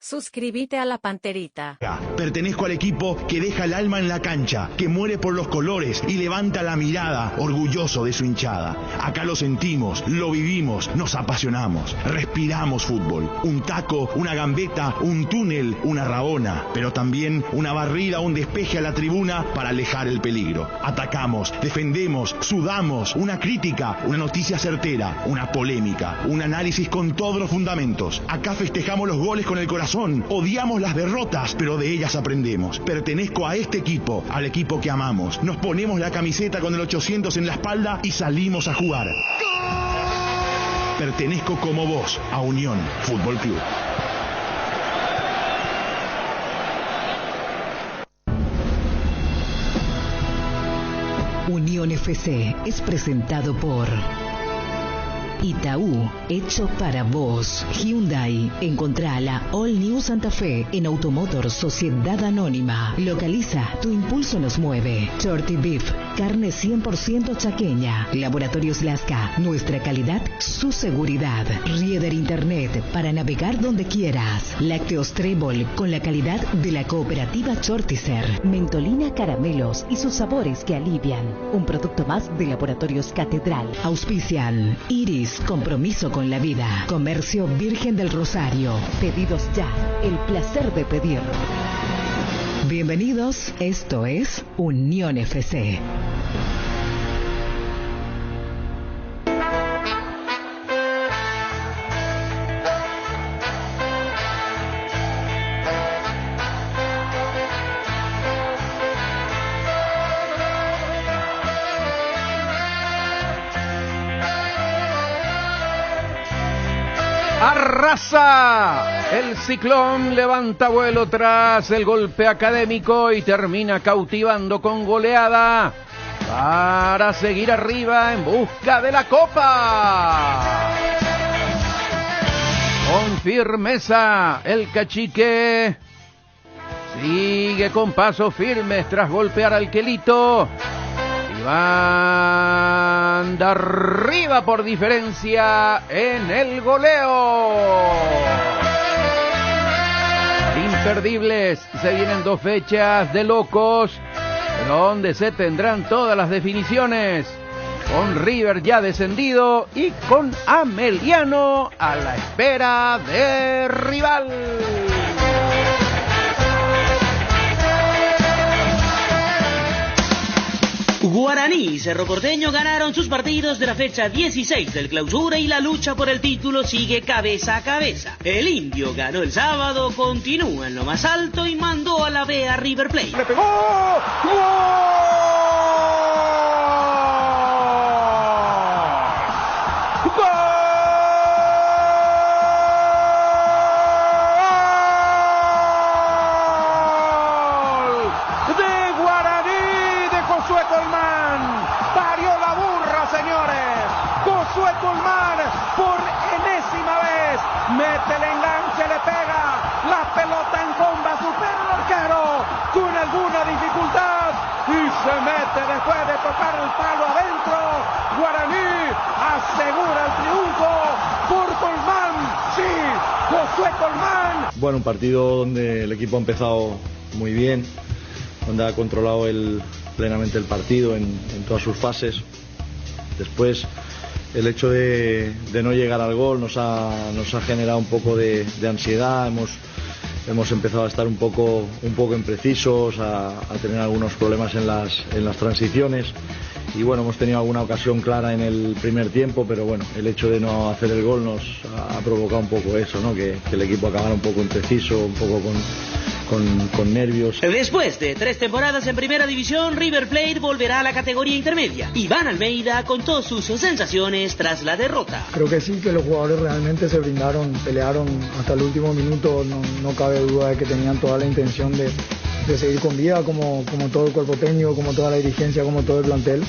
Suscríbete a La Panterita. Pertenezco al equipo que deja el alma en la cancha, que muere por los colores y levanta la mirada, orgulloso de su hinchada. Acá lo sentimos, lo vivimos, nos apasionamos, respiramos fútbol. Un taco, una gambeta, un túnel, una rabona, pero también una barrida, un despeje a la tribuna para alejar el peligro. Atacamos, defendemos, sudamos, una crítica, una noticia certera, una polémica, un análisis con todos los fundamentos. Acá festejamos los goles con el corazón. Odiamos las derrotas, pero de ellas aprendemos. Pertenezco a este equipo, al equipo que amamos. Nos ponemos la camiseta con el 800 en la espalda y salimos a jugar. ¡Gol! Pertenezco como vos a Unión Fútbol Club. Unión FC es presentado por Itaú, hecho para vos. Hyundai, encontrá la All New Santa Fe en Automotor Sociedad Anónima. Localiza, tu impulso nos mueve. Shorty Beef, carne 100% chaqueña. Laboratorios Lasca, nuestra calidad, su seguridad. Rieder Internet, para navegar donde quieras. Lácteos Trébol, con la calidad de la cooperativa Chortizer. Mentolina Caramelos y sus sabores que alivian. Un producto más de Laboratorios Catedral. Auspician Iris, compromiso con la vida. Comercio Virgen del Rosario. Pedidos ya, el placer de pedir. Bienvenidos, esto es Unión FC. Arrasa, el Ciclón levanta vuelo tras el golpe académico y termina cautivando con goleada para seguir arriba en busca de la Copa. Con firmeza, el Cachique sigue con pasos firmes tras golpear al Quelito. Y van de arriba por diferencia en el goleo. Imperdibles, se vienen 2 fechas de locos, donde se tendrán todas las definiciones. Con River ya descendido y con Ameliano a la espera de rival. Guaraní y Cerro Porteño ganaron sus partidos de la fecha 16 del Clausura y la lucha por el título sigue cabeza a cabeza. El Indio ganó el sábado, continúa en lo más alto y mandó a la B a River Plate. ¡Le pegó! ¡Gol! Mete el enganche, le pega, la pelota en comba, supera al arquero con alguna dificultad y se mete después de tocar el palo adentro. Guaraní asegura el triunfo por Colmán, sí, Josué Colmán. Bueno, un partido donde el equipo ha empezado muy bien, donde ha controlado plenamente el partido en todas sus fases. Después el hecho de no llegar al gol nos ha generado un poco de ansiedad, hemos empezado a estar un poco imprecisos, a tener algunos problemas en las transiciones y bueno, hemos tenido alguna ocasión clara en el primer tiempo, pero bueno, el hecho de no hacer el gol nos ha provocado un poco eso, ¿no? Que el equipo acabara un poco impreciso, un poco con nervios. Después de 3 temporadas en Primera División, River Plate volverá a la categoría intermedia. Iván Almeida contó sus sensaciones tras la derrota. Creo que sí, que los jugadores realmente se brindaron, pelearon hasta el último minuto, no cabe duda de que tenían toda la intención de seguir con vida, como todo el cuerpo técnico, como toda la dirigencia, como todo el plantel.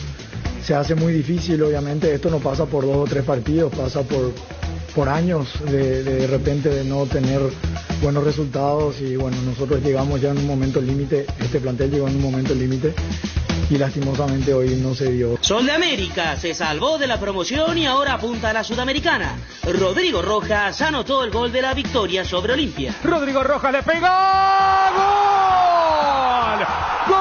Se hace muy difícil, obviamente, esto no pasa por 2 o 3 partidos, pasa por años de repente de no tener buenos resultados y bueno, nosotros llegamos ya en un momento límite, este plantel llegó en un momento límite lastimosamente hoy no se dio. Sol de América se salvó de la promoción y ahora apunta a la Sudamericana. Rodrigo Rojas anotó el gol de la victoria sobre Olimpia. Rodrigo Rojas le pega. ¡Gol! ¡Gol!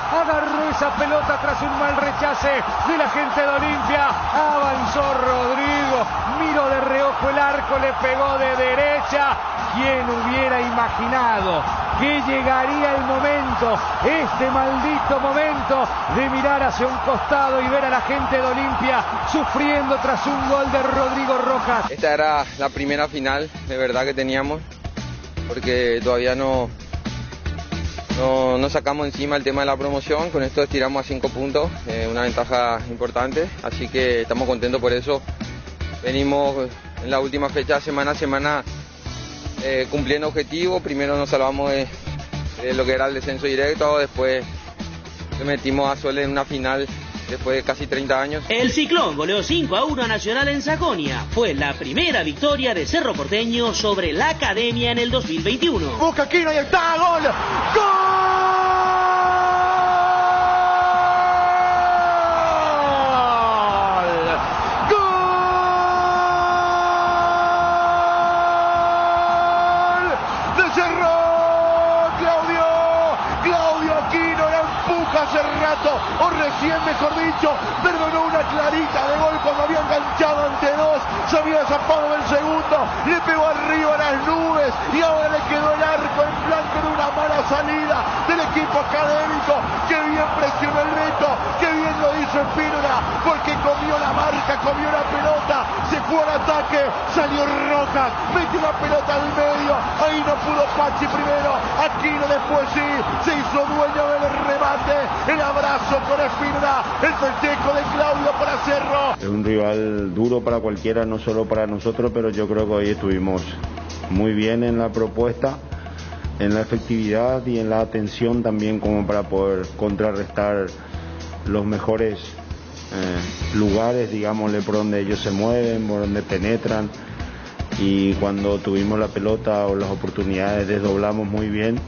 Agarró esa pelota tras un mal rechace de la gente de Olimpia. Avanzó Rodrigo, miró de reojo el arco, le pegó de derecha. ¿Quién hubiera imaginado que llegaría el momento, este maldito momento, de mirar hacia un costado y ver a la gente de Olimpia sufriendo tras un gol de Rodrigo Rojas? Esta era la primera final de verdad que teníamos, porque todavía no sacamos encima el tema de la promoción. Con esto estiramos a 5 puntos, una ventaja importante, así que estamos contentos por eso. Venimos en la última fecha, semana a semana, cumpliendo objetivos. Primero nos salvamos de lo que era el descenso directo, después le metimos a Sol en una final después de casi 30 años. El Ciclón goleó 5-1 a Nacional en Sajonia. Fue la primera victoria de Cerro Porteño sobre la Academia en el 2021. Busca Aquino y está, gol. ¡Gol! O recién, mejor dicho, perdonó una clarita de gol cuando había enganchado ante dos, se había zapado del segundo, le pegó arriba a las nubes y ahora le quedó el arco en blanco de una mala salida del equipo académico. Que bien presionó el Beto, que bien lo hizo Espínola, porque comió la marca, comió la pelota, se fue al ataque, salió Rojas, metió la pelota al medio, ahí no pudo Pachi primero, Aquino después sí, se hizo dueño del remate, el abrazo con Espínola, el festejo de Claudio para Cerro. Es un rival duro para cualquiera, no solo para nosotros, pero yo creo que hoy estuvimos muy bien en la propuesta, en la efectividad y en la atención también, como para poder contrarrestar los mejores lugares, digámosle, por donde ellos se mueven, por donde penetran, y cuando tuvimos la pelota o las oportunidades desdoblamos muy bien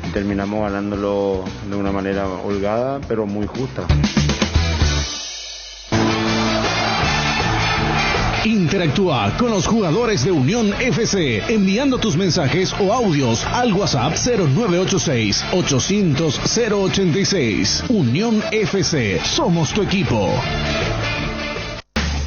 y terminamos ganándolo de una manera holgada pero muy justa. Interactúa con los jugadores de Unión FC enviando tus mensajes o audios al WhatsApp 0986-800-086. Unión FC, somos tu equipo.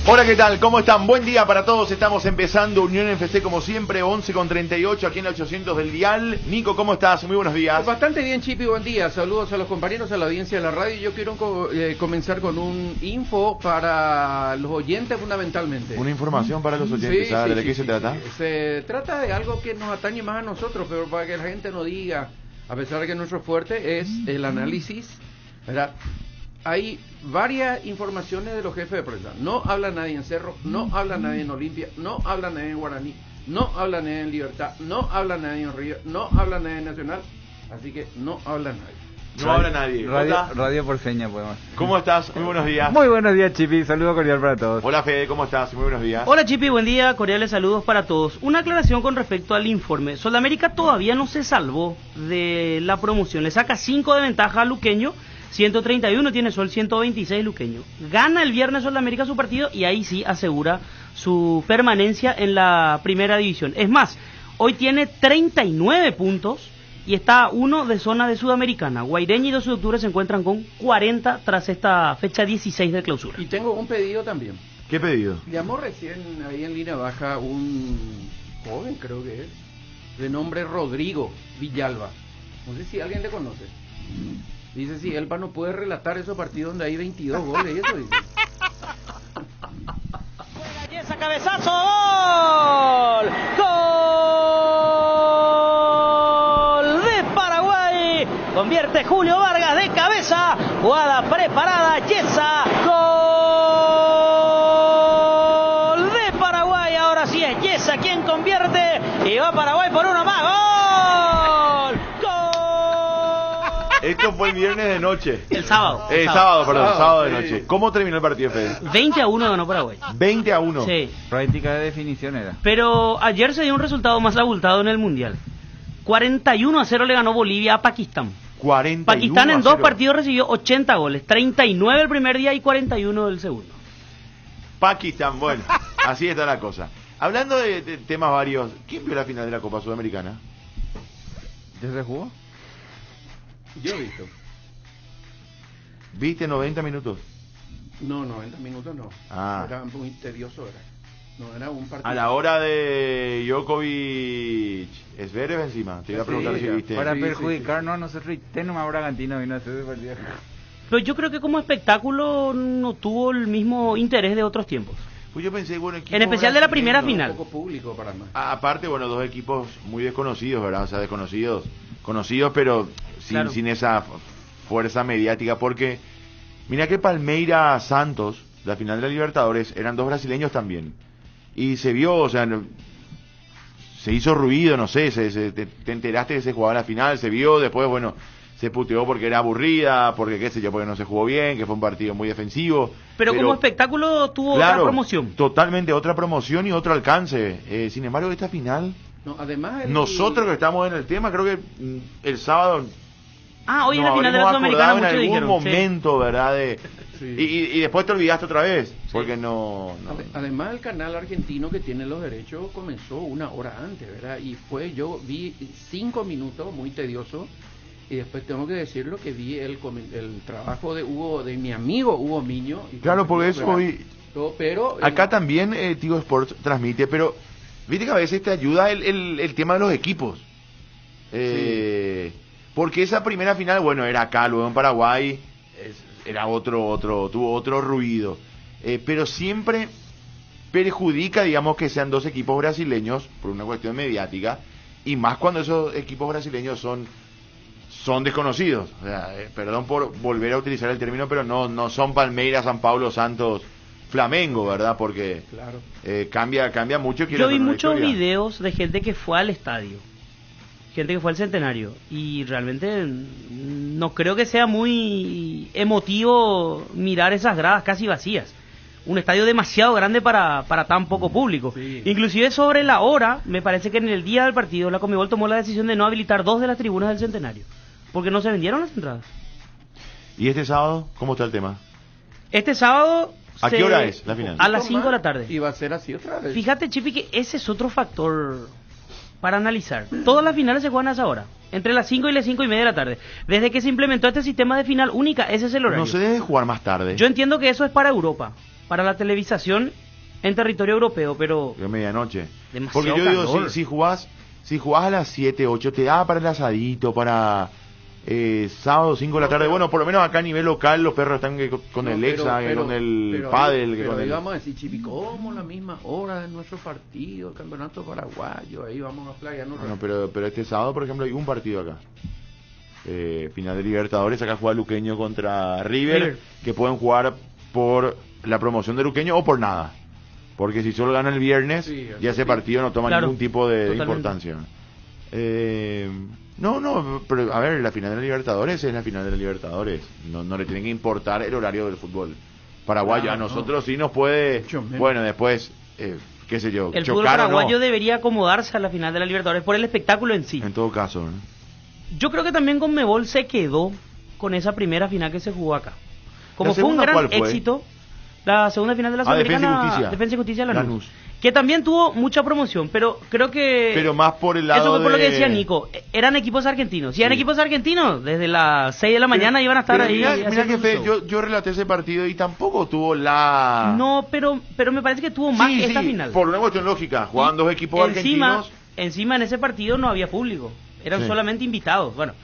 Hola, ¿qué tal? ¿Cómo están? Buen día para todos. Estamos empezando Unión FC como siempre, 11:38 aquí en el 800 del dial. Nico, ¿cómo estás? Muy buenos días. Bastante bien, Chipi, buen día. Saludos a los compañeros, a la audiencia de la radio. Yo quiero comenzar con un info para los oyentes fundamentalmente. Una información para los oyentes, sí, ¿sabes sí, de qué se trata? Se trata de algo que nos atañe más a nosotros, pero para que la gente no diga, a pesar de que nuestro fuerte es el análisis, ¿verdad? Hay varias informaciones de los jefes de prensa. No habla nadie en Cerro, no habla nadie en Olimpia, no habla nadie en Guaraní, no habla nadie en Libertad, no habla nadie en Río, no habla nadie en Nacional. Así que no habla nadie. No habla nadie. Radio por seña podemos. ¿Cómo estás? Muy buenos días. Muy buenos días, Chipi. Saludo cordial para todos. Hola, Fede, ¿cómo estás? Muy buenos días. Hola, Chipi, buen día. Cordiales saludos para todos. Una aclaración con respecto al informe. Sudamérica todavía no se salvó de la promoción. Le saca 5 de ventaja a Luqueño. 131 tiene Sol, 126 Luqueño. Gana el viernes Sol de América su partido y ahí sí asegura su permanencia en la primera división. Es más, hoy tiene 39 puntos y está uno de zona de Sudamericana. Guaireña y 12 de octubre se encuentran con 40 tras esta fecha 16 de clausura. Y tengo un pedido también. ¿Qué pedido? Llamó recién ahí en línea baja un joven, creo que es, de nombre Rodrigo Villalba. No sé si alguien le conoce. Dice si Elba no puede relatar esos partidos donde hay 22 goles y eso dice. Yesa, cabezazo, gol. Gol de Paraguay. Convierte Julio Vargas de cabeza. Jugada preparada, Yesa. Gol de Paraguay. Ahora sí es Yesa quien convierte y va Paraguay por uno más. Gol. Esto fue el viernes de noche. El sábado. Sábado de noche. ¿Cómo terminó el partido, Fede? 20-1 ganó Paraguay. 20-1. Sí. Práctica de definición era. Pero ayer se dio un resultado más abultado en el Mundial. 41-0 le ganó Bolivia a Pakistán. 41-0. Pakistán en 2 partidos recibió 80 goles. 39 el primer día y 41 el segundo. Pakistán, bueno, así está la cosa. Hablando de temas varios, ¿quién vio la final de la Copa Sudamericana? ¿Ya se jugó? Yo he visto. ¿Viste 90 minutos? No, 90 minutos no. Era muy tedioso, era. No, era un partido. A la hora de Djokovic, Zverev encima. Te iba a preguntar si viste. Para perjudicarnos a nosotros, Tenoma Bragantino vino a hacer ese partido. Pero yo creo que como espectáculo no tuvo el mismo interés de otros tiempos. Pues yo pensé, bueno, en especial de la primera final. Un poco público para más. Aparte, bueno, dos equipos muy desconocidos, ¿verdad? O sea, conocidos, pero sin esa fuerza mediática, porque mira que Palmeiras Santos, la final de la Libertadores, eran dos brasileños también. Y se vio, o sea, se hizo ruido, no sé, te enteraste que se jugaba la final, se vio, después, bueno, se puteó porque era aburrida, porque qué sé yo, porque no se jugó bien, que fue un partido muy defensivo. Pero como espectáculo tuvo otra promoción. Totalmente otra promoción y otro alcance. Sin embargo, esta final, no, además nosotros que estamos en el tema, creo que el sábado... hoy en la final de la Sudamericana muchos dijeron. En algún momento, ¿verdad? Y después te olvidaste otra vez, porque no... Además, el canal argentino que tiene los derechos comenzó 1 hora antes, ¿verdad? Y yo vi 5 minutos, muy tedioso. Y después tengo que decirlo que vi el trabajo de mi amigo Hugo Miño. Claro, porque eso hoy... Pero acá también Tigo Sports transmite, pero viste que a veces te ayuda el tema de los equipos. Porque esa primera final, bueno, era acá, luego en Paraguay, era tuvo otro ruido. Pero siempre perjudica, digamos, que sean dos equipos brasileños por una cuestión mediática, y más cuando esos equipos brasileños son desconocidos. O sea, perdón por volver a utilizar el término, pero no son Palmeiras, San Pablo, Santos, Flamengo, ¿verdad? Porque cambia mucho. Yo vi muchos videos de gente que fue al estadio, gente que fue al Centenario, y realmente no creo que sea muy emotivo mirar esas gradas casi vacías. Un estadio demasiado grande para tan poco público. Sí. Inclusive sobre la hora, me parece que en el día del partido la Conmebol tomó la decisión de no habilitar 2 de las tribunas del Centenario, porque no se vendieron las entradas. ¿Y este sábado cómo está el tema? Este sábado... ¿A qué hora es la final? A las 5 de la tarde. Y va a ser así otra vez. Fíjate, Chipi, que ese es otro factor para analizar. Todas las finales se juegan a esa hora, entre las 5 y las 5 y media de la tarde. Desde que se implementó este sistema de final única, ese es el horario. No se debe jugar más tarde. Yo entiendo que eso es para Europa, para la televisación en territorio europeo, pero... De medianoche. Demasiado porque yo digo, calor. si jugás a las 7, 8, te da para el asadito, para sábado 5 de la tarde. Bueno, por lo menos acá a nivel local los perros están con el Exa, con el Padel. Pero ahí vamos a decir, Chipi, como la misma hora de nuestro partido, el campeonato paraguayo, ahí vamos a playarnos. No, pero este sábado, por ejemplo, hay un partido acá. Final de Libertadores, acá juega Luqueño contra River, que pueden jugar por la promoción de Luqueño o por nada. Porque si solo gana el viernes, ya ese partido no toma ningún tipo de importancia. No, pero a ver, la final de la Libertadores es la final de la Libertadores. No le tienen que importar el horario del fútbol paraguayo. A nosotros sí nos puede... Bueno, después, qué sé yo, el fútbol paraguayo debería acomodarse a la final de la Libertadores por el espectáculo en sí. En todo caso, ¿no? Yo creo que también Conmebol se quedó con esa primera final que se jugó acá. Como fue un gran éxito, la segunda final de la Sudamericana, Defensa y Justicia Lanús, que también tuvo mucha promoción, pero creo que... Pero más por el lado eso fue por lo que decía Nico, eran equipos argentinos. Si eran equipos argentinos, desde las 6 de la mañana iban a estar ahí. Mira que fe, yo relaté ese partido y tampoco tuvo la... No, pero me parece que tuvo más esta final. Por una cuestión lógica, jugaban dos equipos argentinos. Encima en ese partido no había público, eran solamente invitados. Bueno,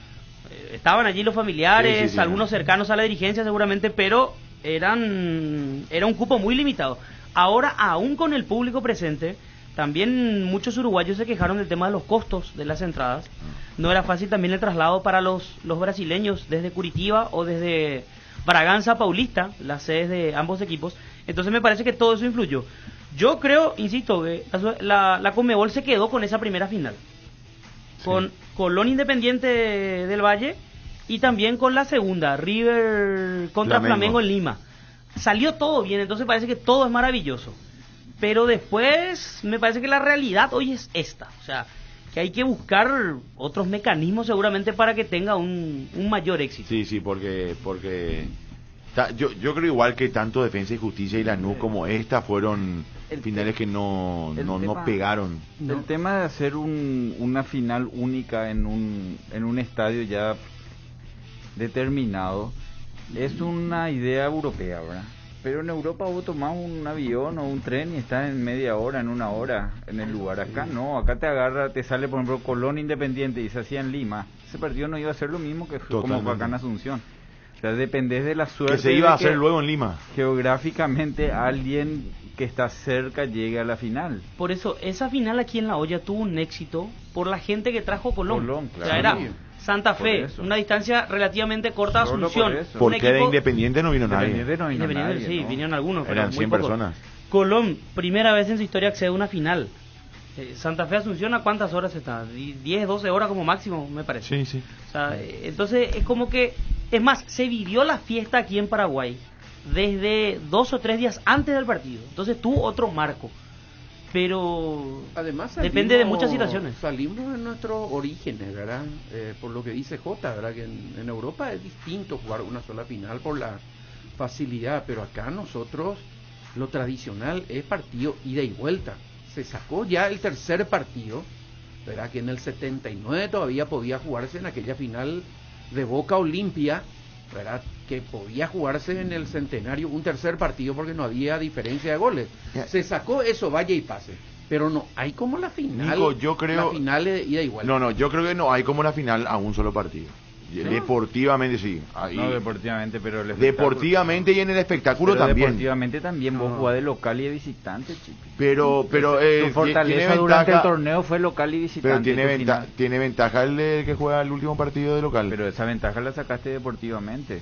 estaban allí los familiares, algunos cercanos a la dirigencia seguramente, pero era un cupo muy limitado. Ahora, aún con el público presente, también muchos uruguayos se quejaron del tema de los costos de las entradas. No era fácil también el traslado para los brasileños desde Curitiba o desde Braganza Paulista, las sedes de ambos equipos. Entonces me parece que todo eso influyó. Yo creo, insisto, que la Conmebol se quedó con esa primera final. Con Colón Independiente del Valle y también con la segunda, River contra Flamengo en Lima. Salió todo bien, entonces parece que todo es maravilloso. Pero después me parece que la realidad hoy es esta, o sea, que hay que buscar otros mecanismos seguramente para que tenga un mayor éxito. Sí, porque yo creo igual que tanto Defensa y Justicia y Lanús como esta fueron finales que no pegaron. El tema de hacer una final única en un estadio ya determinado es una idea europea, ¿verdad? Pero en Europa vos tomás un avión o un tren y estás en media hora, en una hora en el lugar. Acá no, acá te sale por ejemplo Colón Independiente y se hacía en Lima. Ese partido no iba a ser lo mismo que como acá en Asunción. O sea, dependés de la suerte. Que se iba a hacer luego en Lima. Geográficamente alguien que está cerca llegue a la final. Por eso, esa final aquí en La Hoya tuvo un éxito por la gente que trajo Colón. Claro. O sea, era Santa Fe, una distancia relativamente corta a Asunción. Porque de Independiente no vino nadie. Independiente sí, vinieron algunos, pero eran muy 100 pocos. personas. Colón, primera vez en su historia accede a una final. Santa Fe Asunción, ¿a cuántas horas está? 10, 12 horas como máximo, me parece. Sí. O sea, entonces es como que, es más, se vivió la fiesta aquí en Paraguay desde 2 o 3 días antes del partido. Entonces tuvo otro marco. Pero además depende de muchas situaciones. Salimos de nuestros orígenes, ¿verdad? Por lo que dice Jota, ¿verdad? Que en Europa es distinto jugar una sola final por la facilidad, pero acá nosotros lo tradicional es partido ida y vuelta. Se sacó ya el tercer partido, ¿verdad? Que en el 79 todavía podía jugarse en aquella final de Boca Olimpia, ¿verdad? Que podía jugarse en el Centenario un tercer partido porque no había diferencia de goles. Se sacó eso, vaya y pase. Pero no hay como la final. Nico, yo creo, la final de ida y vuelta. No, yo creo que no hay como la final a un solo partido. ¿No? Deportivamente sí. Ahí. No deportivamente, pero deportivamente y en el espectáculo pero también. Deportivamente también vos jugás de local y de visitante, chico. Pero tu fortaleza durante el torneo fue local y visitante. Pero tiene ventaja el que juega el último partido de local. Pero esa ventaja la sacaste deportivamente.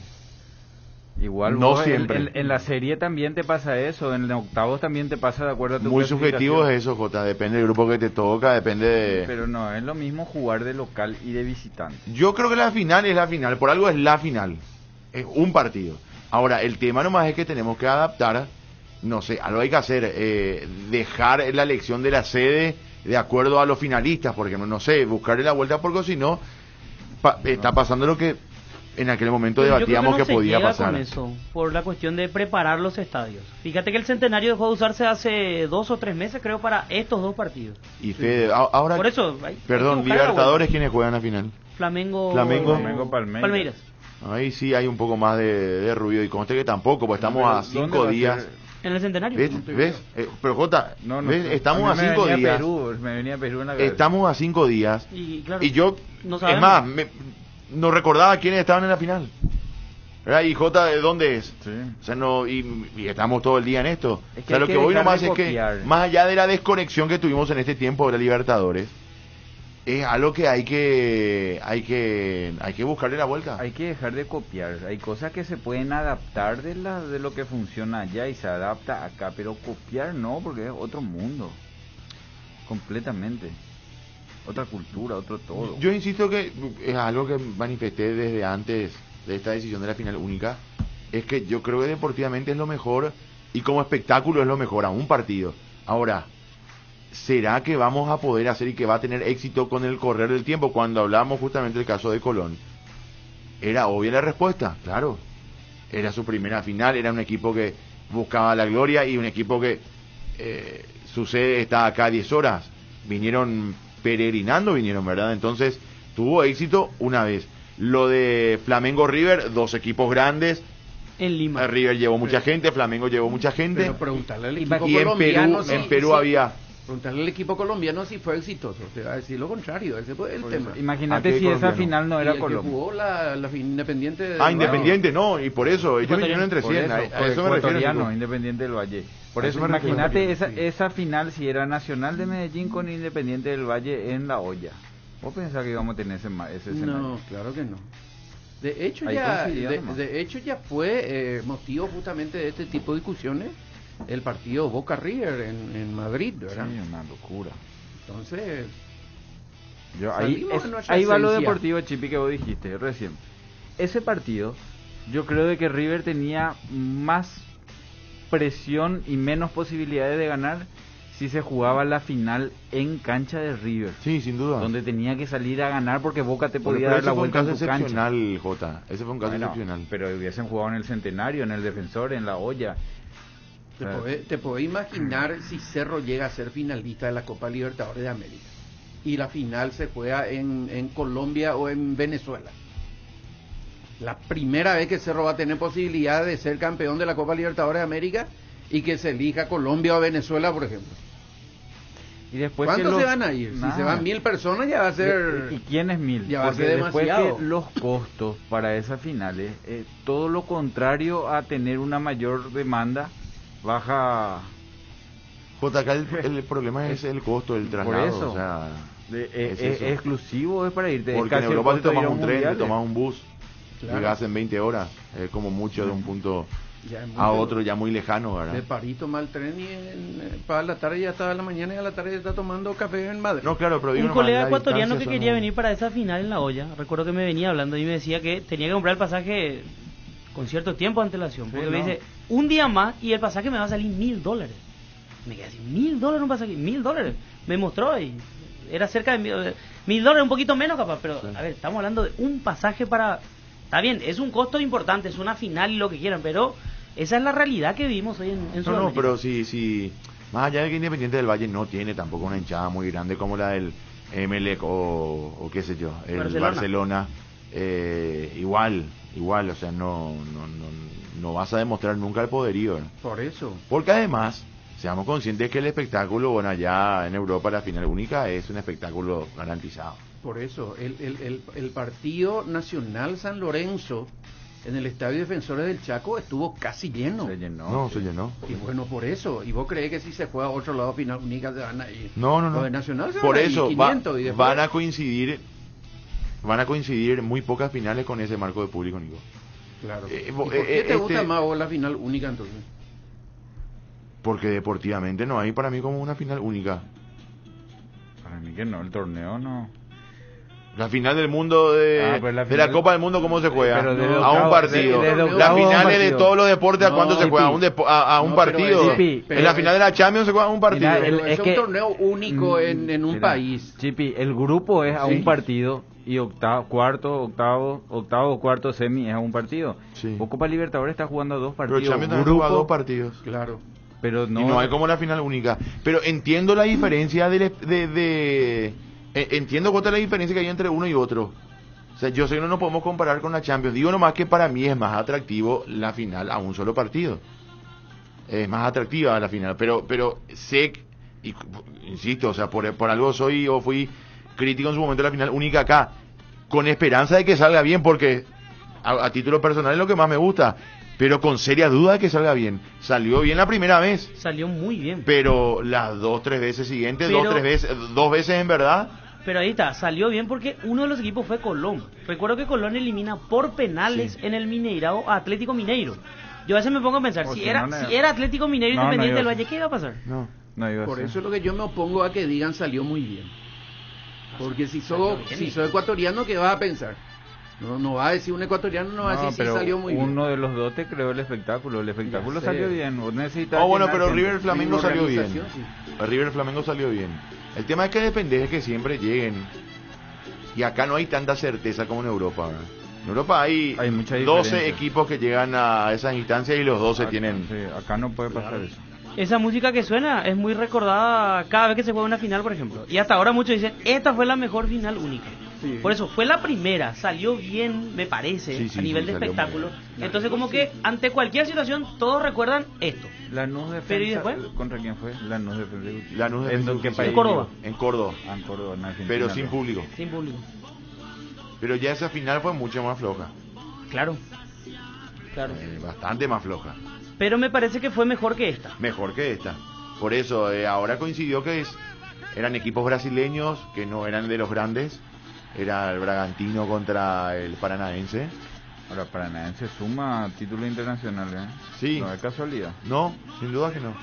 Igual no vos, siempre. En la serie también te pasa eso, en los octavos también te pasa de acuerdo a tu muy subjetivo es eso, Jota, depende del grupo que te toca, depende de... Pero no, es lo mismo jugar de local y de visitante. Yo creo que la final es la final, por algo es la final, es un partido. Ahora, el tema nomás es que tenemos que adaptar, no sé, algo hay que hacer, dejar la elección de la sede de acuerdo a los finalistas, por ejemplo, no sé, buscarle la vuelta porque si no, está pasando lo que... En aquel momento pero debatíamos que podía llega pasar. Con eso, por la cuestión de preparar los estadios. Fíjate que el Centenario dejó de usarse hace 2 o 3 meses, creo, para estos 2 partidos. Y Fede, ahora... Por eso... Perdón, Libertadores, ¿quiénes juegan a final? Flamengo Palmeiras. Ahí sí hay un poco más de ruido. Y conste que tampoco, pues estamos a 5 días... En el Centenario. ¿Ves? Pero Jota, ¿ves? Estamos a 5 días. Me venía Perú en la cabeza. Estamos a 5 días. Y yo, es más, no recordaba quiénes estaban en la final. ¿Verdad? Y Jota, ¿de dónde es? Sí. O sea, no, y estamos todo el día en esto. Es que o sea, lo que voy nomás es que, más allá de la desconexión que tuvimos en este tiempo de la Libertadores, es algo que hay que buscarle la vuelta. Hay que dejar de copiar. Hay cosas que se pueden adaptar de lo que funciona allá y se adapta acá, pero copiar no, porque es otro mundo. Completamente. Otra cultura, otro todo. Yo insisto que es algo que manifesté desde antes de esta decisión de la final única, es que yo creo que deportivamente es lo mejor y como espectáculo es lo mejor a un partido. Ahora, ¿será que vamos a poder hacer y que va a tener éxito con el correr del tiempo? Cuando hablamos justamente del caso de Colón, era obvia la respuesta, claro. Era su primera final, era un equipo que buscaba la gloria y un equipo que su sede está acá a 10 horas. Vinieron, ¿verdad? Entonces, tuvo éxito una vez. Lo de Flamengo River, 2 equipos grandes. En Lima. River llevó mucha gente, Flamengo llevó mucha gente. Pero preguntarle al equipo y colombiano en Perú había... Preguntarle al equipo colombiano si fue exitoso. Te va a decir lo contrario, ese fue el tema. Imagínate si esa final no era Colombia. Jugó la Independiente. Independiente, no, y por eso, ellos vinieron entre 100. A eso me refiero. Independiente del Valle. Por eso imagínate esa final si era Nacional de Medellín con Independiente del Valle en La Hoya. ¿Vos pensás que íbamos a tener ese escenario? No, claro que no. De hecho ya fue motivo justamente de este tipo de discusiones el partido Boca River en Madrid, ¿verdad? Sí, una locura. Entonces, ahí va lo deportivo, Chipi, que vos dijiste recién. ese partido, yo creo de que River tenía más presión y menos posibilidades de ganar si se jugaba la final en cancha de River. Sí, sin duda. Donde tenía que salir a ganar porque Boca te podía dar la vuelta en tu cancha. Ese fue un caso excepcional, Jota. Ese fue un caso excepcional. Pero hubiesen jugado en el Centenario, en el Defensor, en la Olla. Te podés imaginar si Cerro llega a ser finalista de la Copa Libertadores de América y la final se juega en Colombia o en Venezuela. La primera vez que Cerro va a tener posibilidad de ser campeón de la Copa Libertadores de América y que se elija Colombia o Venezuela, por ejemplo. Y después ¿cuántos se van a ir? Si se van 1000 personas ya va a ser... ¿Y quién es 1000? Ya va a ser después demasiado. que los costos para esas finales, todo lo contrario a tener una mayor demanda, baja... Jota, acá el problema es el costo del traslado. Por eso. O sea, es exclusivo, es para irte. Porque en Europa te tomas un tren, te mundial, tomas un bus, Claro. llegas en 20 horas. Es como mucho de un punto Ya es a mucho. otro ya muy lejano, ¿verdad? De París toma el tren y para la tarde ya está a la mañana y a la tarde ya está tomando café en Madrid. No, claro, pero digo Un nomás, colega la ecuatoriano que distancia quería son- venir para esa final en La Olla, recuerdo que me venía hablando y me decía que tenía que comprar el pasaje con cierto tiempo de antelación, porque Sí, me no. dice, un día más y el pasaje me va a salir $1000. Me quedé así, $1000 un pasaje, $1000. Me mostró y era cerca de $1000, un poquito menos capaz, pero a ver, estamos hablando de un pasaje para... Está bien, es un costo importante, es una final y lo que quieran, pero esa es la realidad que vivimos hoy en No, Sudamérica. pero sí, más allá de que Independiente del Valle no tiene tampoco una hinchada muy grande como la del Emelec o qué sé yo, el Barcelona, igual, o sea, no vas a demostrar nunca el poderío, ¿no? Por eso. Porque además, seamos conscientes que el espectáculo, bueno, allá en Europa la final única es un espectáculo garantizado. Por eso, el partido Nacional San Lorenzo en el Estadio Defensores del Chaco estuvo casi lleno. Se llenó. No, se llenó. Y bueno, por eso. ¿Y vos crees que si se juega a otro lado final única se van a ir? No. Los de Nacional se Por van a ir eso 500 y después... van a coincidir muy pocas finales con ese marco de público, Nico. Claro. ¿Y ¿Y por qué te gusta más vos la final única entonces? Porque deportivamente no hay para mí como una final única. Para mí que no, el torneo no. La final del mundo de pues la la final- Copa del Mundo, ¿cómo se juega? Pero de A octavo- un partido. de Las octavo a un finales de partido. todos los deportes, ¿a No, cuánto se juega? A un No, partido. pero En la final de la Champions se juega a un partido. Mira, Pero es que- un torneo único en un Mira, país. Chipi, el grupo es a Sí. un partido y octavo, cuarto, semi es a un partido. Sí. O Copa Libertadores está jugando a dos Pero partidos. Champions también juega dos partidos. Claro. Pero no, Y no hay como la final única. Pero entiendo la diferencia entiendo cuál es la diferencia que hay entre uno y otro. O sea, yo sé que no nos podemos comparar con la Champions. Digo nomás que para mí es más atractivo la final a un solo partido. Es más atractiva la final. Pero sé, y insisto, o sea, por algo soy o fui crítico en su momento de la final única acá. Con esperanza de que salga bien, porque a título personal es lo que más me gusta. Pero con seria duda de que salga bien. Salió bien la primera vez. Salió muy bien. Pero las 2-3 veces siguientes, Pero- 2 veces en verdad. Pero ahí está, salió bien porque uno de los equipos fue Colón. Recuerdo que Colón elimina por penales en el Mineirao a Atlético Mineiro. Yo a veces me pongo a pensar, O si si era no, no- si era Atlético Mineiro No, no Independiente iba del a Valle, ¿qué iba a pasar? No. no iba a Por ser. eso es lo que yo me opongo a que digan salió muy bien. Porque si sos ecuatoriano, ¿qué vas a pensar? No va a decir un ecuatoriano, no va a No, decir si pero salió muy bien. uno de los dos te creó el espectáculo. El espectáculo Ya sé. salió bien. Vos necesitas No, bueno, llenar pero gente. River Flamengo Sin salió bien. organización, sí. River Flamengo salió bien. El tema es que depende de que siempre lleguen. Y acá no hay tanta certeza como en Europa, ¿verdad? En Europa hay mucha 12 diferencia. equipos que llegan a esas instancias y los 12 tienen... Sí, acá no puede pasar eso. Esa música que suena es muy recordada cada vez que se juega una final, por ejemplo. Y hasta ahora muchos dicen, esta fue la mejor final única. Sí. Por eso, fue la primera, salió bien, me parece, Sí, sí, a nivel sí, de salió espectáculo. muy bien. Entonces, como que ante cualquier situación, todos recuerdan esto. Lanús Pero ¿y Defensa, después? ¿contra quién fue? Lanús Defensa. Lanús ¿En Defensa qué Justicia. país? En Córdoba. En Córdoba, Ah, en Córdoba, en Argentina. pero sin público. Sin público. Pero ya esa final fue mucho más floja. Claro. Claro. Bastante más floja. Pero me parece que fue mejor que esta. Mejor que esta. Por eso, ahora coincidió que eran equipos brasileños que no eran de los grandes. Era el Bragantino contra el Paranaense. Ahora, Paranaense suma título internacional, ¿eh? Sí. No es casualidad. No, sin duda que no.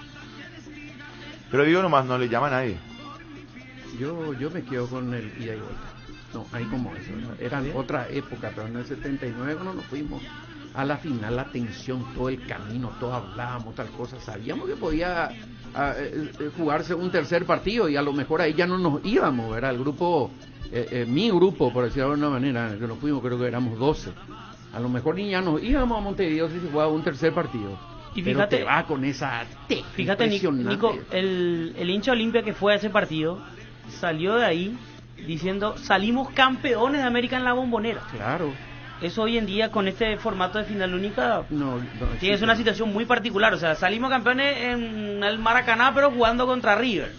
Pero digo nomás, no le llama a nadie. Yo me quedo con el ida y vuelta. No, hay como eso, ¿no? Era otra época, pero en el 79 cuando nos fuimos a la final, la tensión, todo el camino, todos hablábamos, tal cosa, sabíamos que podía jugarse un tercer partido y a lo mejor ahí ya no nos íbamos, ¿verdad? El grupo, mi grupo, por decirlo de alguna manera, que nos fuimos, creo que éramos 12. A lo mejor ni ya nos íbamos a Montevideo si se jugaba un tercer partido. Y fíjate, pero te va con esa fíjate Nico, el hincha Olimpia que fue a ese partido salió de ahí diciendo salimos campeones de América en la Bombonera. Claro. Eso hoy en día con este formato de final única sí, es una situación muy particular. O sea, salimos campeones en el Maracaná pero jugando contra River.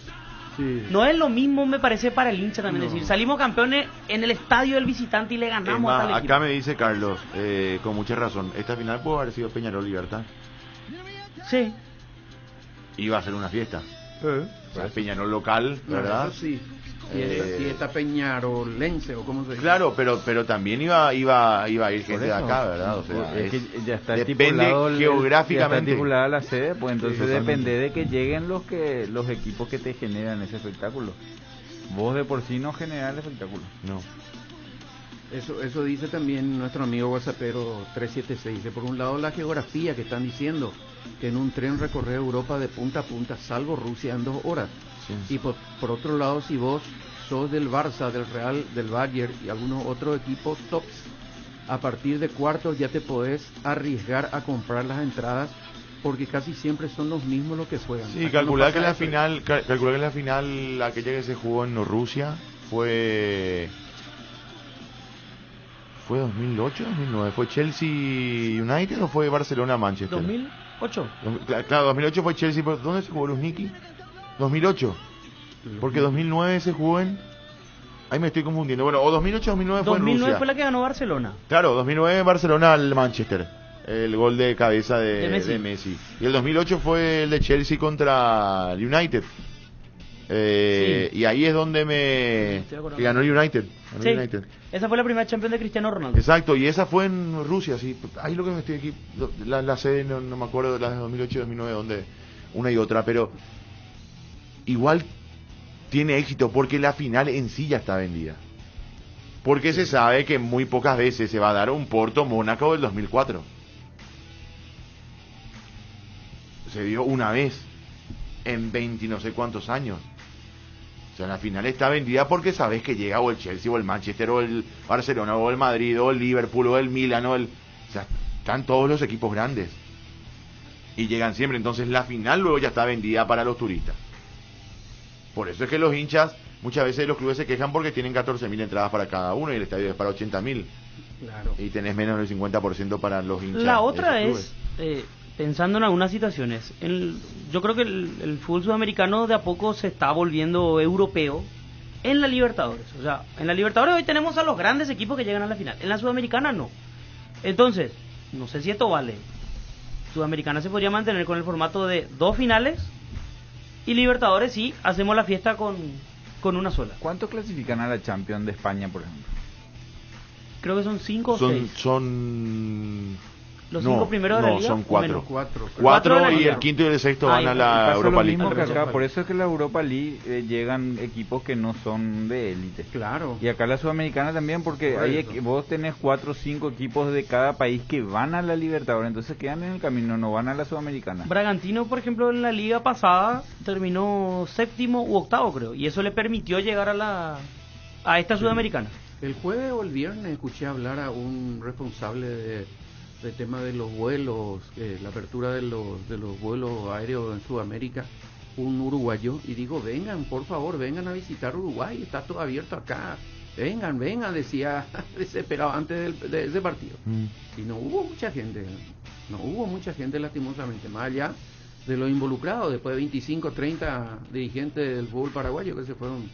Sí. No es lo mismo, me parece, para el hincha también decir salimos campeones en el estadio del visitante y le ganamos a tal equipo. Acá me dice Carlos, con mucha razón, esta final pudo haber sido Peñarol Libertad. Sí. Iba a ser una fiesta. O sea, Peñarol local, ¿verdad? Eso sí. Fiesta peñarolense o cómo se dice. Claro, pero también iba a ir gente de acá, ¿verdad? O sea, es que ya está depende estipulado geográficamente. Ya está estipulada la sede, pues entonces Sí, depende de que lleguen los equipos que te generan ese espectáculo. Vos de por sí no generás el espectáculo. No. Eso dice también nuestro amigo WhatsAppero 376. Dice, por un lado la geografía que están diciendo que en un tren recorre Europa de punta a punta, salvo Rusia, en 2 horas. Sí. Y por otro lado, si vos sos del Barça, del Real, del Bayern y algunos otros equipos tops, a partir de cuartos ya te podés arriesgar a comprar las entradas porque casi siempre son los mismos los que juegan. Sí, calcular que la final, aquella que se jugó en Rusia fue 2008, 2009, ¿fue Chelsea United o fue Barcelona Manchester? 2008. Claro, 2008 fue Chelsea, pero ¿dónde se jugó Luzhniki? 2008. Porque 2009 se jugó en... Ahí me estoy confundiendo. Bueno, o 2008 o 2009 fue en Rusia. 2009 fue la que ganó Barcelona. Claro, 2009 Barcelona al Manchester. El gol de cabeza de Messi. Y el 2008 fue el de Chelsea contra United. Sí. Y ahí es donde que ganó el United. Sí. United. Esa fue la primera Champions de Cristiano Ronaldo. Exacto, y esa fue en Rusia, sí. Ahí lo que me estoy aquí, la sede no me acuerdo de las de 2008 y 2009, donde una y otra, pero igual tiene éxito porque la final en sí ya está vendida. Porque se sabe que muy pocas veces se va a dar un Porto Mónaco del 2004. Se dio una vez en 20 no sé cuántos años. O sea, la final está vendida porque sabes que llega o el Chelsea o el Manchester o el Barcelona o el Madrid o el Liverpool o el Milan o sea, están todos los equipos grandes y llegan siempre. Entonces la final luego ya está vendida para los turistas. Por eso es que los hinchas, muchas veces los clubes se quejan porque tienen 14.000 entradas para cada uno y el estadio es para 80.000. Claro. Y tenés menos del 50% para los hinchas. La otra es, pensando en algunas situaciones, yo creo que el fútbol sudamericano de a poco se está volviendo europeo en la Libertadores. O sea, en la Libertadores hoy tenemos a los grandes equipos que llegan a la final. En la Sudamericana no. Entonces, no sé si esto vale. Sudamericana se podría mantener con el formato de 2 finales y Libertadores sí, hacemos la fiesta con una sola. ¿Cuántos clasifican a la Champions de España, por ejemplo? Creo que son 5 o 6. Son los 5 primeros de la liga. No, son 4. 4 y el quinto y el sexto van a la Europa League. Mismo que acá, por eso es que la Europa League llegan equipos que no son de élite. Claro. Y acá la Sudamericana también, porque vos tenés 4 o 5 equipos de cada país que van a la Libertadores, entonces quedan en el camino, no van a la Sudamericana. Bragantino, por ejemplo, en la liga pasada terminó 7º u 8º, creo, y eso le permitió llegar a esta Sudamericana. El jueves o el viernes escuché hablar a un responsable de tema de los vuelos, la apertura de los vuelos aéreos en Sudamérica, un uruguayo, y digo, vengan, por favor, vengan a visitar Uruguay, está todo abierto acá, vengan, decía desesperado antes de ese partido. Y no hubo mucha gente lastimosamente, más allá de los involucrados, después de 25, 30 dirigentes del fútbol paraguayo que se fueron.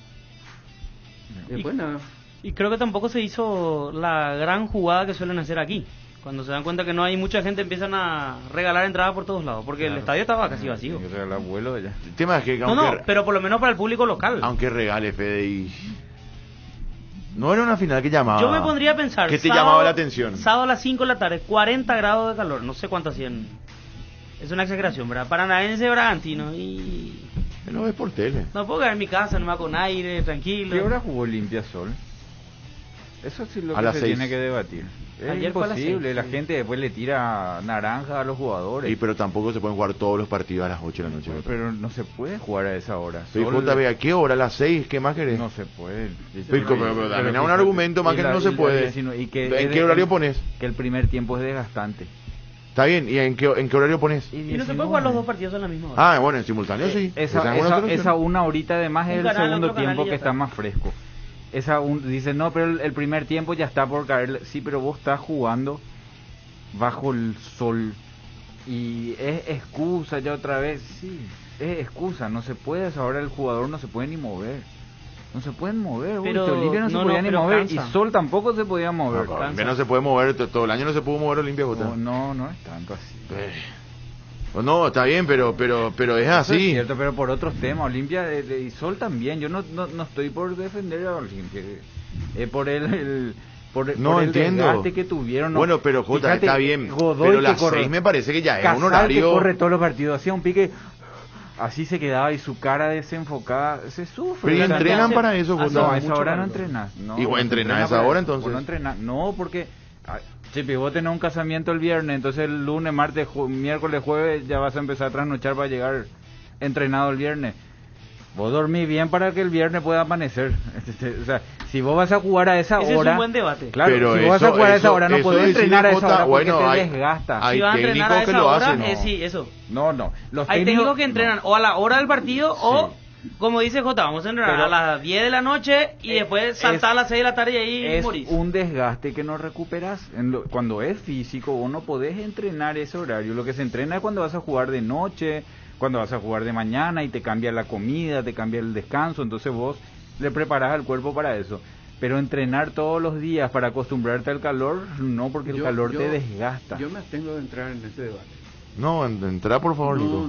Después nada. Y creo que tampoco se hizo la gran jugada que suelen hacer aquí. Cuando se dan cuenta que no hay mucha gente, empiezan a regalar entradas por todos lados, porque el estadio estaba casi vacío. El tema es que pero por lo menos para el público local. Aunque regale, Fede, y no era una final que llamaba. Yo me pondría a pensar. ¿Qué te llamaba la atención? Sábado a las 5 de la tarde, 40 grados de calor, no sé cuánto hacían. Es una exageración, ¿verdad? Paranaense, Bragantino y... No ves por tele. No puedo quedar en mi casa, nomás con aire, tranquilo. ¿Qué hora jugó Olimpia Sol? Eso sí lo A que las se 6. tiene que debatir. Es Ayer fue a las imposible, 6, la sí. gente después le tira naranja a los jugadores. Sí, pero tampoco se pueden jugar todos los partidos a las 8 de la noche. Pero no se puede jugar a esa hora. Pero Solo JB, ¿a qué hora? ¿A las 6? ¿Qué más querés? no se puede. Pero dame un argumento más que no se puede. ¿En qué horario pones? Que el primer tiempo es desgastante. Está bien, ¿y en qué horario pones? Y no se puede jugar los dos partidos a la misma hora. Ah, bueno, en simultáneo sí. Esa una horita además es Un el canal, segundo otro canal tiempo y ya que está. está más fresco. Dice, no, pero el primer tiempo ya está por caer. Sí, pero vos estás jugando bajo el sol. Y es excusa ya otra vez. Sí, es excusa. No se puede, ahora el jugador no se puede ni mover. No se pueden mover. Pero- Olimpia no se podía ni pero mover. cansa. Y Sol tampoco se podía mover. No, Olimpia no se puede mover, todo el año no se pudo mover Olimpia Jota. No es tanto así. Pues no, está bien, pero es Eso es así. cierto, pero por otros temas, Olimpia y Sol también. Yo no estoy por defender a Olimpia, por el No entiendo. desgaste que tuvieron. Bueno, pero Jota, Fíjate, está bien. Godoy Pero que las corre, 6 me parece que ya es un Casal horario. que corre todos los partidos, hacía un pique, así se quedaba y su cara desenfocada, se sufre. Pero ¿y O sea, entrenan para eso, Jota? No, a esa Mucho hora no calor. entrenas. No, ¿Y vos no entrenás a esa para hora, eso. entonces? Vos no entrenás. No, porque Chepi, vos tenés un casamiento el viernes, entonces el lunes, martes, miércoles, jueves ya vas a empezar a trasnochar para llegar entrenado el viernes. Vos dormís bien para que el viernes pueda amanecer. O sea, si vos vas a jugar a esa Ese hora... es un buen debate. Claro, Pero si vos vas a jugar a esa hora, no eso podés decide entrenar a esa Jota, hora porque bueno, te hay- desgasta. hay Si vas a entrenar a técnicos que esa lo hora, hacen. sí, eso. No. Los Hay técnicos que entrenan no. o a la hora del partido o, como dice Jota, vamos a entrenar Pero- a las 10 de la noche y después saltar a las 6 de la tarde y ahí Es morís. un desgaste que no recuperas. Cuando es físico, vos no podés entrenar ese horario. Lo que se entrena es cuando vas a jugar de noche, cuando vas a jugar de mañana y te cambia la comida, te cambia el descanso. Entonces vos le preparás al cuerpo para eso. Pero entrenar todos los días para acostumbrarte al calor, no, porque el calor te desgasta. Yo me abstengo de entrar en ese debate. No, entra por favor, Nico.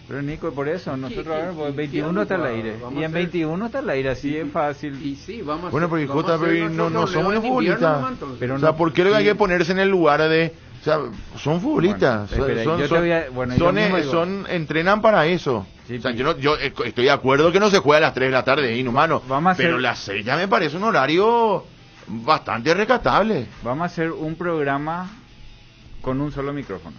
Pero Nico, por eso, nosotros ¿Qué- ahora, qué- pues, qué 21 está al vamos a- aire. vamos Y a en hacer? 21 está al aire, así es fácil. Y sí, vamos a Bueno, hacer- porque vamos a Jota, hacer pero nuestro no somos torneo los en invierno futbolistas. nomás, entonces. Pero O sea, no- ¿por qué lo que hay sí. que ponerse en el lugar de... O sea, son futbolistas. Bueno, espera, yo te voy a- bueno, yo mismo digo- entrenan para eso. Sí, o sea, sí. yo estoy de acuerdo que no se juega a las 3 de la tarde, es inhumano. Vamos a hacer- Pero las 6 ya me parece un horario bastante rescatable. Vamos a hacer un programa con un solo micrófono.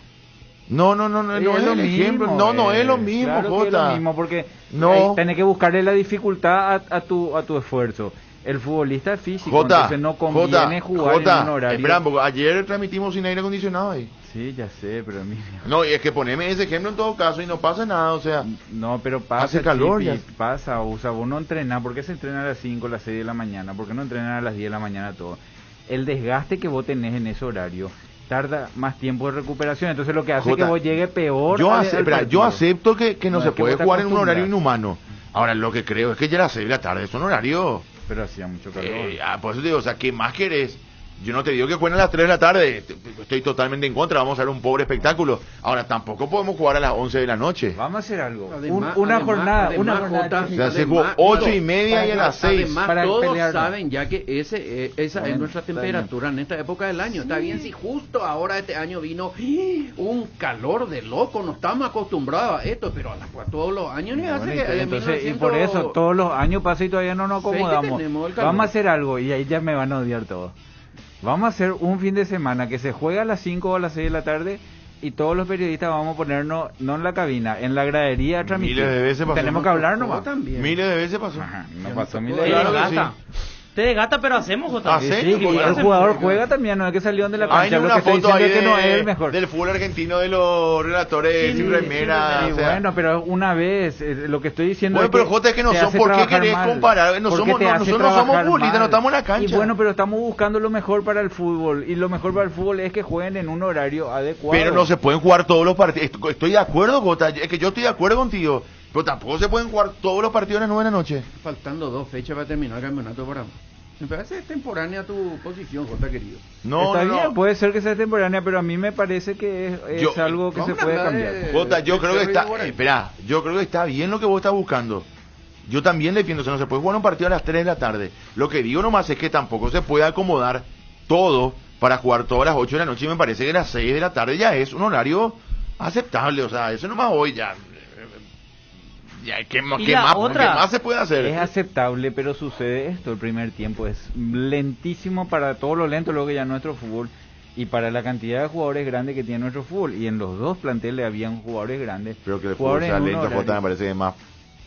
No es lo mismo. No es lo mismo, claro que es Jota. lo mismo, porque No. tenés que buscarle la dificultad a tu esfuerzo. El futbolista es físico, Jota, entonces no conviene jugar en un horario. espera, porque ayer transmitimos sin aire acondicionado ahí. Sí, ya sé, pero mira. No, y es que poneme ese ejemplo en todo caso y no pasa nada, o sea... No, pero pasa, Hace calor Chipi, ya. pasa, o sea, vos no entrenás. ¿Por qué se entrena a las 5, a las 6 de la mañana? ¿Por qué no entrenan a las 10 de la mañana todo? El desgaste que vos tenés en ese horario tarda más tiempo de recuperación, entonces lo que hace Jota, que vos llegue peor Yo, al espera, partido. yo acepto que no, No, se es que puede vos te jugar en un acostumbras. horario inhumano. Ahora, lo que creo es que ya a las 6 de la tarde es un horario... Pero hacía mucho calor. Por eso te digo, o sea, ¿qué más querés? Yo no te digo que jueguen a las 3 de la tarde, estoy totalmente en contra, vamos a hacer un pobre espectáculo. Ahora, tampoco podemos jugar a las 11 de la noche. Vamos a hacer algo. Además- una además- jornada, además, una jornada. Jota, O sea, se jugó 8:30 y a las 6. Además, para todos pelear, ¿no? saben ya que esa es Bueno, nuestra está temperatura en esta época del año. Está bien si justo ahora este año vino un calor de loco, no estamos acostumbrados a esto, pero todos los años nos hace Bueno, que entonces, y 1900 por eso todos los años pasa y todavía no nos Sí, que acomodamos. tenemos el calor. Vamos a hacer algo y ahí ya me van a odiar todos. Vamos a hacer un fin de semana que se juega a las 5 o a las 6 de la tarde y todos los periodistas vamos a ponernos, no en la cabina, en la gradería a transmitir. Miles de veces pasó. Tenemos que hablar nomás. también. Miles de veces pasó. Ajá, no Ya pasó me miles tocó. de Claro veces. que gasta. Te desgasta, pero hacemos, Jota. Ah, Sí, ¿sí? y el jugador juega también, no es que salió de la Hay cancha. Lo una que estoy foto ahí diciendo es que no es el mejor. del fútbol argentino de los relatores Sí, sin remera. Sí, o sea. bueno, pero una vez, lo que estoy diciendo Bueno, es pero Jota, es que no te son, hace ¿por qué trabajar querés mal. comparar? No Porque somos, te no, hace nosotros no somos trabajar futbolistas, mal. no estamos en la cancha. Y bueno, pero estamos buscando lo mejor para el fútbol. Y lo mejor para el fútbol es que jueguen en un horario adecuado. Pero no se pueden jugar todos los partidos. Estoy de acuerdo, Jota, es que yo estoy de acuerdo contigo. Pero tampoco se pueden jugar todos los partidos a las 9 de la noche. faltando 2 fechas para terminar el campeonato para me parece extemporánea tu posición, Jota querido. No, Está no, bien, no. puede ser que sea temporánea, pero a mí me parece que es Yo- algo que se vamos a puede hablar cambiar. de- Jota, yo creo que Cerro y está, Guaraní. espera, yo creo que está bien lo que vos estás buscando. Yo también defiendo, o sea, no se puede jugar un partido a las 3 de la tarde. Lo que digo nomás es que tampoco se puede acomodar todo para jugar todas las 8 de la noche y me parece que las 6 de la tarde ya es un horario aceptable, o sea, eso nomás hoy ya ¿Qué Y la otra, más se puede hacer? Es aceptable, pero sucede esto. El primer tiempo es lentísimo para todo lo lento, luego que ya nuestro fútbol, y para la cantidad de jugadores grandes que tiene nuestro fútbol. Y en los dos planteles habían jugadores grandes. Pero que el fútbol sea lento, Jota, me parece que es más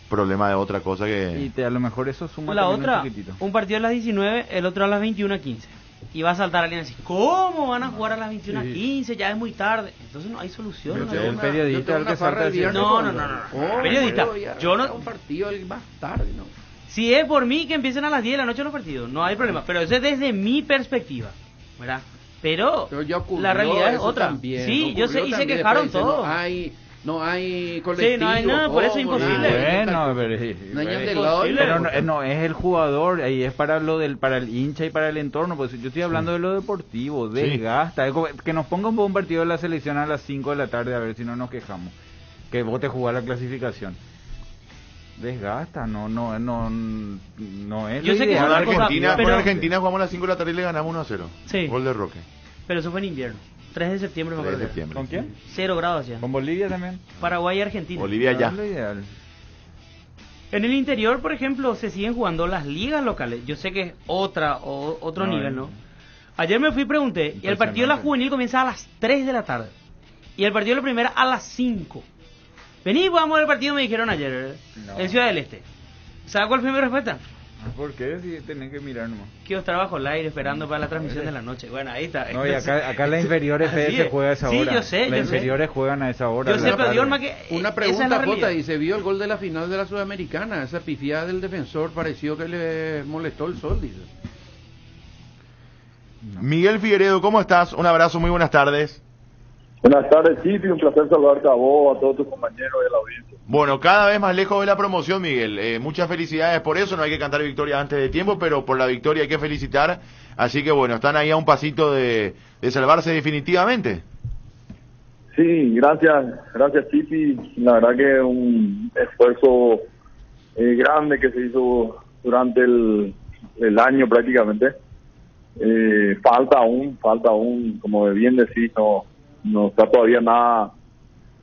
problema de otra cosa que... Y a lo mejor eso suma la también otra, un poquitito. un partido a las 19, el otro a las 21:15. Y va a saltar alguien así, ¿cómo van a jugar a las 21:15? Ya es muy tarde. Entonces no hay solución. No, el periodista el que salta así. No. Periodista, yo no... Un partido más tarde, ¿no? Si es por mí que empiecen a las 10 de la noche los partidos, no hay problema. Pero eso es desde mi perspectiva, ¿verdad? Pero ya ocurrió, la realidad es otra. También, sí, yo sé, y se quejaron todos. No hay colectivo. Sí, no hay nada, por eso es imposible. Bueno, pero no es el jugador, ahí es para el hincha y para el entorno, pues yo estoy hablando de lo deportivo, desgasta, que nos pongan un partido de la selección a las 5 de la tarde, a ver si no nos quejamos, que vos te jugás la clasificación. Desgasta, no es. Yo sé que con Argentina jugamos a las 5 de la tarde y le ganamos 1-0. Sí. Gol de Roque. Pero eso fue en invierno. 3 de septiembre me acuerdo. ¿Con quién? 0 grados ya. ¿Con Bolivia también? Paraguay y Argentina. Bolivia ya. Es lo ideal. En el interior, por ejemplo, se siguen jugando las ligas locales. Yo sé que es otro nivel, ¿no? Ayer me fui y pregunté, y el partido de la juvenil comienza a las 3 de la tarde. Y el partido de la primera a las 5. Vení, vamos a ver el partido, me dijeron ayer, en Ciudad del Este. ¿Sabes cuál fue mi respuesta? ¿Por qué? Si tenés que mirar nomás. Que yo trabajo al aire esperando para la transmisión de la noche. Bueno, ahí está. No, y acá las inferiores se juega a esa hora. Sí, yo sé. Las inferiores juegan a esa hora. Yo sé, pero Diorma, que una pregunta, Jota, y se vio el gol de la final de la Sudamericana. Esa pifiada del defensor pareció que le molestó el sol, dice. No. Miguel Figueredo, ¿cómo estás? Un abrazo, muy buenas tardes. Buenas tardes, Chipi, un placer saludarte a vos, a todos tus compañeros de la audiencia. Bueno, cada vez más lejos de la promoción, Miguel. Muchas felicidades por eso, no hay que cantar victoria antes de tiempo, pero por la victoria hay que felicitar. Así que bueno, están ahí a un pasito de salvarse definitivamente. Sí, gracias Chipi. La verdad que un esfuerzo grande que se hizo durante el año prácticamente. Falta aún, como bien decís, no está todavía nada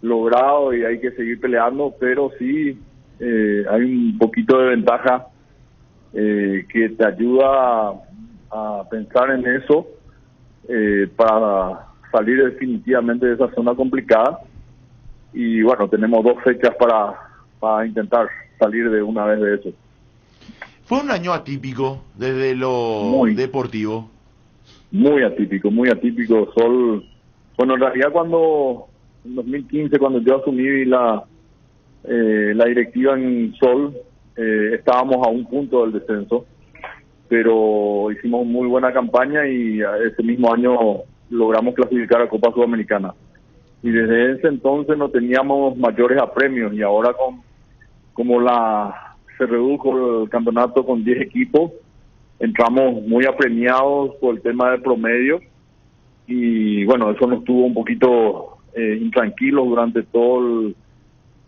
logrado y hay que seguir peleando, pero sí hay un poquito de ventaja que te ayuda a pensar en eso para salir definitivamente de esa zona complicada. Y bueno, tenemos 2 fechas para intentar salir de una vez de eso. Fue un año atípico desde lo deportivo. Muy atípico. Bueno, en realidad en 2015, cuando yo asumí la directiva en Sol, estábamos a un punto del descenso, pero hicimos muy buena campaña y ese mismo año logramos clasificar a Copa Sudamericana. Y desde ese entonces no teníamos mayores apremios, y ahora como se redujo el campeonato con 10 equipos, entramos muy apremiados por el tema del promedio. Y bueno, eso nos tuvo un poquito intranquilos durante todo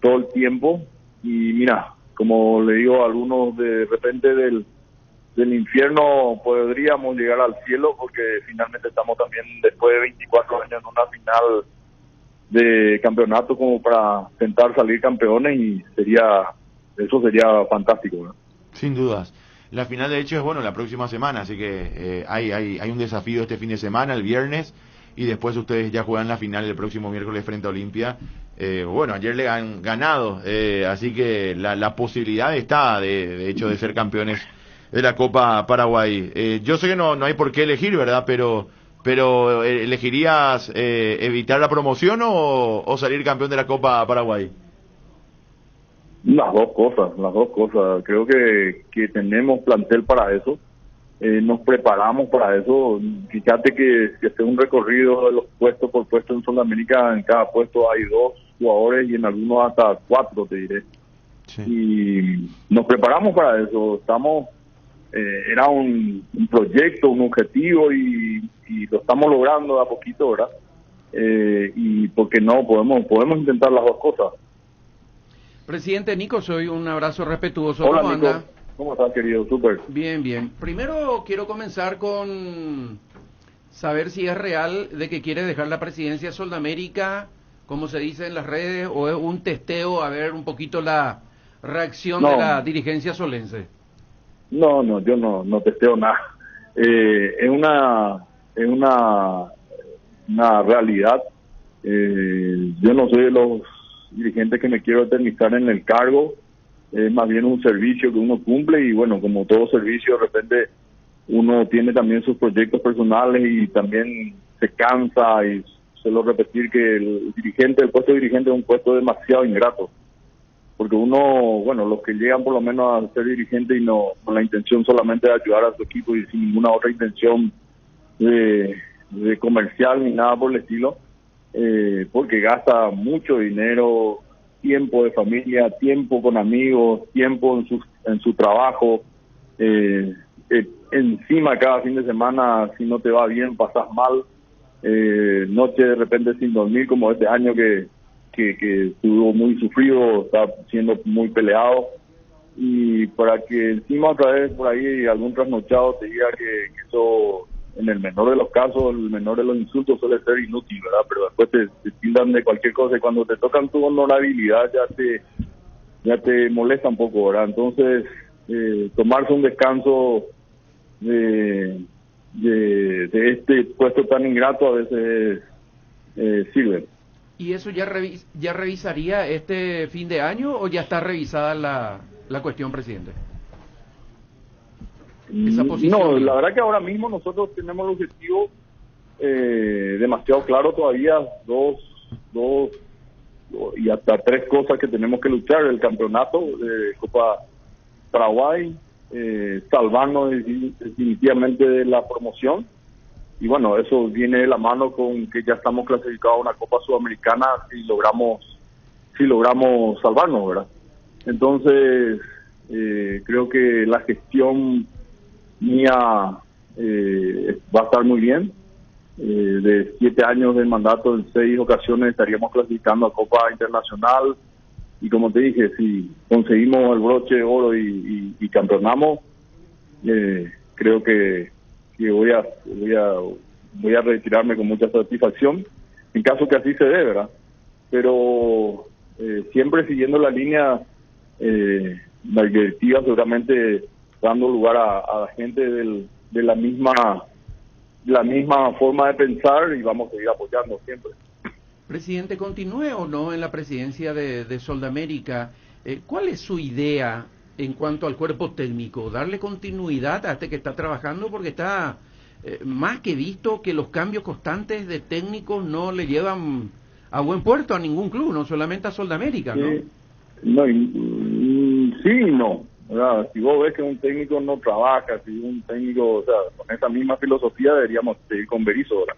el tiempo. Y mira, como le digo a algunos, de repente del infierno podríamos llegar al cielo, porque finalmente estamos también después de 24 años en una final de campeonato como para intentar salir campeones, y eso sería fantástico, ¿no? Sin dudas. La final, de hecho, es la próxima semana, así que hay un desafío este fin de semana, el viernes, y después ustedes ya juegan la final el próximo miércoles frente a Olimpia. Ayer le han ganado, así que la posibilidad está, de hecho, de ser campeones de la Copa Paraguay. Yo sé que no hay por qué elegir, ¿verdad? Pero ¿elegirías evitar la promoción o salir campeón de la Copa Paraguay? Las dos cosas. Creo que tenemos plantel para eso. Nos preparamos para eso. Fíjate que si haces un recorrido de los puestos por puesto en Sudamérica, en cada puesto hay 2 jugadores y en algunos hasta 4, te diré. Sí. Y nos preparamos para eso. Era un proyecto, un objetivo, y lo estamos logrando de a poquito, ¿verdad? Y porque no podemos intentar las dos cosas. Presidente Nico, soy un abrazo respetuoso. Hola, ¿Cómo Nico. anda? ¿Cómo estás, querido? Súper. Bien. Primero quiero comenzar con saber si es real de que quiere dejar la presidencia de Sudamérica, como se dice en las redes, o es un testeo a ver un poquito la reacción No. de la dirigencia solense. No, yo no testeo nada. Es una realidad. Yo no soy de los dirigentes que me quiero eternizar en el cargo. Es más bien un servicio que uno cumple y bueno, como todo servicio, de repente uno tiene también sus proyectos personales y también se cansa, y suelo repetir que el puesto de dirigente es un puesto demasiado ingrato, porque uno, bueno, los que llegan por lo menos a ser dirigente y no con la intención solamente de ayudar a su equipo y sin ninguna otra intención de comercial ni nada por el estilo, porque gasta mucho dinero, tiempo de familia, tiempo con amigos, tiempo en su trabajo, encima cada fin de semana, si no te va bien, pasas mal, noche de repente sin dormir, como este año que estuvo muy sufrido, está siendo muy peleado, y para que encima otra vez por ahí algún trasnochado te diga que eso, en el menor de los casos, el menor de los insultos suele ser inútil, ¿verdad? Pero después te tildan de cualquier cosa y cuando te tocan tu honorabilidad ya te molesta un poco, ¿verdad? Entonces, tomarse un descanso de este puesto tan ingrato a veces sirve. ¿Y eso ya revisaría este fin de año o ya está revisada la cuestión, presidente? Esa posición. No, la verdad que ahora mismo nosotros tenemos el objetivo demasiado claro todavía, dos y hasta 3 cosas que tenemos que luchar: el campeonato de Copa Paraguay, salvarnos definitivamente de la promoción, y bueno, eso viene de la mano con que ya estamos clasificados a una Copa Sudamericana si logramos salvarnos, ¿verdad? Entonces creo que la gestión mía va a estar muy bien. De 7 años de mandato, en 6 ocasiones estaríamos clasificando a Copa Internacional, y como te dije, si conseguimos el broche de oro y campeonamos, creo que voy a retirarme con mucha satisfacción, en caso que así se dé, ¿verdad? Pero siempre siguiendo la línea, la directiva seguramente dando lugar a la gente de la misma forma de pensar, y vamos a seguir apoyando siempre. Presidente, ¿continúe o no en la presidencia de Soldamérica? ¿Cuál es su idea en cuanto al cuerpo técnico? ¿Darle continuidad a este que está trabajando? Porque está más que visto que los cambios constantes de técnicos no le llevan a buen puerto a ningún club, no solamente a Soldamérica, ¿no? Sí y no, ¿verdad? Si vos ves que un técnico no trabaja, si un técnico, o sea, con esa misma filosofía deberíamos seguir con Berizzo, ¿verdad?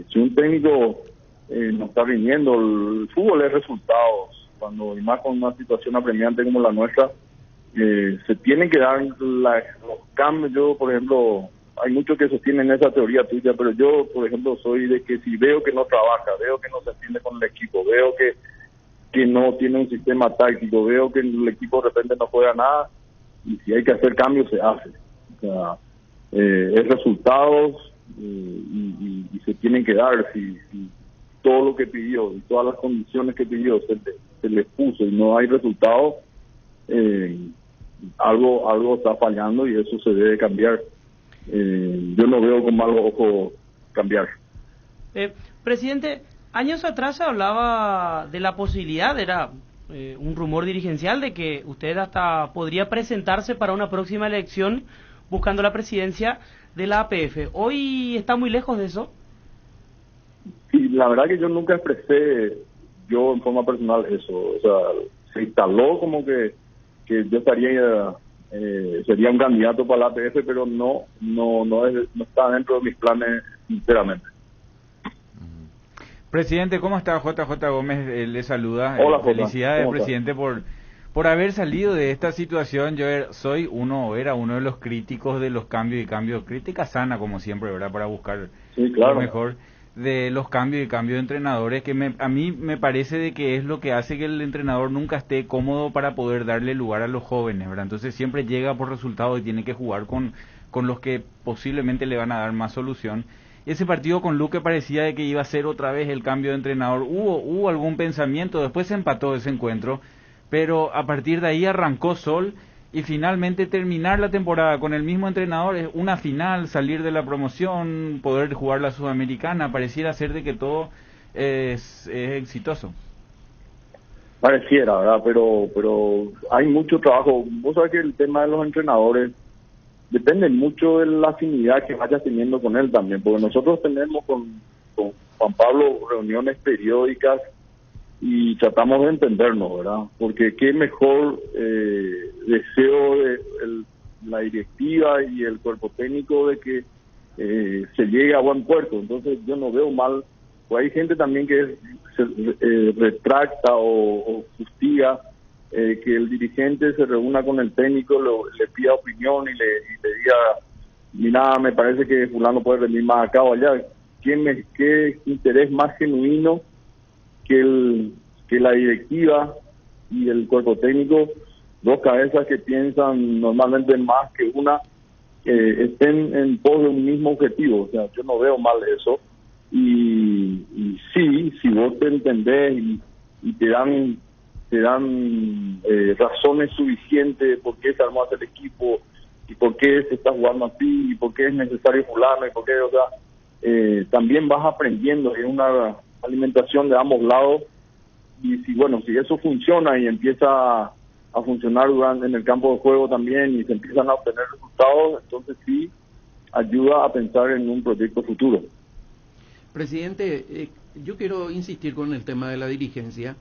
Si un técnico no está rindiendo, el fútbol es resultados, y más con una situación apremiante como la nuestra, se tienen que dar los cambios. Yo, por ejemplo, hay muchos que sostienen esa teoría tuya, pero yo, por ejemplo, soy de que si veo que no trabaja, veo que no se entiende con el equipo, veo que no tiene un sistema táctico, veo que el equipo de repente no juega nada, y si hay que hacer cambios, se hace. O sea, es resultados, y se tienen que dar. Si todo lo que pidió y todas las condiciones que pidió se le puso y no hay resultados, algo está fallando, y eso se debe cambiar. Yo no veo con malos ojos cambiar. Presidente, años atrás se hablaba de la posibilidad, era un rumor dirigencial, de que usted hasta podría presentarse para una próxima elección buscando la presidencia de la APF. ¿Hoy está muy lejos de eso? Sí, la verdad que yo nunca expresé yo en forma personal eso. O sea, se instaló como que yo estaría sería un candidato para la APF, pero no está dentro de mis planes, sinceramente. Presidente, ¿cómo está? JJ Gómez le saluda. Hola, felicidades, presidente, por haber salido de esta situación. Yo era uno de los críticos de los cambios, crítica sana como siempre, ¿verdad? Para buscar lo mejor de los cambios de entrenadores, que a mí me parece de que es lo que hace que el entrenador nunca esté cómodo para poder darle lugar a los jóvenes, ¿verdad? Entonces siempre llega por resultado y tiene que jugar con los que posiblemente le van a dar más solución. Ese partido con Luque parecía de que iba a ser otra vez el cambio de entrenador. Hubo algún pensamiento, después se empató ese encuentro, pero a partir de ahí arrancó Sol y finalmente terminar la temporada con el mismo entrenador es una final, salir de la promoción, poder jugar la Sudamericana, pareciera ser de que todo es exitoso. Pareciera, ¿verdad? Pero hay mucho trabajo. Vos sabés que el tema de los entrenadores depende mucho de la afinidad que vayas teniendo con él también, porque nosotros tenemos con Juan Pablo reuniones periódicas y tratamos de entendernos, ¿verdad? Porque qué mejor deseo de la directiva y el cuerpo técnico de que se llegue a buen puerto. Entonces yo no veo mal, pues hay gente también que se retracta o fustiga que el dirigente se reúna con el técnico, le pida opinión y le diga, mira, me parece que fulano puede venir más acá o allá. ¿Qué interés más genuino que la directiva y el cuerpo técnico, dos cabezas que piensan normalmente más que una, estén en pos de un mismo objetivo? O sea, yo no veo mal eso. Y sí, si vos te entendés y te dan razones suficientes por qué se armó el equipo y por qué se está jugando así y por qué es necesario fulano y por qué, o sea, también vas aprendiendo, es una alimentación de ambos lados. Y si eso funciona y empieza a funcionar en el campo de juego también y se empiezan a obtener resultados, entonces sí ayuda a pensar en un proyecto futuro. Presidente, yo quiero insistir con el tema de la dirigencia.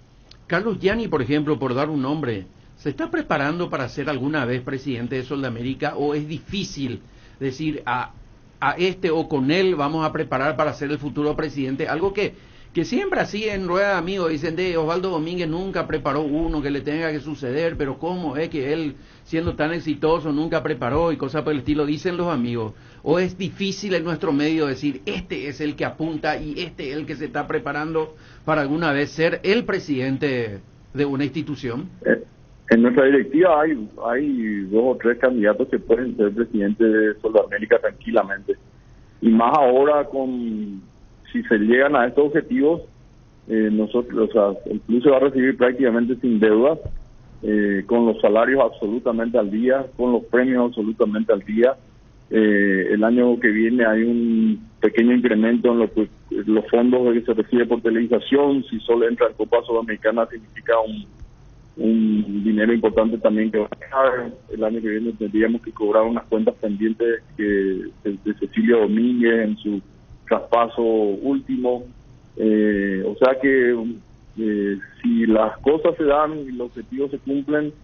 Carlos Gianni, por ejemplo, por dar un nombre, ¿se está preparando para ser alguna vez presidente de Soldamérica o es difícil decir a este o con él vamos a preparar para ser el futuro presidente? Algo que siempre así en rueda de amigos dicen de Osvaldo Domínguez nunca preparó uno que le tenga que suceder, pero ¿cómo es que él, siendo tan exitoso, nunca preparó y cosas por el estilo? Dicen los amigos. ¿O es difícil en nuestro medio decir este es el que apunta y este es el que se está preparando para alguna vez ser el presidente de una institución? En nuestra directiva hay 2 o 3 candidatos que pueden ser presidente de Soldamérica tranquilamente. Y más ahora si se llegan a estos objetivos, nosotros, o sea, el club se va a recibir prácticamente sin deudas, con los salarios absolutamente al día, con los premios absolutamente al día. El año que viene hay un pequeño incremento en los fondos que se recibe por televisación. Si solo entra en Copa Sudamericana significa un dinero importante también que va a dejar. El año que viene tendríamos que cobrar unas cuentas pendientes de Cecilia Domínguez en su traspaso último. O sea que si las cosas se dan y los objetivos se cumplen,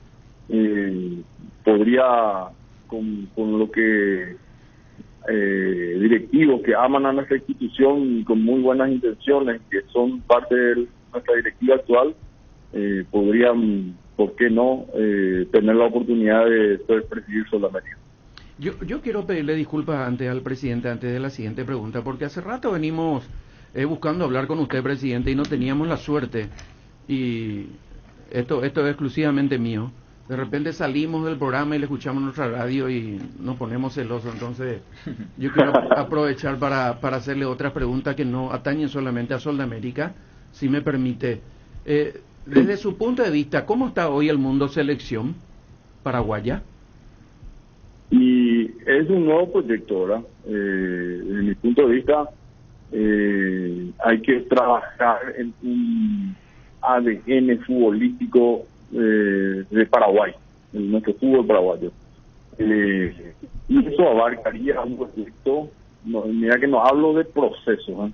podría con lo que directivos que aman a nuestra institución y con muy buenas intenciones, que son parte de nuestra directiva actual, podrían, ¿por qué no?, tener la oportunidad de poder presidir Soldamérica. Yo quiero pedirle disculpas al presidente antes de la siguiente pregunta, porque hace rato venimos buscando hablar con usted, presidente, y no teníamos la suerte, y esto es exclusivamente mío. De repente salimos del programa y le escuchamos nuestra radio y nos ponemos celosos. Entonces yo quiero aprovechar para hacerle otras preguntas que no atañen solamente a Soldamérica, si me permite. Desde su punto de vista, ¿cómo está hoy el mundo selección paraguaya? Y es un nuevo proyecto, ¿verdad? Desde mi punto de vista, hay que trabajar en un ADN futbolístico de Paraguay, en nuestro fútbol paraguayo. Y eso abarcaría un proyecto, mira que no hablo de procesos,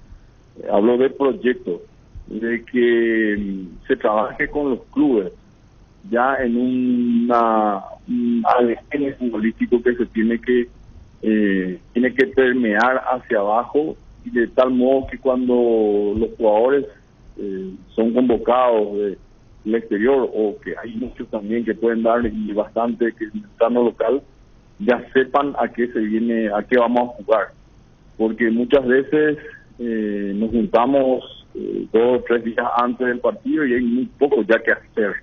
hablo de proyectos, de que se trabaje con los clubes ya en un ADN futbolístico que se tiene que permear hacia abajo, y de tal modo que cuando los jugadores son convocados del exterior, o que hay muchos también que pueden dar y bastante que en el plano local, ya sepan a qué se viene, a qué vamos a jugar, porque muchas veces nos juntamos 2 o 3 días antes del partido y hay muy poco ya que hacer.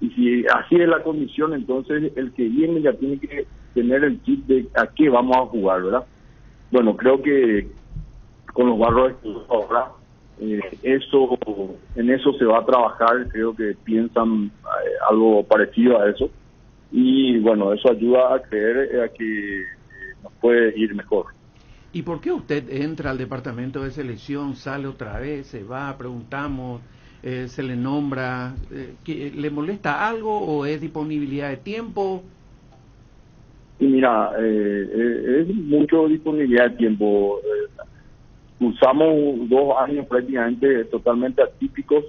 Y si así es la condición, entonces el que viene ya tiene que tener el chip de a qué vamos a jugar, ¿verdad? Bueno, creo que con los barros ahora En eso se va a trabajar, creo que piensan algo parecido a eso, y bueno, eso ayuda a creer a que nos puede ir mejor. ¿Y por qué usted entra al departamento de selección, sale otra vez, se va, preguntamos, se le nombra, ¿le molesta algo o es disponibilidad de tiempo? Y mira, es mucho disponibilidad de tiempo. Usamos 2 años prácticamente totalmente atípicos,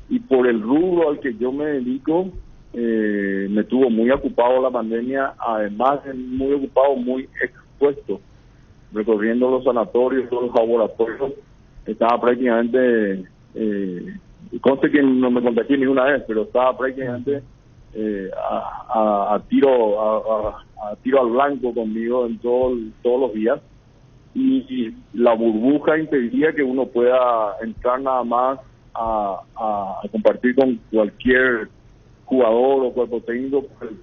y por el rubro al que yo me dedico, me tuvo muy ocupado la pandemia, además de muy ocupado, muy expuesto, recorriendo los sanatorios, los laboratorios. Estaba prácticamente, conste que no me contagié ninguna vez, pero estaba prácticamente a tiro al blanco conmigo en todos los días, y la burbuja impedía que uno pueda entrar nada más a compartir con cualquier jugador o cuerpo técnico por el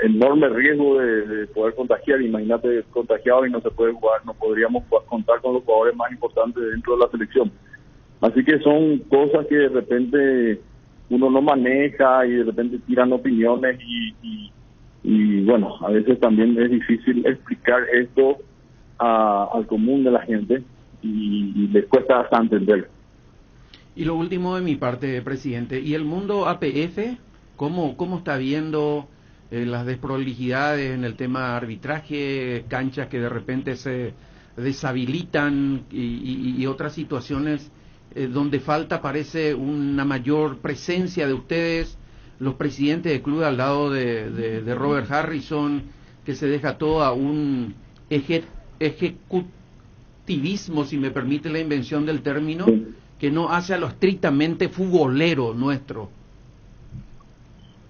enorme riesgo de poder contagiar. Imagínate, contagiado y no se puede jugar, no podríamos contar con los jugadores más importantes dentro de la selección. Así que son cosas que de repente uno no maneja y de repente tiran opiniones, y bueno, a veces también es difícil explicar esto al común de la gente, y les cuesta bastante entender. Y lo último de mi parte, presidente, ¿y el mundo APF? ¿Cómo está viendo las desprolijidades en el tema arbitraje, canchas que de repente se deshabilitan y otras situaciones donde falta, parece, una mayor presencia de ustedes, los presidentes de club, al lado de Robert Harrison, que se deja todo a un ejecutivismo, si me permite la invención del término, que no hace a lo estrictamente futbolero nuestro?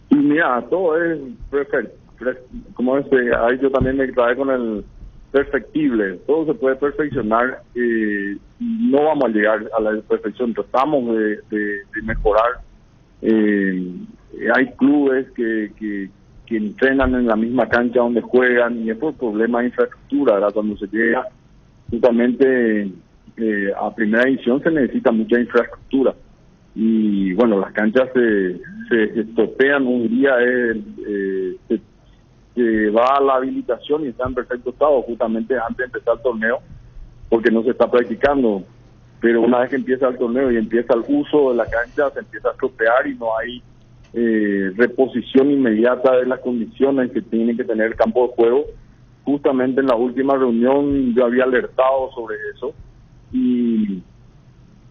Y mira, todo es perfecto, como ahí yo también me trae con el perfectible, todo se puede perfeccionar, no vamos a llegar a la perfección, tratamos de mejorar. Hay clubes que entrenan en la misma cancha donde juegan, y es por problemas de infraestructura, ¿verdad? Cuando se llega justamente a primera división se necesita mucha infraestructura, y bueno, las canchas se estropean un día, se va a la habilitación y está en perfecto estado justamente antes de empezar el torneo, porque no se está practicando, pero una vez que empieza el torneo y empieza el uso de la cancha, se empieza a estropear y no hay reposición inmediata de las condiciones que tiene que tener el campo de juego. Justamente en la última reunión yo había alertado sobre eso, y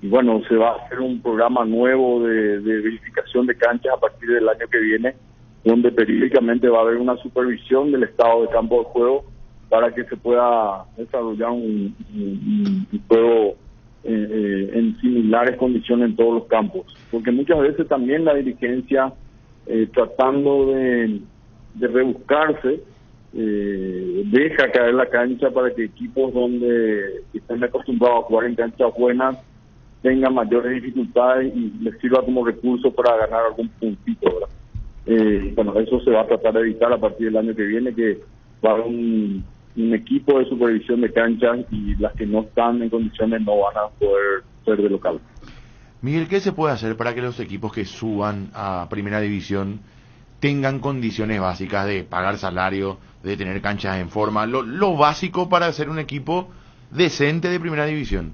bueno, se va a hacer un programa nuevo de verificación de canchas a partir del año que viene, donde periódicamente va a haber una supervisión del estado de campo de juego para que se pueda desarrollar un juego en similares condiciones en todos los campos, porque muchas veces también la dirigencia, tratando de rebuscarse, deja caer la cancha para que equipos donde estén acostumbrados a jugar en canchas buenas tengan mayores dificultades y les sirva como recurso para ganar algún puntito, ¿verdad? Bueno, eso se va a tratar de evitar a partir del año que viene, que va a haber un equipo de supervisión de canchas, y las que no están en condiciones no van a poder ser de local. Miguel, ¿qué se puede hacer para que los equipos que suban a primera división tengan condiciones básicas de pagar salario, de tener canchas en forma, lo básico para ser un equipo decente de primera división?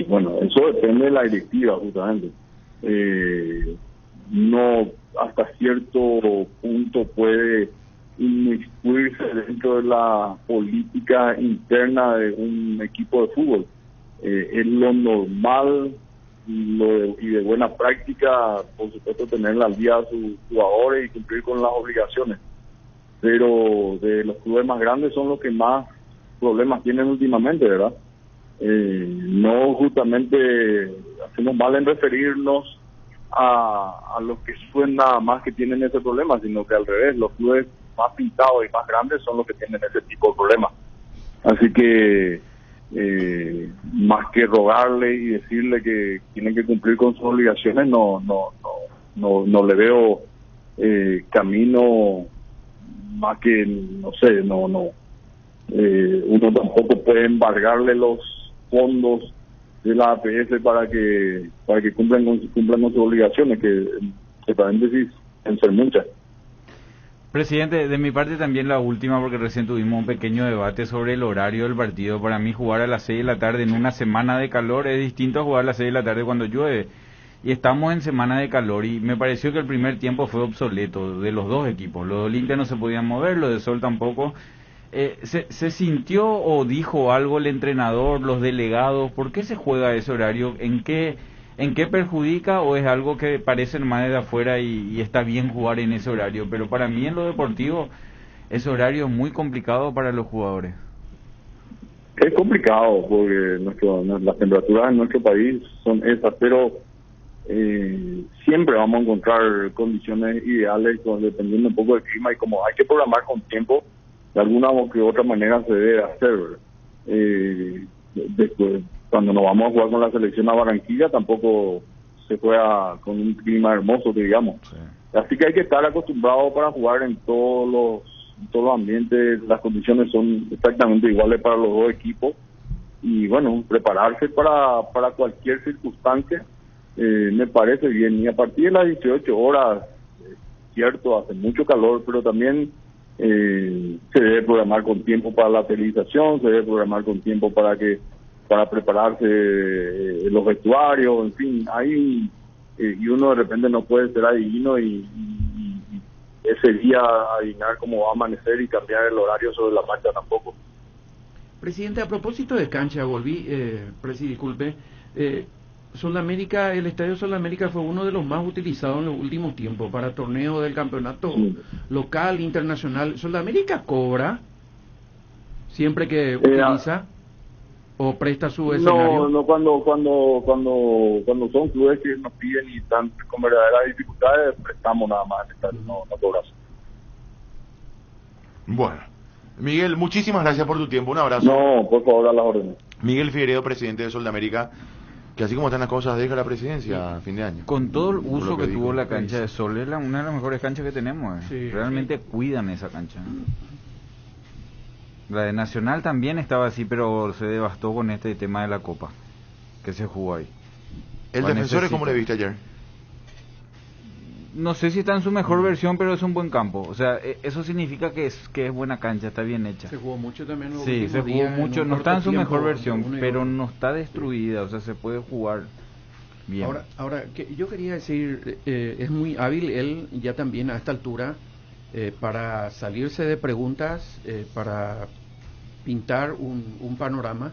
Bueno, eso depende de la directiva justamente. No, hasta cierto punto puede inmiscuirse dentro de la política interna de un equipo de fútbol. Es lo normal y de buena práctica, por supuesto, tener al día a sus jugadores y cumplir con las obligaciones, pero de los clubes más grandes son los que más problemas tienen últimamente, ¿verdad? No justamente hacemos mal en referirnos a los que suben nada más que tienen ese problema, sino que al revés, los clubes más pintados y más grandes son los que tienen ese tipo de problemas. Así que más que rogarle y decirle que tienen que cumplir con sus obligaciones, no le veo camino más que, no sé, uno tampoco puede embargarle los fondos la APF para que cumplan con sus obligaciones, que paréntesis en ser muchas. Presidente, de mi parte también la última, porque recién tuvimos un pequeño debate sobre el horario del partido. Para mí jugar a las 6 de la tarde en una semana de calor es distinto a jugar a las 6 de la tarde cuando llueve. Y estamos en semana de calor y me pareció que el primer tiempo fue obsoleto de los dos equipos. Los de Olimpia no se podían mover, los de Sol tampoco. ¿Se sintió o dijo algo el entrenador, los delegados? ¿Por qué se juega ese horario? ¿En qué perjudica o es algo que parece más de afuera y está bien jugar en ese horario? Pero para mí en lo deportivo ese horario es muy complicado para los jugadores. Es complicado porque las temperaturas en nuestro país son esas, pero siempre vamos a encontrar condiciones ideales dependiendo un poco del clima, y como hay que programar con tiempo, de alguna u otra manera se debe hacer. Después, cuando nos vamos a jugar con la selección a Barranquilla, tampoco se juega con un clima hermoso, digamos. Sí. Así que hay que estar acostumbrado para jugar en todos los ambientes. Las condiciones son exactamente iguales para los dos equipos, y bueno, prepararse para cualquier circunstancia me parece bien. Y a partir de las 18 horas, cierto, hace mucho calor, pero también se debe programar con tiempo para la televisación, se debe programar con tiempo para prepararse los vestuarios, en fin, hay y uno de repente no puede ser adivino y ese día adivinar cómo va a amanecer y cambiar el horario sobre la marcha tampoco. Presidente, a propósito de cancha, disculpe, el Estadio Sol América fue uno de los más utilizados en los últimos tiempos para torneos del campeonato local, internacional. ¿Sol América cobra siempre que utiliza o presta su escenario? No, cuando son clubes que nos piden y están con verdaderas dificultades, prestamos nada más, no cobramos. Bueno, Miguel, muchísimas gracias por tu tiempo, un abrazo. No, por favor, a las órdenes. Miguel Figueiredo, presidente de Sol de América, que así como están las cosas deja la presidencia a fin de año. Con todo el uso que tuvo la cancha de Sol, es una de las mejores canchas que tenemos. Sí, realmente cuidan esa cancha. La de Nacional también estaba así, pero se devastó con este tema de la Copa que se jugó ahí. ¿El Defensor cómo le viste ayer? No sé si está en su mejor versión, pero es un buen campo. O sea, eso significa que es buena cancha, está bien hecha. Se jugó mucho también. Sí, se jugó mucho. No está en su mejor versión, pero no está destruida. O sea, se puede jugar bien. Ahora yo quería decir, es muy hábil él ya también a esta altura para salirse de preguntas, para pintar un panorama.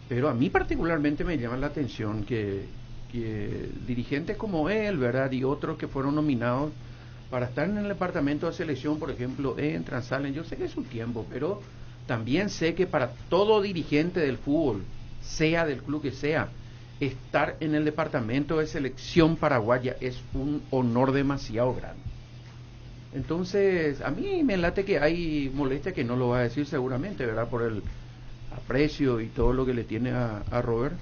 Pero a mí particularmente me llama la atención que dirigentes como él, ¿verdad?, y otros que fueron nominados para estar en el departamento de selección, por ejemplo, entran, salen. Yo sé que es su tiempo, pero también sé que para todo dirigente del fútbol, sea del club que sea, estar en el departamento de selección paraguaya es un honor demasiado grande. Entonces, a mí me late que hay molestia, que no lo va a decir seguramente, ¿verdad?, por el aprecio y todo lo que le tiene a Robert,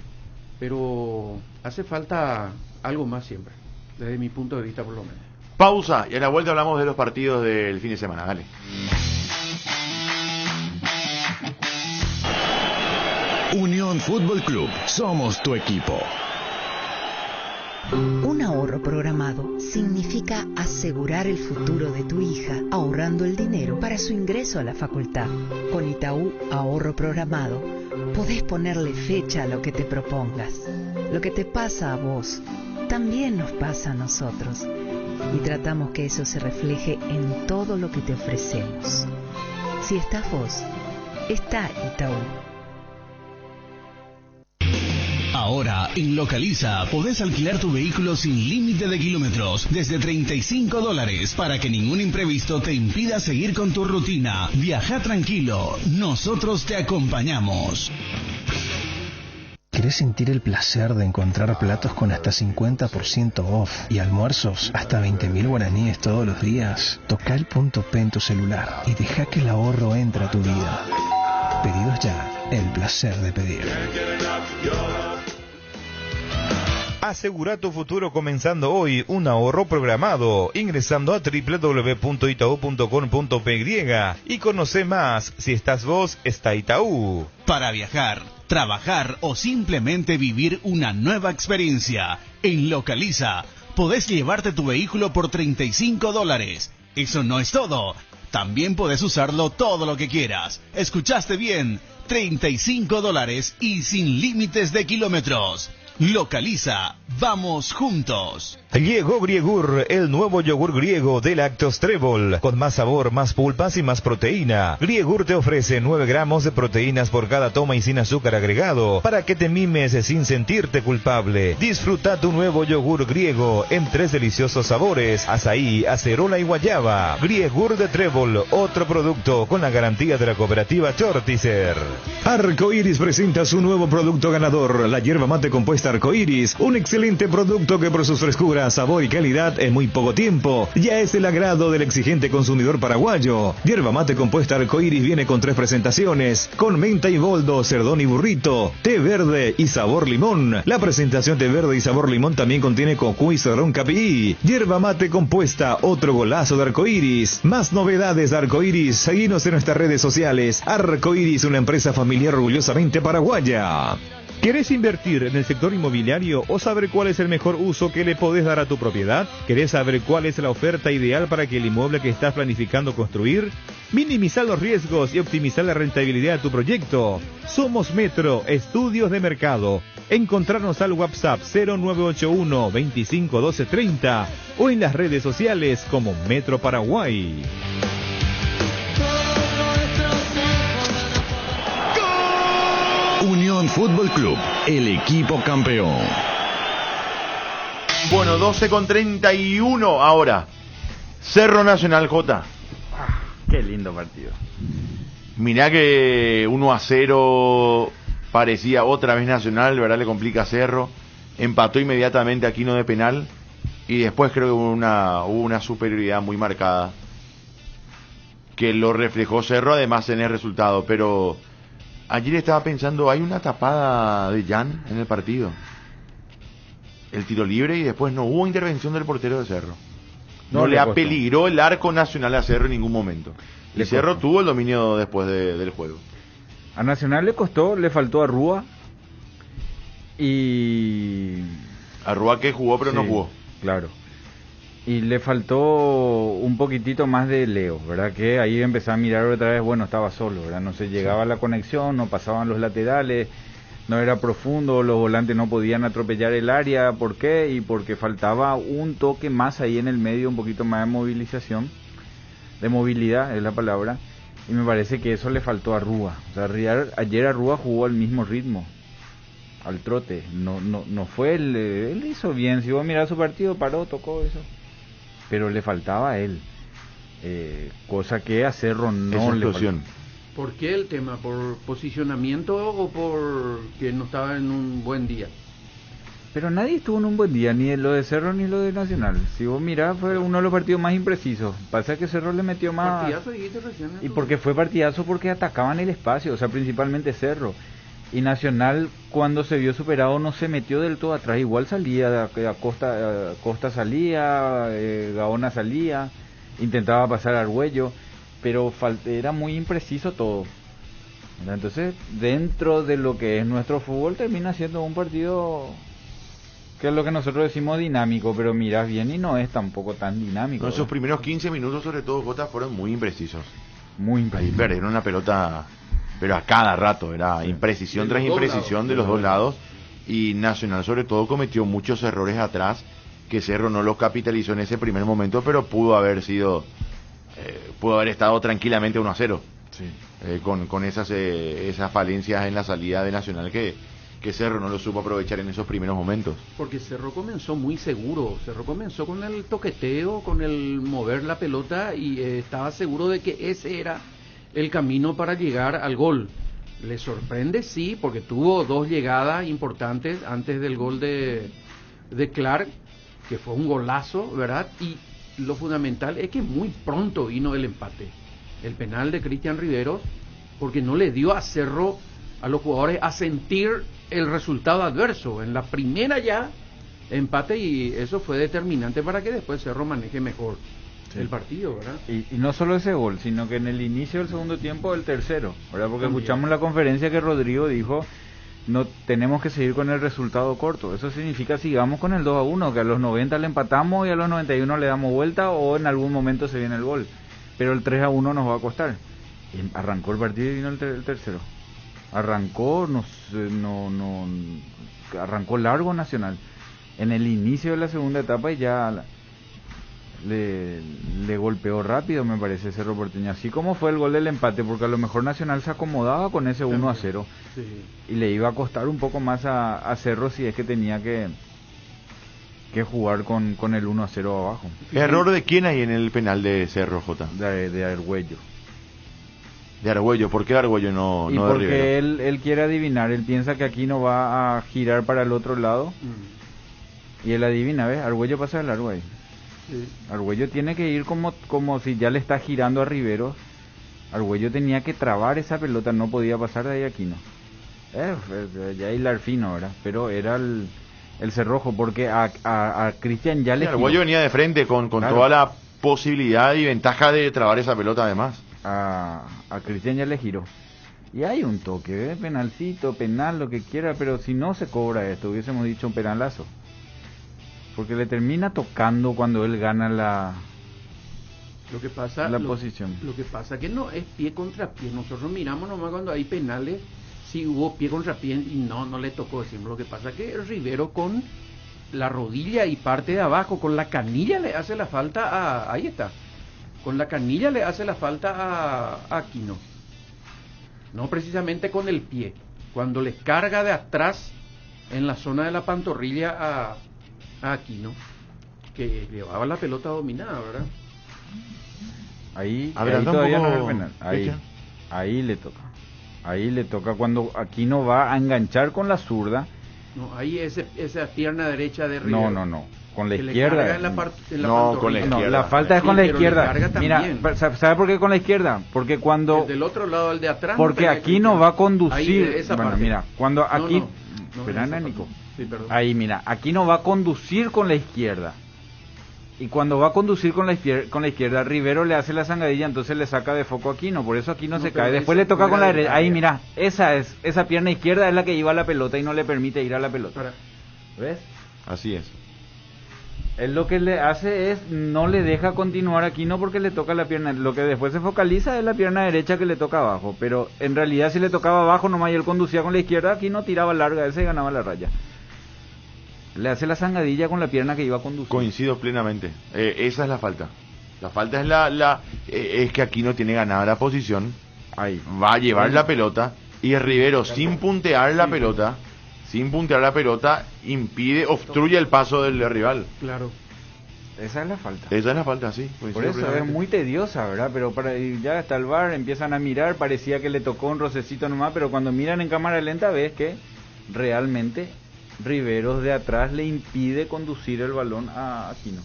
pero hace falta algo más siempre, desde mi punto de vista por lo menos. Pausa, y a la vuelta hablamos de los partidos del fin de semana, dale. Unión Fútbol Club, somos tu equipo. Un ahorro programado significa asegurar el futuro de tu hija ahorrando el dinero para su ingreso a la facultad. Con Itaú Ahorro Programado podés ponerle fecha a lo que te propongas. Lo que te pasa a vos también nos pasa a nosotros y tratamos que eso se refleje en todo lo que te ofrecemos. Si estás vos, está Itaú. Ahora, en Localiza, podés alquilar tu vehículo sin límite de kilómetros, desde $35, para que ningún imprevisto te impida seguir con tu rutina. Viaja tranquilo, nosotros te acompañamos. ¿Querés sentir el placer de encontrar platos con hasta 50% off y almuerzos hasta 20.000 guaraníes todos los días? Toca el punto P en tu celular y deja que el ahorro entre a tu vida. Pedidos ya, el placer de pedir. Asegura tu futuro comenzando hoy un ahorro programado ingresando a www.itau.com.py y conoce más. Si estás vos, está Itaú. Para viajar, trabajar o simplemente vivir una nueva experiencia. En Localiza podés llevarte tu vehículo por $35. Eso no es todo. También podés usarlo todo lo que quieras. ¿Escuchaste bien? $35 y sin límites de kilómetros. Localiza, vamos juntos. Llegó Griegur, el nuevo yogur griego de Lactos Trébol, con más sabor, más pulpas y más proteína. Griegur te ofrece 9 gramos de proteínas por cada toma y sin azúcar agregado, para que te mimes sin sentirte culpable. Disfruta tu nuevo yogur griego en 3 deliciosos sabores: azaí, acerola y guayaba. Griegur de Trébol, otro producto con la garantía de la cooperativa Chortizer. Arcoiris presenta su nuevo producto ganador, la hierba mate compuesta Arcoiris, un excelente producto que por sus frescuras, sabor y calidad en muy poco tiempo ya es el agrado del exigente consumidor paraguayo. Hierba mate compuesta Arcoiris viene con 3 presentaciones, con menta y boldo, cerdón y burrito, té verde y sabor limón. La presentación té verde y sabor limón también contiene cocuy y cedrón capií. Hierba mate compuesta, otro golazo de Arcoiris. Más novedades de Arcoiris, seguinos en nuestras redes sociales. Arcoiris, una empresa familiar orgullosamente paraguaya. ¿Querés invertir en el sector inmobiliario o saber cuál es el mejor uso que le podés dar a tu propiedad? ¿Querés saber cuál es la oferta ideal para que el inmueble que estás planificando construir? Minimizar los riesgos y optimizar la rentabilidad de tu proyecto. Somos Metro, estudios de mercado. Encontrarnos al WhatsApp 0981 25 12 30 o en las redes sociales como Metro Paraguay. Unión Fútbol Club, el equipo campeón. Bueno, 12:31 ahora. Cerro Nacional, J. Qué lindo partido. Mirá que 1-0 parecía otra vez Nacional, de verdad le complica a Cerro. Empató inmediatamente Aquino de penal. Y después creo que hubo una superioridad muy marcada, que lo reflejó Cerro además en el resultado. Pero ayer estaba pensando, hay una tapada de Jan en el partido, el tiro libre, y después no hubo intervención del portero de Cerro. No le apeligró el arco Nacional a Cerro en ningún momento. Y Cerro tuvo el dominio después del juego. A Nacional le costó, le faltó a Rúa. Y a Rúa que jugó pero sí, no jugó. Claro. Y le faltó un poquitito más de Leo, ¿verdad? Que ahí empezó a mirar otra vez, bueno, estaba solo, ¿verdad? No se llegaba a la conexión, no pasaban los laterales, no era profundo, los volantes no podían atropellar el área. ¿Por qué? Y porque faltaba un toque más ahí en el medio, un poquito más de movilización, de movilidad es la palabra, y me parece que eso le faltó a Rúa. O sea, ayer a Rúa jugó al mismo ritmo, al trote, no fue él hizo bien, si vos mirás su partido, paró, tocó eso, pero le faltaba a él, cosa que a Cerro no le faltó. ¿Por qué el tema? ¿Por posicionamiento o por que no estaba en un buen día? Pero nadie estuvo en un buen día, ni lo de Cerro ni lo de Nacional. Si vos mirás, fue uno de los partidos más imprecisos. Pasa que Cerro le metió más. Partidazo, dijiste recién. Y porque fue partidazo, porque atacaban el espacio, o sea, principalmente Cerro. Y Nacional, cuando se vio superado, no se metió del todo atrás. Igual salía, Costa salía, Gaona salía, intentaba pasar a Argüello, pero era muy impreciso todo. Entonces, dentro de lo que es nuestro fútbol, termina siendo un partido que es lo que nosotros decimos dinámico, pero miras bien y no es tampoco tan dinámico. No, esos primeros 15 minutos, sobre todo, Jota, fueron muy imprecisos. Muy imprecisos. Ahí perdieron una pelota, pero a cada rato, era imprecisión tras imprecisión de los dos lados, y Nacional sobre todo cometió muchos errores atrás, que Cerro no los capitalizó en ese primer momento, pero pudo haber estado tranquilamente 1-0, sí. Con esas falencias en la salida de Nacional que Cerro no lo supo aprovechar en esos primeros momentos. Porque Cerro comenzó muy seguro, Cerro comenzó con el toqueteo, con el mover la pelota, y estaba seguro de que ese era el camino para llegar al gol. Le sorprende, sí, porque tuvo 2 llegadas importantes antes del gol de Clark, que fue un golazo, ¿verdad? Y lo fundamental es que muy pronto vino el empate, el penal de Cristian Riveros, porque no le dio a Cerro, a los jugadores, a sentir el resultado adverso. En la primera ya empate, y eso fue determinante para que después Cerro maneje mejor el partido, ¿verdad? Y no solo ese gol, sino que en el inicio del segundo tiempo el tercero, ¿verdad? Porque escuchamos la conferencia que Rodrigo dijo no tenemos que seguir con el resultado corto. Eso significa sigamos con el 2-1, que a los 90 le empatamos y a los 91 le damos vuelta o en algún momento se viene el gol. Pero el 3-1 nos va a costar. Y arrancó el partido y vino el tercero. Arrancó, arrancó largo Nacional. En el inicio de la segunda etapa ya le golpeó rápido, me parece, Cerro Porteño. Así como fue el gol del empate, porque a lo mejor Nacional se acomodaba con ese 1-0. Sí. Y le iba a costar un poco más a Cerro si es que tenía que jugar con el 1-0 abajo. ¿Error de quién hay en el penal de Cerro, Jota? De Argüello. De Argüello, ¿por qué Argüello no y de porque Rivero? él quiere adivinar, él piensa que aquí no va a girar para el otro lado. Y él adivina, ¿ves? Argüello pasa de largo ahí. Sí. Argüello tiene que ir como si ya le está girando a Rivero. Argüello tenía que trabar esa pelota, no podía pasar de ahí a Aquino. Ya hilar fino, ¿verdad? Pero era el cerrojo, porque a Cristian ya le giró. Argüello venía de frente con Claro. toda la posibilidad y ventaja de trabar esa pelota además. A Cristian ya le giró. Y hay un toque, penalcito, penal, lo que quiera, pero si no se cobra esto, hubiésemos dicho un penalazo. Porque le termina tocando cuando él gana la posición. Lo que pasa que no es pie contra pie. Nosotros miramos nomás cuando hay penales, si hubo pie contra pie y no le tocó, decimos. Lo que pasa que el Rivero con la rodilla y parte de abajo, con la canilla le hace la falta ahí está. Con la canilla le hace la falta a Aquino. No precisamente con el pie. Cuando les carga de atrás en la zona de la pantorrilla a Aquino, que llevaba la pelota dominada, ¿verdad? Ahí Adelanta todavía un poco, no es penal. Ahí le toca. Ahí le toca cuando Aquino va a enganchar con la zurda. No, ahí esa pierna derecha de Rivero. No. Con la que le izquierda. carga en la No, con la pantorrilla. izquierda. La falta es Sí, con la pero le izquierda. carga Mira, también. ¿sabe por qué con la izquierda? Porque cuando El del otro lado, el de atrás. porque no tenía Aquino que- va a Ahí, conducir. esa Bueno, parte. mira, cuando aquí No, Espera, esa Nico. parte. Sí, perdón. Ahí mira, Aquino va a conducir con la izquierda. Y cuando va a conducir con la izquierda, Rivero le hace la zangadilla, entonces le saca de foco a Aquino, por eso Aquino se pero cae. Después esa le toca con la fuera de derecha. Ahí área. mira, esa pierna izquierda es la que iba a la pelota y no le permite ir a la pelota. ¿Ves? Así es. Él lo que le hace es, no le deja continuar aquí, no porque le toca la pierna, lo que después se focaliza es la pierna derecha que le toca abajo, pero en realidad si le tocaba abajo nomás y él conducía con la izquierda, aquí no tiraba larga, ese ganaba la raya. Le hace la zangadilla con la pierna que iba a conducir. Coincido plenamente. Esa es la falta. La falta es es que aquí no tiene ganada la posición. Ahí. Va a llevar la pelota y Rivero sin puntear la pelota, obstruye el paso del rival. Claro. Esa es la falta. Esa es la falta, sí. Por coincido eso es plenamente. muy tediosa, ¿verdad? Pero ya hasta el VAR empiezan a mirar, parecía que le tocó un rocecito nomás, pero cuando miran en cámara lenta ves que realmente Riveros de atrás le impide conducir el balón a Aquino.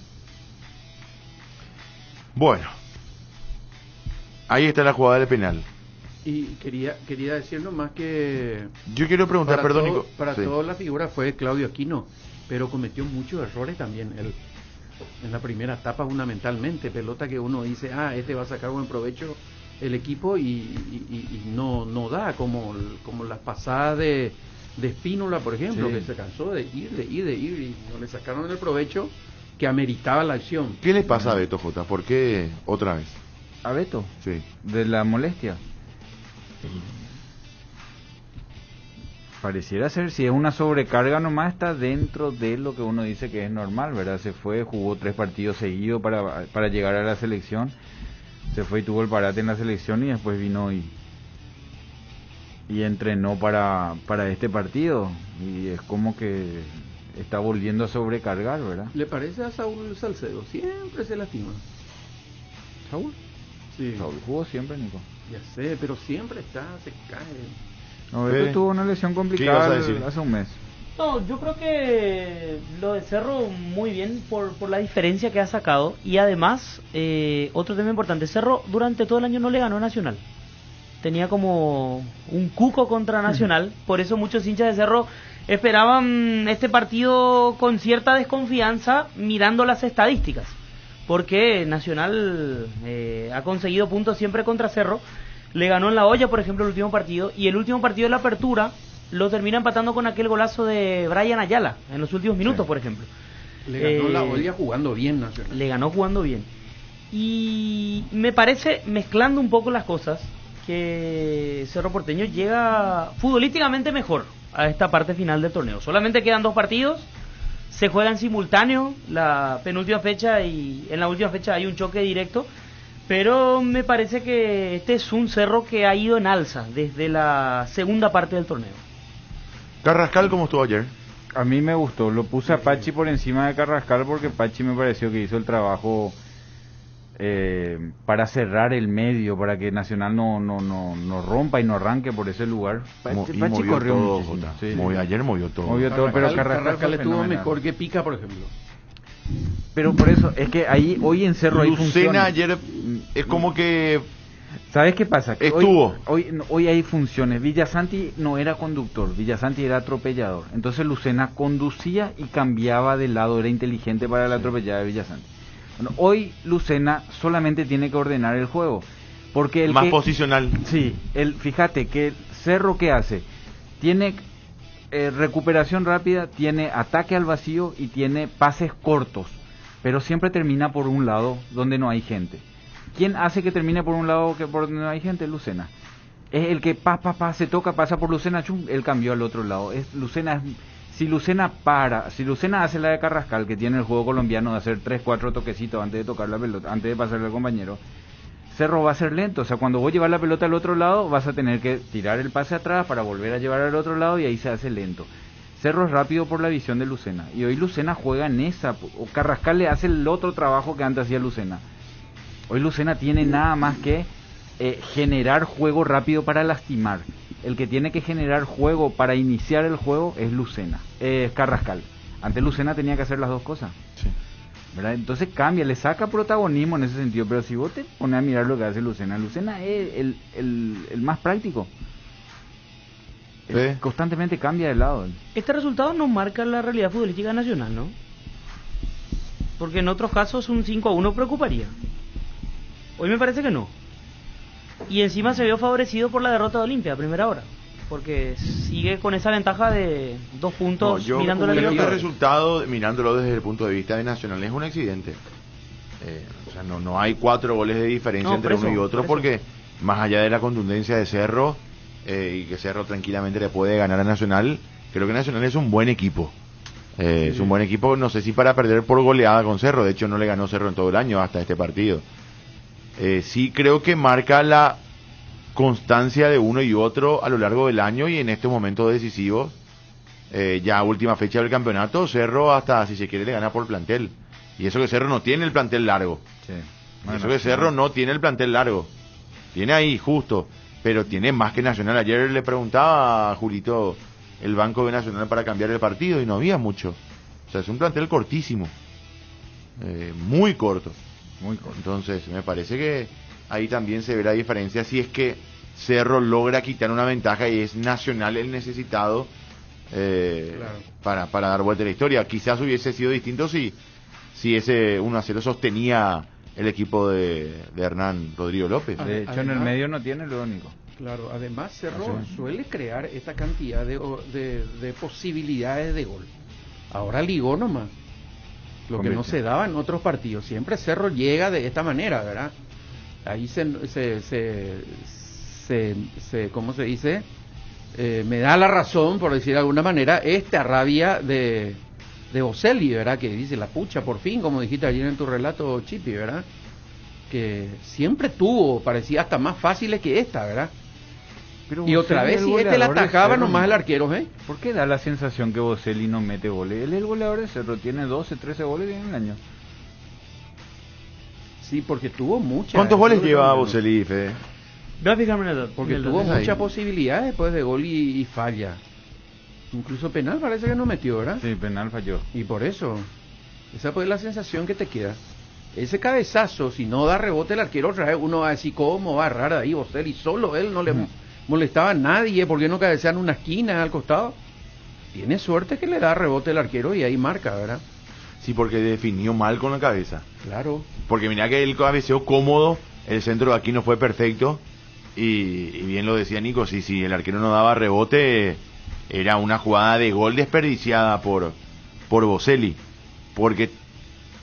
Bueno, ahí está la jugada del penal. Y quería decir nomás que... Yo quiero preguntar, para perdón, todo- Nico. Para Sí. toda la figura fue Claudio Aquino, pero cometió muchos errores también él. En la primera etapa fundamentalmente, pelota que uno dice, este va a sacar buen provecho el equipo y no da, como las pasadas de Espínola, por ejemplo, Sí. que se cansó de ir y no le sacaron el provecho que ameritaba la acción. ¿Qué le pasa a Beto, Jota? ¿Por qué otra vez? ¿A Beto? Sí. ¿De la molestia? Pareciera ser, si es una sobrecarga nomás, está dentro de lo que uno dice que es normal, ¿verdad? Se fue, jugó 3 partidos seguidos para llegar a la selección, se fue y tuvo el parate en la selección y después vino y entrenó para este partido, y es como que está volviendo a sobrecargar, ¿verdad? ¿Le parece a Saúl Salcedo? Siempre se lastima. ¿Saúl? Sí. Saúl jugó siempre, Nico. Ya sé, pero siempre se cae. No, Beto tuvo una lesión complicada hace un mes. No, yo creo que lo de Cerro muy bien por la diferencia que ha sacado. Y además, otro tema importante, Cerro durante todo el año no le ganó a Nacional. Tenía como un cuco contra Nacional, por eso muchos hinchas de Cerro esperaban este partido con cierta desconfianza mirando las estadísticas. Porque Nacional ha conseguido puntos siempre contra Cerro. Le ganó en La Hoya, por ejemplo, el último partido. Y el último partido de la Apertura lo termina empatando con aquel golazo de Brian Ayala en los últimos minutos, por ejemplo. Le ganó la olla jugando bien, Nacional. Le ganó jugando bien. Y me parece, mezclando un poco las cosas, que Cerro Porteño llega futbolísticamente mejor a esta parte final del torneo. Solamente quedan 2 partidos, se juegan simultáneo la penúltima fecha y en la última fecha hay un choque directo, pero me parece que este es un Cerro que ha ido en alza desde la segunda parte del torneo. Carrascal, ¿cómo estuvo ayer? A mí me gustó, lo puse a Pachi por encima de Carrascal porque Pachi me pareció que hizo el trabajo para cerrar el medio, para que Nacional no rompa y no arranque por ese lugar. Pachi corrió todo, muchísimo. Sí. Ayer movió todo. Pero Carrascal estuvo mejor que Pica, por ejemplo. Pero por eso, es que ahí hoy en Cerro hay funciones. Lucena ayer es como que... ¿Sabes qué pasa? Que estuvo. Hoy hay funciones. Villasanti no era conductor, Villasanti era atropellador. Entonces Lucena conducía y cambiaba de lado, era inteligente para la atropellada de Villasanti. Bueno, hoy Lucena solamente tiene que ordenar el juego. Porque más posicional. Sí, fíjate que Cerro, ¿qué hace? Tiene recuperación rápida, tiene ataque al vacío y tiene pases cortos. Pero siempre termina por un lado donde no hay gente. ¿Quién hace que termine por un lado que por donde no hay gente? Lucena. Es el que se toca, pasa por Lucena, chum, él cambió al otro lado. Si Lucena hace la de Carrascal, que tiene el juego colombiano de hacer 3-4 toquecitos antes de tocar la pelota, antes de pasarle al compañero, Cerro va a ser lento. O sea, cuando vos llevas la pelota al otro lado, vas a tener que tirar el pase atrás para volver a llevar al otro lado y ahí se hace lento. Cerro es rápido por la visión de Lucena. Y hoy Lucena juega en esa. O Carrascal le hace el otro trabajo que antes hacía Lucena. Hoy Lucena tiene nada más que generar juego rápido para lastimar. El que tiene que generar juego para iniciar el juego es Carrascal. Antes Lucena tenía que hacer las dos cosas. Sí. ¿Verdad? Entonces cambia, le saca protagonismo en ese sentido. Pero si vos te pones a mirar lo que hace Lucena es el más práctico. Constantemente cambia de lado. Este resultado no marca la realidad futbolística nacional, ¿no? Porque en otros casos un 5-1 preocuparía. Hoy me parece que no. Y encima se vio favorecido por la derrota de Olimpia a primera hora, porque sigue con esa ventaja de 2 puntos. Yo mirando la creo que el resultado, mirándolo desde el punto de vista de Nacional, es un accidente. O sea, no hay 4 goles de diferencia entre uno y otro, porque más allá de la contundencia de Cerro, y que Cerro tranquilamente le puede ganar a Nacional, creo que Nacional es un buen equipo. Es un buen equipo, no sé si para perder por goleada con Cerro, de hecho no le ganó Cerro en todo el año hasta este partido. Sí creo que marca la constancia de uno y otro a lo largo del año, y en estos momentos decisivos, ya última fecha del campeonato, Cerro hasta, si se quiere, le gana por plantel. Y eso que Cerro no tiene el plantel largo. Sí. Bueno, eso que Cerro no tiene el plantel largo. Tiene ahí, justo, pero tiene más que Nacional. Ayer le preguntaba a Julito el banco de Nacional para cambiar el partido y no había mucho. O sea, es un plantel cortísimo. Muy corto. Entonces, me parece que ahí también se ve la diferencia si es que Cerro logra quitar una ventaja y es Nacional el necesitado para dar vuelta a la historia. Quizás hubiese sido distinto si ese 1-0 sostenía el equipo de Hernán Rodrigo López. De hecho, en el medio no tiene lo único. Claro, además Cerro suele crear esta cantidad de posibilidades de gol. Ahora ligó nomás. Lo que no se daba en otros partidos. Siempre Cerro llega de esta manera, ¿verdad? Ahí ¿cómo se dice? Me da la razón, por decir de alguna manera, esta rabia de Boselli, ¿verdad? Que dice, la pucha, por fin, como dijiste ayer en tu relato, Chipi, ¿verdad? Que siempre parecía hasta más fáciles que esta, ¿verdad? Pero y otra vez, si la atajaba nomás el arquero, ¿eh? ¿Por qué da la sensación que Boselli no mete goles? Él es el goleador de Cerro, tiene 12, 13 goles en el año. Sí, porque tuvo muchas. ¿Cuántos goles lleva Boselli, Fede? Porque tuvo muchas posibilidades después de gol y falla. Incluso penal parece que no metió, ¿verdad? Sí, penal falló. Y por eso, esa pues es la sensación que te queda. Ese cabezazo, si no da rebote el arquero otra vez, uno va a decir, ¿cómo va a agarrar ahí Boselli? Solo él no le molestaba a nadie, ¿por qué no cabecean una esquina al costado? Tiene suerte que le da rebote el arquero y ahí marca, ¿verdad? Sí, porque definió mal con la cabeza. Claro. Porque mira que él cabeceó cómodo, el centro de aquí no fue perfecto, y bien lo decía Nico, si el arquero no daba rebote, era una jugada de gol desperdiciada por Boselli, porque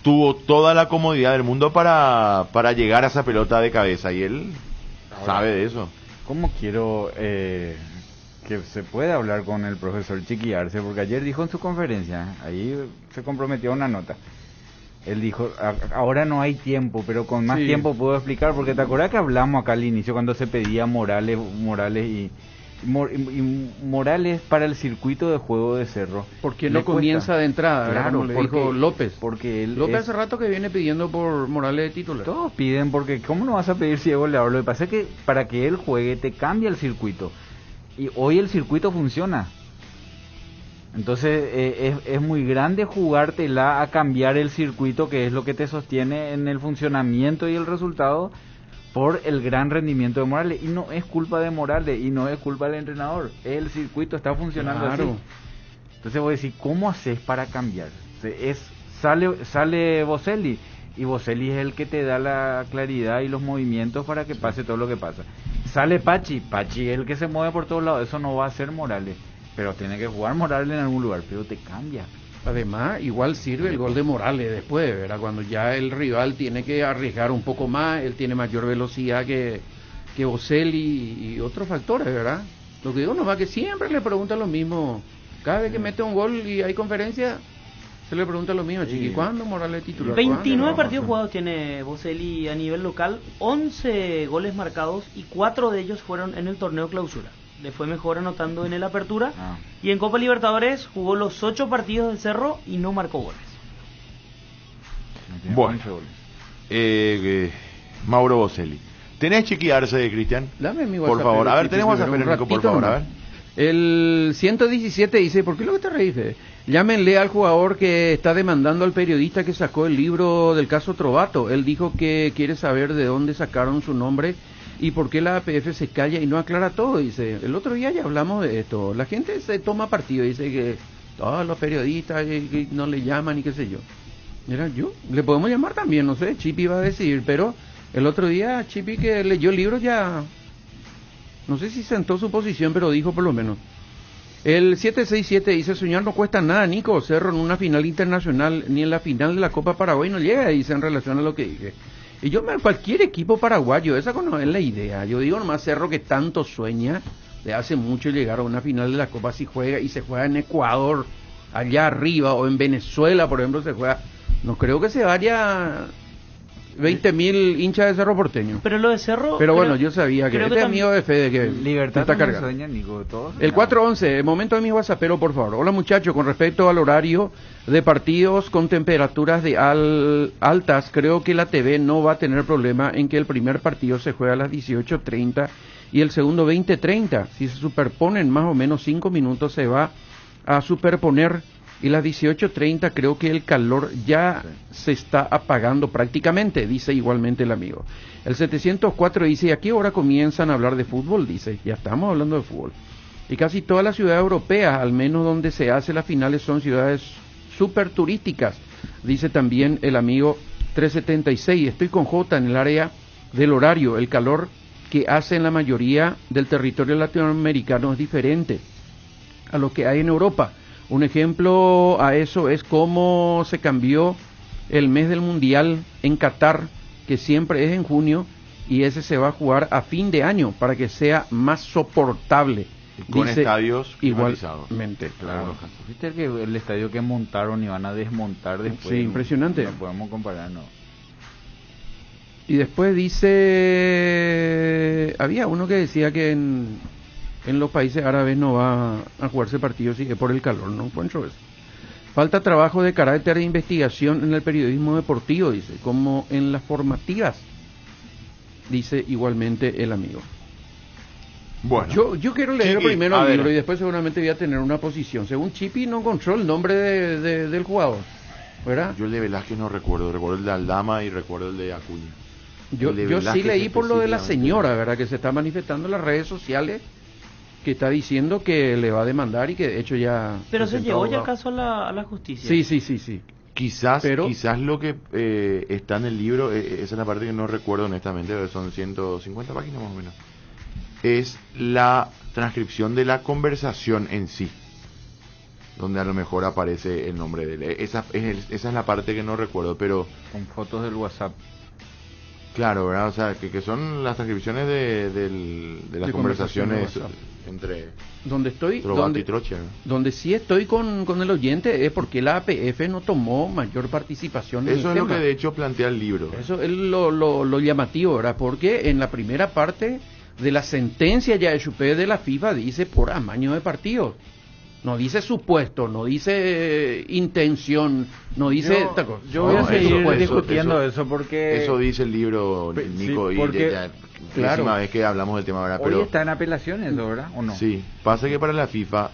tuvo toda la comodidad del mundo para llegar a esa pelota de cabeza, y él sabe de eso. ¿Cómo quiero que se pueda hablar con el profesor Chiqui Arce? Porque ayer dijo en su conferencia, ahí se comprometió a una nota. Él dijo, ahora no hay tiempo, pero con más tiempo puedo explicar, porque te acuerdas que hablamos acá al inicio cuando se pedía Morales y Morales para el circuito de juego de Cerro. Porque no comienza de entrada, claro, como le dijo López. Porque López hace rato que viene pidiendo por Morales de titular. Todos piden, porque ¿cómo no vas a pedir si es goleador? Lo que pasa es que para que él juegue te cambia el circuito. Y hoy el circuito funciona. Entonces es muy grande jugártela a cambiar el circuito, que es lo que te sostiene en el funcionamiento y el resultado, por el gran rendimiento de Morales. Y no es culpa de Morales y no es culpa del entrenador. El circuito está funcionando así. Entonces voy a decir, ¿cómo haces para cambiar? Sale Boselli, y Boselli es el que te da la claridad y los movimientos para que pase todo lo que pasa. Sale Pachi es el que se mueve por todos lados. Eso no va a ser Morales, pero tiene que jugar Morales en algún lugar, pero te cambia. Además, igual sirve el gol de Morales después, ¿verdad? Cuando ya el rival tiene que arriesgar un poco más, él tiene mayor velocidad que Boselli y otros factores, ¿verdad? Lo que digo nomás que siempre le preguntan lo mismo. Cada vez que mete un gol y hay conferencia, se le pregunta lo mismo, Chiqui, ¿cuándo Morales titular? 29 partidos jugados tiene Boselli a nivel local, 11 goles marcados y 4 de ellos fueron en el torneo clausura. Le fue mejor anotando en el Apertura, y en Copa Libertadores jugó los 8 partidos del Cerro y no marcó goles. Bueno, Mauro Boselli. ¿Tenés Chiqui Arce, Cristian? Dame mi WhatsApp. Por favor, a ver, tenemos WhatsApp, Nico, por favor, a ver. El 117 dice, ¿por qué lo que te reís? Llámenle al jugador que está demandando al periodista que sacó el libro del caso Trovato. Él dijo que quiere saber de dónde sacaron su nombre y por qué la APF se calla y no aclara todo. Dice, el otro día ya hablamos de esto. La gente se toma partido, dice que todos los periodistas que no le llaman y qué sé yo. Mira, yo le podemos llamar también, no sé, Chipi va a decidir, pero el otro día Chipi, que leyó el libro, ya no sé si sentó su posición, pero dijo por lo menos. El 767 dice, soñar no cuesta nada, Nico. Cerro en una final internacional ni en la final de la Copa Paraguay no llega, dice, en relación a lo que dije. Y yo, cualquier equipo paraguayo, esa no es la idea. Yo digo nomás, Cerro, que tanto sueña de hace mucho llegar a una final de la Copa, si juega, y se juega en Ecuador, allá arriba, o en Venezuela, por ejemplo, se juega. No creo que se vaya 20.000 hinchas de Cerro Porteño. Pero lo de Cerro... Pero bueno, yo sabía que este amigo de Fede, que Libertad está cargado. sueña, Nico, todos. El 411, el momento de mi WhatsAppero, por favor. Hola, muchachos, con respecto al horario de partidos con temperaturas de altas, creo que la TV no va a tener problema en que el primer partido se juegue a las 18:30 y el segundo 20:30. Si se superponen más o menos 5 minutos, se va a superponer. Y las 18:30 creo que el calor ya se está apagando prácticamente, dice igualmente el amigo. El 704 dice, ¿y a qué hora comienzan a hablar de fútbol? Dice, ya estamos hablando de fútbol. Y casi todas las ciudades europeas, al menos donde se hace las finales, son ciudades súper turísticas, dice también el amigo 376. Estoy con J en el área del horario. El calor que hace en la mayoría del territorio latinoamericano es diferente a lo que hay en Europa. Un ejemplo a eso es cómo se cambió el mes del Mundial en Qatar, que siempre es en junio, y ese se va a jugar a fin de año para que sea más soportable. Y con estadios igualmente, claro. ¿Viste el estadio que montaron y van a desmontar después? Sí, impresionante. No podemos comparar, no. Y después dice, había uno que decía que en los países árabes no va a jugarse partidos y es por el calor, ¿no? Poncho, eso. Falta trabajo de carácter de investigación en el periodismo deportivo, dice, como en las formativas, dice igualmente el amigo. Bueno, yo quiero leer primero el libro y después seguramente voy a tener una posición. Según Chipi no encontró el nombre del jugador, ¿verdad? Yo el de Velázquez no recuerdo el de Aldama y recuerdo el de Acuña. Yo sí leí por lo de la señora, ¿verdad? Que se está manifestando en las redes sociales, que está diciendo que le va a demandar y que de hecho ya... Pero se llevó ya el caso a la justicia. Sí. Quizás lo que está en el libro, esa es la parte que no recuerdo honestamente, pero son 150 páginas más o menos. es la transcripción de la conversación en sí, donde a lo mejor aparece el nombre de él. Esa es la parte que no recuerdo, pero... Con fotos del WhatsApp. Claro, ¿verdad? O sea, que son las transcripciones de las conversaciones entre Trovato y Troche, ¿no? Donde sí estoy con el oyente es porque la APF no tomó mayor participación en el Eso es tema. lo que de hecho plantea el libro. Eso es lo llamativo, ¿verdad? Porque en la primera parte de la sentencia ya de Chupé de la FIFA dice por amaño de partidos. No dice supuesto, no dice intención, no dice... Yo voy a seguir discutiendo eso porque... Eso dice el libro, Nico, sí, porque, y ya, la última vez que hablamos del tema, ¿verdad? Hoy pero está en apelaciones, ¿verdad? ¿O no? Sí, pasa que para la FIFA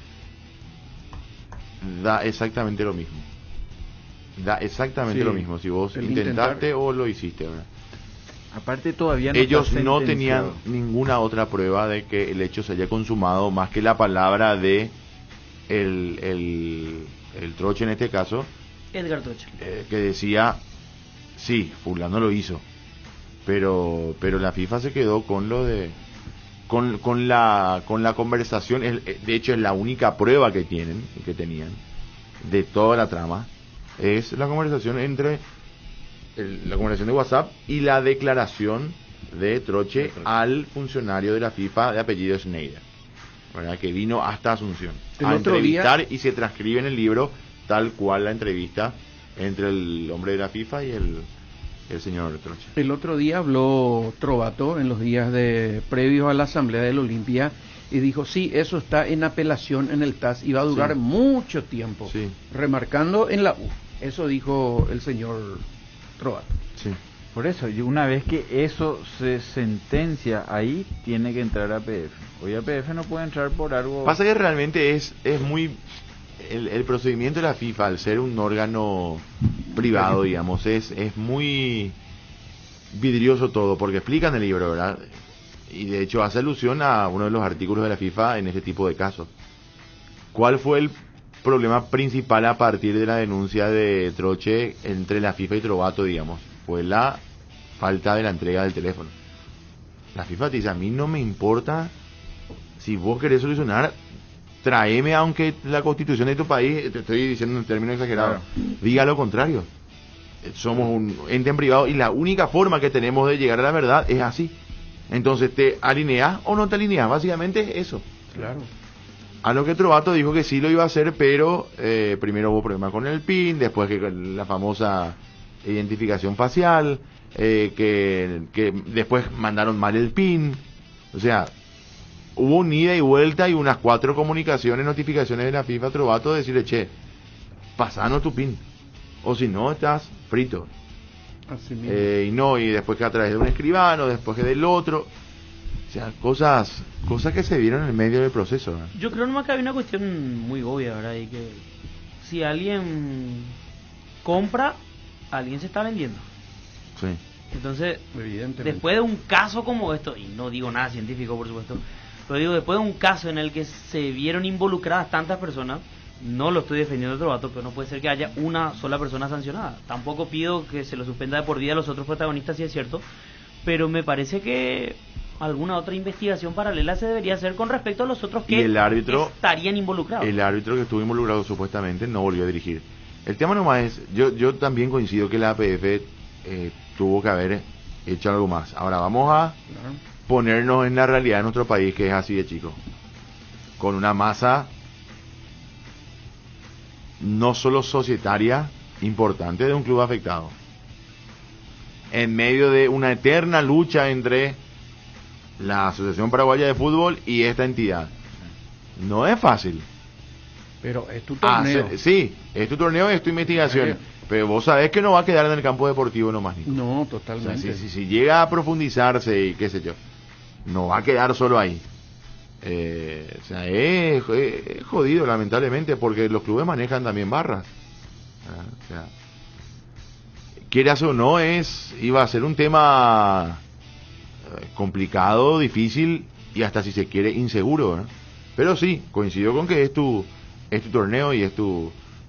da exactamente lo mismo. Da exactamente lo mismo, si vos intentaste o lo hiciste, ¿verdad? Aparte todavía no ellos no tenían ninguna otra prueba de que el hecho se haya consumado más que la palabra de el Troche en este caso, Edgar Troche, que decía sí, fulano lo hizo, pero la FIFA se quedó con lo de con la conversación. De hecho es la única prueba que tenían de toda la trama, es la conversación entre la conversación de WhatsApp y la declaración de Troche al funcionario de la FIFA de apellido Schneider, ¿verdad? Que vino hasta Asunción a entrevistar y se transcribe en el libro tal cual la entrevista entre el hombre de la FIFA y el señor Troche. El otro día habló Trovato en los días previos a la asamblea del Olimpia y dijo, sí, eso está en apelación en el TAS y va a durar mucho tiempo, remarcando en la U. Eso dijo el señor Trovato. Sí. Por eso, y una vez que eso se sentencia ahí, tiene que entrar APF. Hoy APF no puede entrar por algo... Pasa que realmente es muy... El procedimiento de la FIFA, al ser un órgano privado, digamos, es muy vidrioso todo, porque explica en el libro, ¿verdad? Y de hecho hace alusión a uno de los artículos de la FIFA en este tipo de casos. ¿Cuál fue el problema principal a partir de la denuncia de Troche entre la FIFA y Trovato, digamos? Fue la falta de la entrega del teléfono. La FIFA te dice, a mí no me importa si vos querés solucionar, tráeme, aunque la constitución de tu país, te estoy diciendo en términos exagerados, diga lo contrario. Somos un ente en privado y la única forma que tenemos de llegar a la verdad es así. Entonces, ¿te alineas o no te alineas? Básicamente es eso. Claro. A lo que Trovato dijo que sí lo iba a hacer, pero primero hubo problemas con el PIN, después que la famosa identificación facial, que después mandaron mal el PIN. O sea, hubo un ida y vuelta y unas 4 comunicaciones, notificaciones de la FIFA Trovato de decirle, che, pasanos tu PIN, o si no estás frito. Así mismo. Y después que a través de un escribano, después que del otro. O sea, cosas que se vieron en el medio del proceso, ¿verdad? Yo creo nomás que hay una cuestión muy obvia, ¿verdad? Y que si alguien compra, alguien se está vendiendo. Sí. Entonces, después de un caso como esto, y no digo nada científico, por supuesto, pero digo, después de un caso en el que se vieron involucradas tantas personas, no lo estoy defendiendo de Trovato, pero no puede ser que haya una sola persona sancionada. Tampoco pido que se lo suspenda de por vida a los otros protagonistas, si es cierto, pero me parece que alguna otra investigación paralela se debería hacer con respecto a los otros que estarían involucrados. El árbitro que estuvo involucrado supuestamente no volvió a dirigir. El tema nomás es, yo también coincido que la APF tuvo que haber hecho algo más. Ahora vamos a ponernos en la realidad de nuestro país, que es así de chico, con una masa no solo societaria importante de un club afectado, en medio de una eterna lucha entre la Asociación Paraguaya de Fútbol y esta entidad. No es fácil. Pero es tu torneo. Sí, es tu torneo y es tu investigación. Pero vos sabés que no va a quedar en el campo deportivo nomás, Nico. No, totalmente. O sea, si llega a profundizarse y qué sé yo, no va a quedar solo ahí. O sea, es jodido, lamentablemente, porque los clubes manejan también barras. O sea, quieras o no, iba a ser un tema complicado, difícil y hasta, si se quiere, inseguro, ¿no? Pero sí, coincido con que es tu torneo y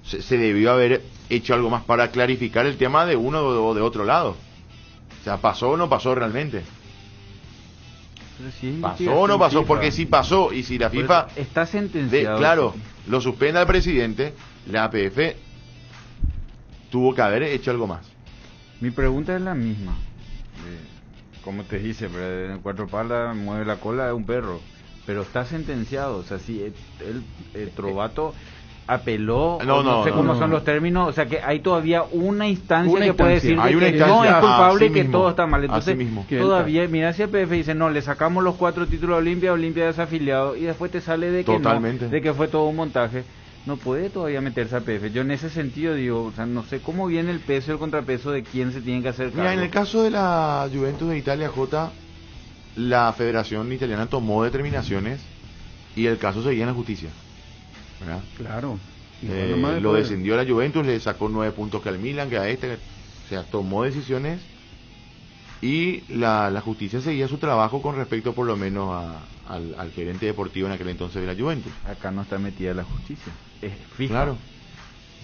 se debió haber hecho algo más para clarificar el tema de uno o de otro lado. O sea, ¿pasó o no pasó realmente? ¿Pasó o no pasó? Porque si pasó y si la FIFA está sentenciado. Claro, lo suspende al presidente, la APF tuvo que haber hecho algo más. Mi pregunta es la misma. Como te dice, en cuatro palas mueve la cola de un perro. Pero está sentenciado. O sea, si el Trovato apeló, no sé cómo son los términos, o sea que hay todavía una instancia que puede decir que no es culpable y que todo está mal. Entonces todavía, mira, si el PF dice no, le sacamos los 4 títulos a Olimpia desafiliado, y después te sale de que no, de que fue todo un montaje. No puede todavía meterse a PF. Yo en ese sentido digo, o sea, no sé cómo viene el peso y el contrapeso de quién se tiene que hacer cargo. Mira, en el caso de la Juventus de Italia, la Federación Italiana tomó determinaciones y el caso seguía en la justicia, ¿verdad? Claro. Lo descendió la Juventus, le sacó 9 puntos que al Milan, que a o sea, tomó decisiones y la justicia seguía su trabajo con respecto por lo menos al gerente deportivo en aquel entonces de la Juventus. Acá no está metida la justicia, es FIFA. Claro.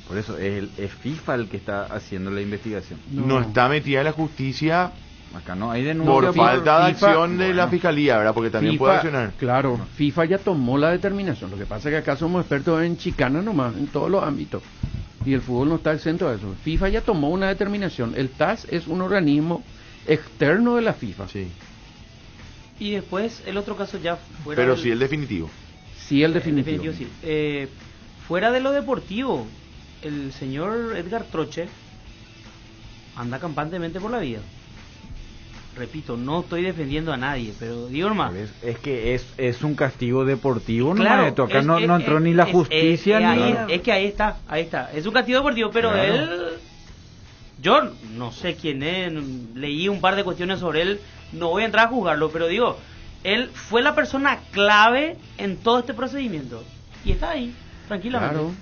Por eso es FIFA el que está haciendo la investigación. No está metida la justicia. Acá no hay denuncia por falta de acción de la fiscalía, ¿verdad? Porque también puede accionar. Claro, FIFA ya tomó la determinación. Lo que pasa es que acá somos expertos en chicana nomás, en todos los ámbitos. Y el fútbol no está exento de eso. FIFA ya tomó una determinación. El TAS es un organismo externo de la FIFA. Sí. Y después el otro caso ya fuera. Pero sí el definitivo. Sí, el definitivo. Sí. Fuera de lo deportivo, el señor Edgar Troche anda campantemente por la vida. Repito, no estoy defendiendo a nadie, pero digo nomás. Es que es un castigo deportivo, claro, ¿no? Acá no entró ni la justicia ni... Es que ahí está. Es un castigo deportivo, pero claro. Él... Yo no sé quién es, leí un par de cuestiones sobre él, no voy a entrar a juzgarlo, pero digo, él fue la persona clave en todo este procedimiento. Y está ahí, tranquilamente. Claro,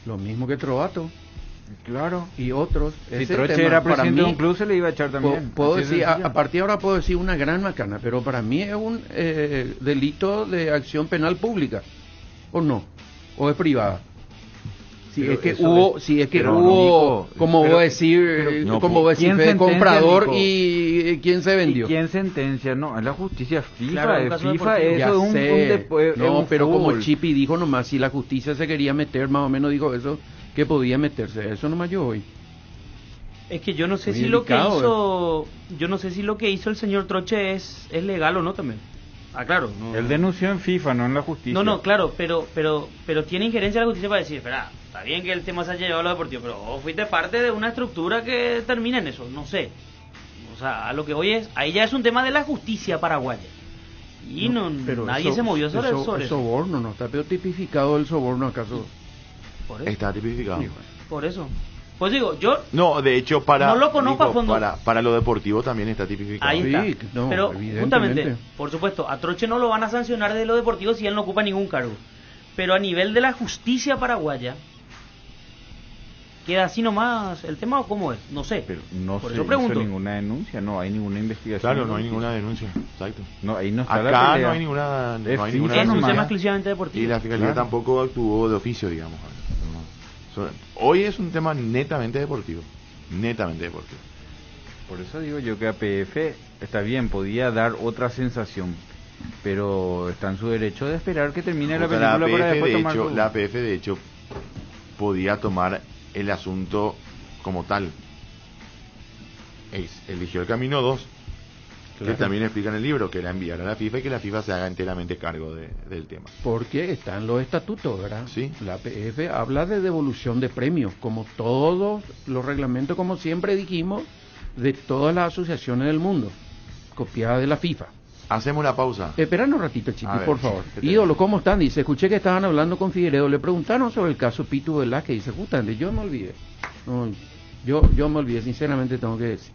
lo mismo que Trovato. Claro. Y otros. Si Troche era presidente de un club, se le iba a echar también. Puedo decir, a partir de ahora puedo decir una gran macana, pero para mí es un delito de acción penal pública. ¿O no? ¿O es privada? Si es que hubo, como vos decir, como vos decir, fue comprador Nico, y quién se vendió. ¿Y quién sentencia? No, es la justicia FIFA. Claro, FIFA eso es no, pero como Chipi dijo nomás, si la justicia se quería meter, más o menos dijo eso, que podía meterse. Eso nomás yo hoy. Es que yo no sé si lo que hizo, el señor Troche es legal o no también. Ah, claro. No. Él denunció en FIFA, no en la justicia. No, claro, pero tiene injerencia la justicia para decir, espera, está bien que el tema se haya llevado a lo deportivo, pero vos fuiste parte de una estructura que termina en eso, no sé. O sea, a lo que voy es, ahí ya es un tema de la justicia paraguaya. Y nadie se movió sobre eso. El soborno, ¿no está tipificado el soborno acaso? Por eso. Está tipificado. Por eso. Pues digo, yo... No, de hecho, no lo conozco a fondo. Para lo deportivo también está tipificado. Ahí está. Pero, justamente, por supuesto, a Troche no lo van a sancionar de lo deportivo si él no ocupa ningún cargo. Pero a nivel de la justicia paraguaya, ¿queda así nomás el tema o cómo es? No sé. Pero no por se eso pregunto. Hizo ninguna denuncia, no hay ninguna investigación. Claro, no hay ninguna denuncia, exacto. No, ahí no está acá la pelea. No hay ninguna es un tema exclusivamente deportivo. Y la fiscalía tampoco actuó de oficio, digamos. Hoy es un tema netamente deportivo. Por eso digo yo que APF está bien, podía dar otra sensación, pero está en su derecho de esperar que termine la película para después tomar. La APF de hecho podía tomar el asunto como tal. Eligió el camino 2, que también explica en el libro, que era enviar a la FIFA y que la FIFA se haga enteramente cargo del tema. Porque están los estatutos, ¿verdad? Sí. La APF habla de devolución de premios, como todos los reglamentos, como siempre dijimos, de todas las asociaciones del mundo, copiada de la FIFA. Hacemos la pausa. Esperanos un ratito, Chiqui, por favor. Ídolo, ¿cómo están? Dice, escuché que estaban hablando con Figueiredo, le preguntaron sobre el caso Pitu Velázquez, dice, justamente, yo me olvidé. No, yo me olvidé, sinceramente tengo que decir.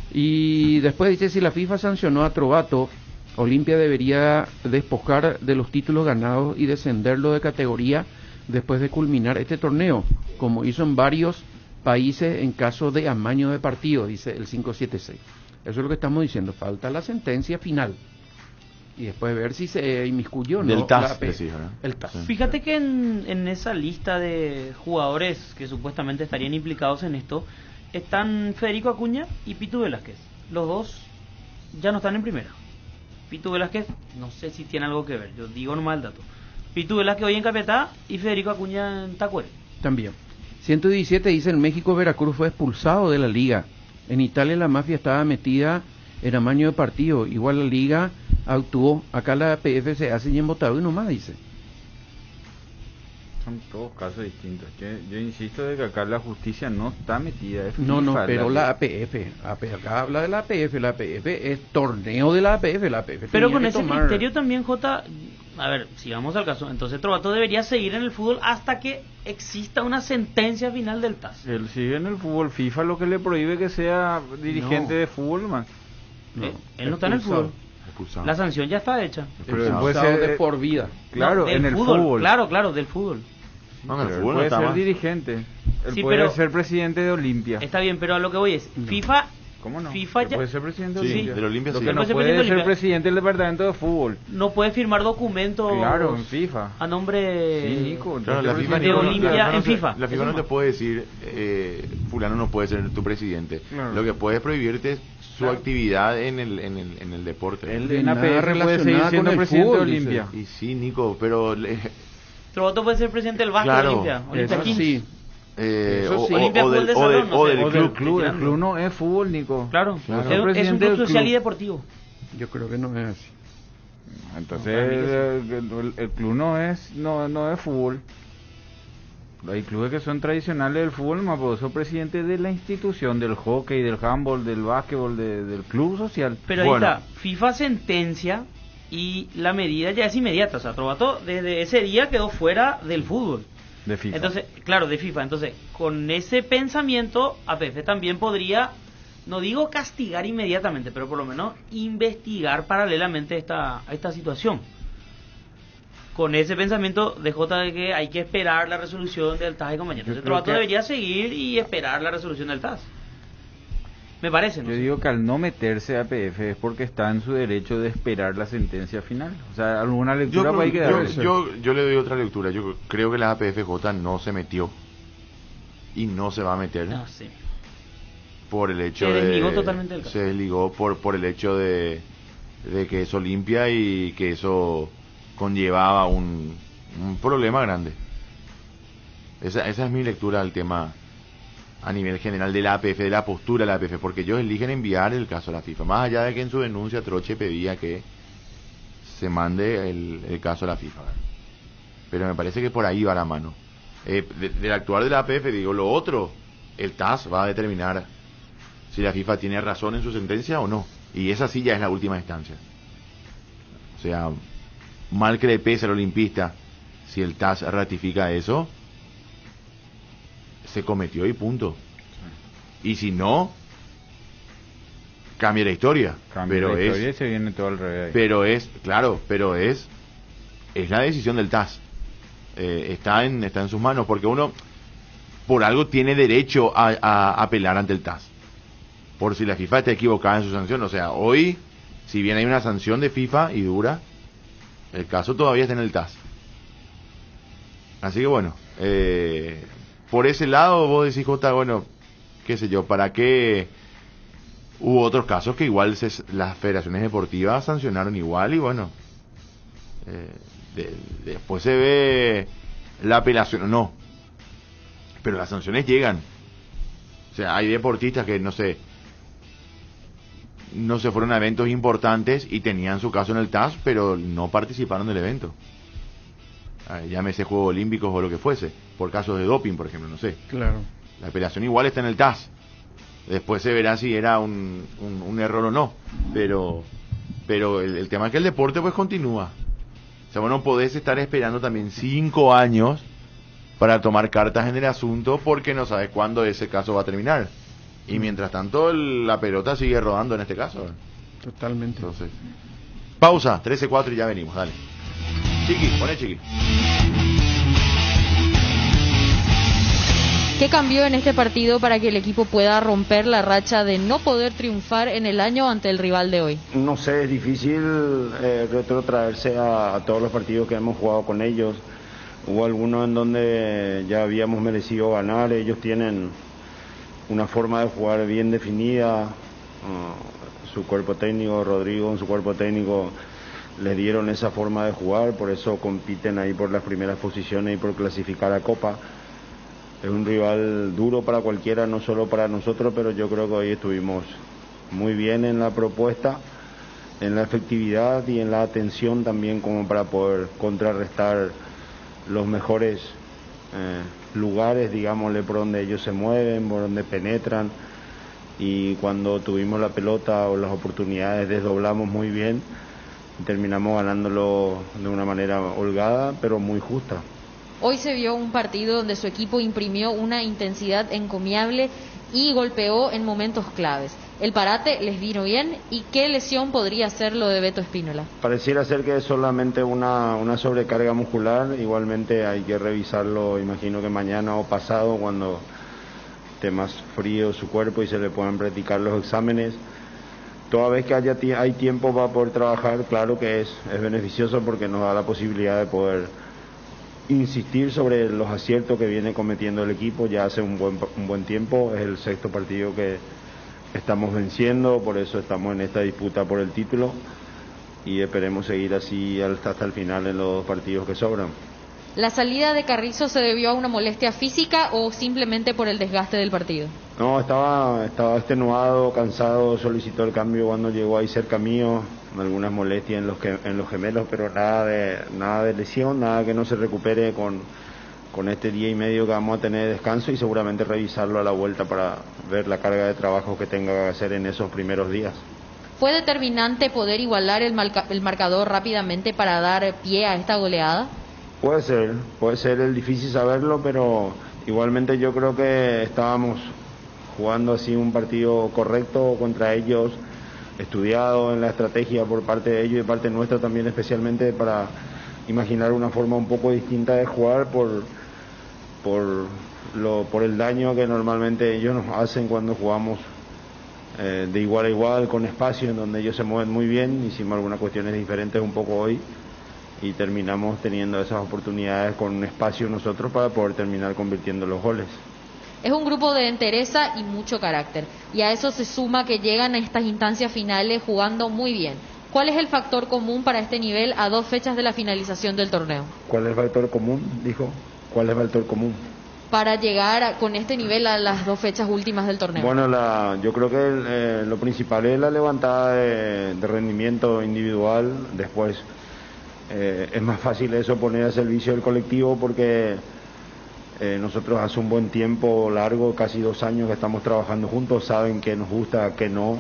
Y después dice, si la FIFA sancionó a Trovato, Olimpia debería despojar de los títulos ganados y descenderlo de categoría después de culminar este torneo, como hizo en varios países en caso de amaño de partido, dice el 576. Eso es lo que estamos diciendo, falta la sentencia final. Y después ver si se inmiscuyó o no. Del TAS, el TAS. Sí. Fíjate que en esa lista de jugadores que supuestamente estarían implicados en esto, están Federico Acuña y Pitu Velázquez. Los dos ya no están en primera. Pitu Velázquez, no sé si tiene algo que ver, yo digo nomás el dato. Pitu Velázquez hoy en Capiatá y Federico Acuña en Tacuere. También. 117 dice en México Veracruz fue expulsado de la liga. En Italia la mafia estaba metida en amaño de partido. Igual la liga actuó. Acá la APF se hace y embotado y nomás dice. Son todos casos distintos. Yo insisto de que acá la justicia no está metida. Es No, FIFA, pero la APF. Acá habla de la APF. La APF es torneo de la APF. La APF Pero con ese criterio también, Jota, a ver, si vamos al caso, entonces Trovato debería seguir en el fútbol hasta que exista una sentencia final del TAS. Él sigue en el fútbol. FIFA lo que le prohíbe que sea dirigente de fútbol, man. Él no está en el fútbol. La sanción ya está hecha. Pero puede ser de por vida. Claro, no, en el fútbol. Claro, del fútbol. No, en el Él fútbol puede no ser está dirigente. Él Sí, puede pero- ser presidente de Olimpia. Está bien, pero a lo que voy es, FIFA... ¿Cómo no? FIFA Él ya... puede ser presidente de Sí, Olimpia. del Olimpia Lo sí. que no Puede ser puede presidente ser de presidente del departamento de fútbol. No puede firmar documentos... Claro, en FIFA. A nombre... Sí, Nico. Claro, la FIFA, de Olimpia en FIFA. La FIFA no te puede decir, fulano no puede ser tu presidente. Claro. Lo que puede prohibirte su actividad en el deporte. Él De en nada APF puede relacionada seguir con siendo el presidente fútbol, de Olimpia. Y sí, Nico, pero... Trovato puede ser presidente del Vasco Claro, de Olimpia. Olimpia Eso 15. sí. o, sí. Olimpia o Fútbol del, de o del- Salón, no o sé. del O del club. club. El club no es fútbol, Nico. Claro, Claro. es un Presidente club del social club. y deportivo. Yo creo que no es así. Entonces No, para mí el club no es fútbol. Hay clubes que son tradicionales del fútbol, más por eso presidente de la institución, del hockey, del handball, del básquetbol, del club social. Pero ahí está, FIFA sentencia y la medida ya es inmediata. O sea, Trovato desde ese día quedó fuera del fútbol. De FIFA. Entonces, claro, de FIFA. Entonces, con ese pensamiento, APF también podría, no digo castigar inmediatamente, pero por lo menos investigar paralelamente esta situación. Con ese pensamiento de J de que hay que esperar la resolución del TAS y compañía. Entonces, creo Trovato que- debería seguir y esperar la resolución del TAS. Me parece, ¿no? Yo digo que al no meterse a APF es porque está en su derecho de esperar la sentencia final. O sea, alguna lectura hay que darle. Yo le doy otra lectura. Yo creo que la APFJ no se metió y no se va a meter No, sí. por el hecho Se de... desligó totalmente del caso. Se desligó por el hecho de que es Olimpia y que eso conllevaba un problema grande. Esa es mi lectura del tema a nivel general de la APF, de la postura de la APF, porque ellos eligen enviar el caso a la FIFA, más allá de que en su denuncia Troche pedía que se mande el caso a la FIFA. Pero me parece que por ahí va la mano. Del actuar de la APF, digo, lo otro, el TAS va a determinar si la FIFA tiene razón en su sentencia o no. Y esa sí ya es la última instancia. O sea, mal que le pese al olimpista, si el TAS ratifica eso, se cometió y punto. Y si no, cambia la historia. Cambia la historia y se viene todo al revés. Pero es, claro, pero es la decisión del TAS. Está en sus manos, porque uno por algo tiene derecho a apelar ante el TAS. Por si la FIFA está equivocada en su sanción. O sea, hoy, si bien hay una sanción de FIFA y dura, el caso todavía está en el TAS. Así que bueno, por ese lado vos decís, Jota, bueno, qué sé yo, ¿para qué? Hubo otros casos que igual las federaciones deportivas sancionaron igual y bueno, después se ve la apelación o no, pero las sanciones llegan. O sea, hay deportistas que no se fueron a eventos importantes y tenían su caso en el TAS, pero no participaron del evento. Llámese Juegos Olímpicos o lo que fuese, por casos de doping, por ejemplo, no sé. Claro. La apelación igual está en el TAS. Después se verá si era un error o no. Pero el tema es que el deporte pues continúa. O sea, vos no podés estar esperando también 5 años para tomar cartas en el asunto porque no sabes cuándo ese caso va a terminar. Y mientras tanto la pelota sigue rodando en este caso. Totalmente. Entonces, pausa, 13-4 y ya venimos, dale. Chiqui, poné Chiqui. ¿Qué cambió en este partido para que el equipo pueda romper la racha de no poder triunfar en el año ante el rival de hoy? No sé, es difícil retrotraerse a todos los partidos que hemos jugado con ellos. Hubo algunos en donde ya habíamos merecido ganar, ellos tienen una forma de jugar bien definida, su cuerpo técnico, Rodrigo en su cuerpo técnico les dieron esa forma de jugar, por eso compiten ahí por las primeras posiciones y por clasificar a Copa. Es un rival duro para cualquiera, no solo para nosotros, pero yo creo que hoy estuvimos muy bien en la propuesta, en la efectividad y en la atención también, como para poder contrarrestar los mejores lugares, digámosle, por donde ellos se mueven, por donde penetran, y cuando tuvimos la pelota o las oportunidades desdoblamos muy bien y terminamos ganándolo de una manera holgada pero muy justa. Hoy se vio un partido donde su equipo imprimió una intensidad encomiable y golpeó en momentos claves. El parate les vino bien, ¿y qué lesión podría ser lo de Beto Espínola? Pareciera ser que es solamente una sobrecarga muscular, igualmente hay que revisarlo, imagino que mañana o pasado, cuando esté más frío su cuerpo y se le puedan practicar los exámenes. Toda vez que hay tiempo para poder trabajar, claro que es beneficioso porque nos da la posibilidad de poder insistir sobre los aciertos que viene cometiendo el equipo. Ya hace un buen tiempo, es el sexto partido que estamos venciendo, por eso estamos en esta disputa por el título y esperemos seguir así hasta el final en los 2 partidos que sobran. ¿La salida de Carrizo se debió a una molestia física o simplemente por el desgaste del partido? No, estaba extenuado, cansado, solicitó el cambio cuando llegó ahí cerca mío, algunas molestias en los gemelos, pero nada de lesión, nada que no se recupere con este día y medio que vamos a tener de descanso y seguramente revisarlo a la vuelta para ver la carga de trabajo que tenga que hacer en esos primeros días. ¿Fue determinante poder igualar el marcador rápidamente para dar pie a esta goleada? Puede ser el difícil saberlo, pero igualmente yo creo que estábamos jugando así un partido correcto contra ellos, estudiado en la estrategia por parte de ellos y parte nuestra también, especialmente para imaginar una forma un poco distinta de jugar por el daño que normalmente ellos nos hacen cuando jugamos de igual a igual, con espacio, en donde ellos se mueven muy bien. Hicimos algunas cuestiones diferentes un poco hoy y terminamos teniendo esas oportunidades con un espacio nosotros para poder terminar convirtiendo los goles. Es un grupo de entereza y mucho carácter, y a eso se suma que llegan a estas instancias finales jugando muy bien. ¿Cuál es el factor común para este nivel a 2 fechas de la finalización del torneo? ¿Cuál es el factor común? Dijo. ¿Cuál es el factor común? Para llegar con este nivel a las 2 fechas últimas del torneo. Bueno, yo creo que lo principal es la levantada de rendimiento individual. Después es más fácil eso poner a servicio del colectivo porque nosotros hace un buen tiempo largo, casi 2 años que estamos trabajando juntos, saben qué nos gusta, qué no,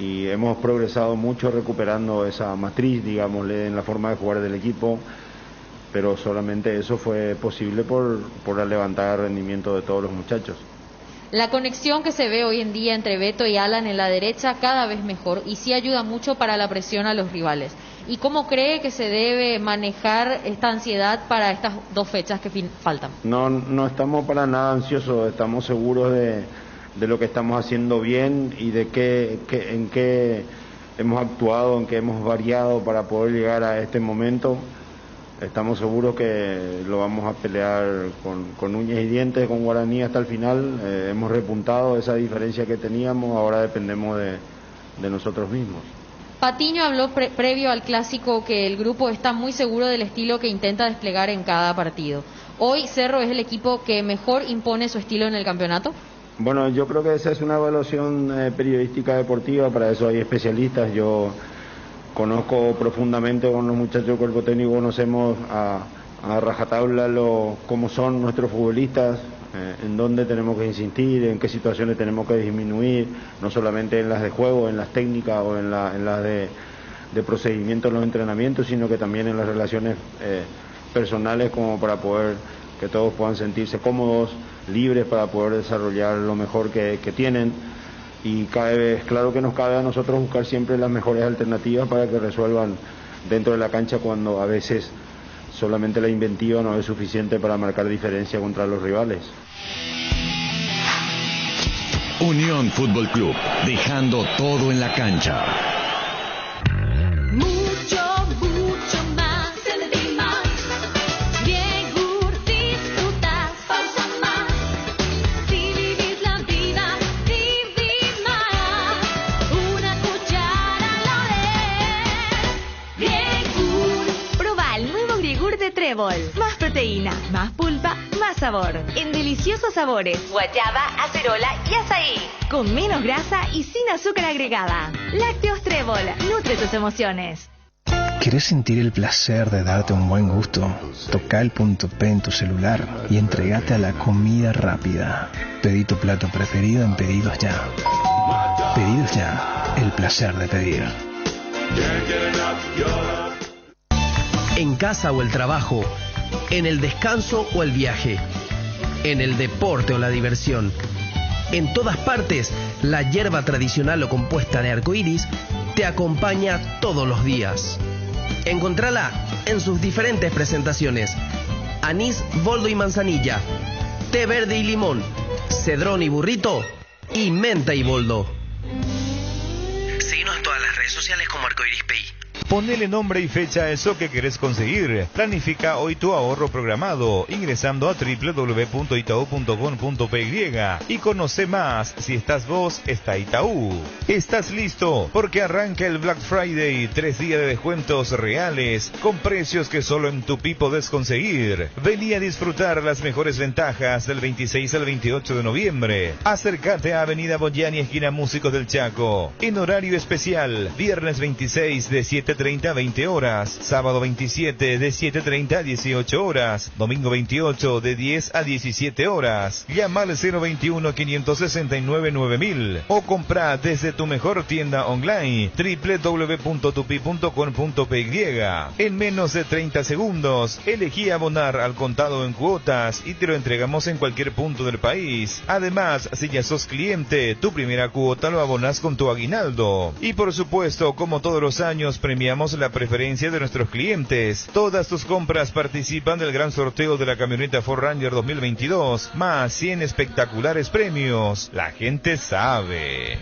y hemos progresado mucho recuperando esa matriz, digámosle, en la forma de jugar del equipo, pero solamente eso fue posible por la levantada de rendimiento de todos los muchachos. La conexión que se ve hoy en día entre Beto y Alan en la derecha cada vez mejor y sí ayuda mucho para la presión a los rivales. ¿Y cómo cree que se debe manejar esta ansiedad para estas 2 fechas que faltan? No estamos para nada ansiosos, estamos seguros de lo que estamos haciendo bien y de en qué hemos actuado, en qué hemos variado para poder llegar a este momento. Estamos seguros que lo vamos a pelear con uñas y dientes con Guaraní hasta el final. Hemos repuntado esa diferencia que teníamos, ahora dependemos de nosotros mismos. Patiño habló previo al clásico que el grupo está muy seguro del estilo que intenta desplegar en cada partido. ¿Hoy Cerro es el equipo que mejor impone su estilo en el campeonato? Bueno, yo creo que esa es una evaluación periodística deportiva, para eso hay especialistas. Yo conozco profundamente con los muchachos del cuerpo técnico, conocemos a rajatabla cómo son nuestros futbolistas, en dónde tenemos que insistir, en qué situaciones tenemos que disminuir, no solamente en las de juego, en las técnicas o en las de procedimiento en los entrenamientos, sino que también en las relaciones personales, como para poder que todos puedan sentirse cómodos, libres para poder desarrollar lo mejor que tienen. Y claro que nos cabe a nosotros buscar siempre las mejores alternativas para que resuelvan dentro de la cancha, cuando a veces solamente la inventiva no es suficiente para marcar diferencia contra los rivales. Unión Fútbol Club, dejando todo en la cancha. proteína, más pulpa, más sabor. En deliciosos sabores, guayaba, acerola y azaí. Con menos grasa y sin azúcar agregada. Lácteos Trébol, nutre tus emociones. ¿Querés sentir el placer de darte un buen gusto? Toca el punto P en tu celular y entregate a la comida rápida. Pedí tu plato preferido en Pedidos Ya. Pedidos Ya, el placer de pedir. En casa o el trabajo, en el descanso o el viaje, en el deporte o la diversión. En todas partes, la hierba tradicional o compuesta de arcoíris te acompaña todos los días. Encontrala en sus diferentes presentaciones: anís, boldo y manzanilla, té verde y limón, cedrón y burrito, y menta y boldo. Síguenos en todas las redes sociales como Arcoiris Pay. Ponele nombre y fecha a eso que querés conseguir. Planifica hoy tu ahorro programado ingresando a www.itau.com.py y conoce más. Si estás vos, está Itaú. ¿Estás listo? Porque arranca el Black Friday, 3 días de descuentos reales con precios que solo en Tupi podés conseguir. Vení a disfrutar las mejores ventajas del 26 al 28 de noviembre. Acércate a Avenida Boyani, esquina Músicos del Chaco. En horario especial, viernes 26 de 7:30 a 20 horas, sábado 27 de 7:30 a 18 horas, domingo 28 de 10 a 17 horas. Llama al 021-569-9000 o compra desde tu mejor tienda online www.tupi.com.py. En menos de 30 segundos, elegí abonar al contado en cuotas y te lo entregamos en cualquier punto del país. Además, si ya sos cliente, tu primera cuota lo abonas con tu aguinaldo. Y por supuesto, como todos los años, premiamos la preferencia de nuestros clientes. Todas tus compras participan del gran sorteo de la camioneta Ford Ranger 2022, más 100 espectaculares premios. La gente sabe.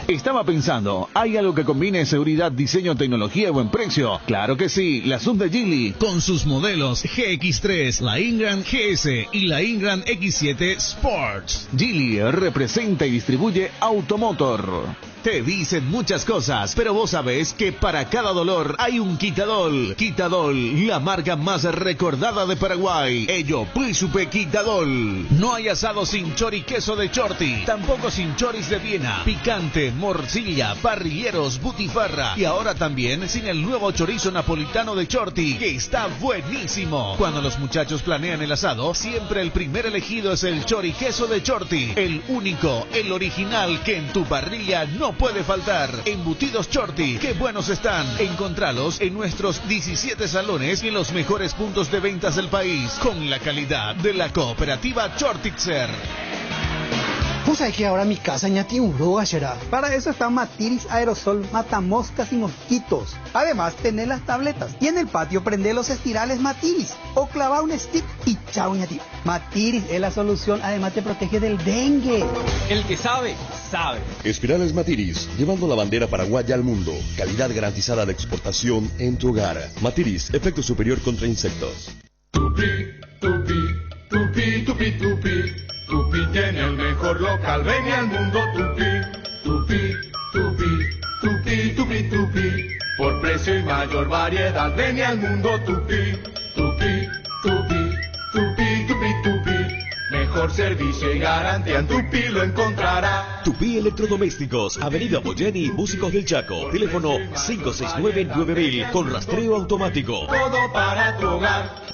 Estaba pensando, ¿hay algo que combine seguridad, diseño, tecnología y buen precio? Claro que sí, la Sub de Geely. Con sus modelos GX3, la Ingram GS y la Ingram X7 Sports. Geely representa y distribuye Automotor. Te dicen muchas cosas, pero vos sabés que para cada dolor hay un Quitadol. Quitadol, la marca más recordada de Paraguay. Ello, Príncipe Quitadol. No hay asado sin chori queso de Chorti, tampoco sin choris de Viena, picante, morcilla, parrilleros, butifarra y ahora también sin el nuevo chorizo napolitano de Chorti, que está buenísimo. Cuando los muchachos planean el asado, siempre el primer elegido es el chori queso de Chorti, el único, el original que en tu parrilla no puede faltar. Embutidos Chorti, qué buenos están. Encontralos en nuestros 17 salones y en los mejores puntos de ventas del país, con la calidad de la cooperativa Chortitzer. Pues hay que ahora mi casa ya tiene un ruga, será. Para eso está Matiris Aerosol, mata moscas y mosquitos. Además, tenés las tabletas. Y en el patio prende los estirales Matiris. O clava un stick y chao ñati. Matiris es la solución, además te protege del dengue. El que sabe, sabe. Espirales Matiris, llevando la bandera paraguaya al mundo. Calidad garantizada de exportación en tu hogar. Matiris, efecto superior contra insectos. Tupi, tupi, tupi, tupi, tupi. Tupi tiene el mejor local, ven al mundo Tupi. Tupi, tupi, tupi, tupi, tupi. Por precio y mayor variedad, ven al mundo Tupi. Tupi, tupi, tupi, tupi, tupi. Mejor servicio y garantía en Tupi lo encontrará. Tupi Electrodomésticos, Avenida Boyani, Músicos del Chaco. Teléfono 569-9000 con rastreo automático. Todo para tu hogar.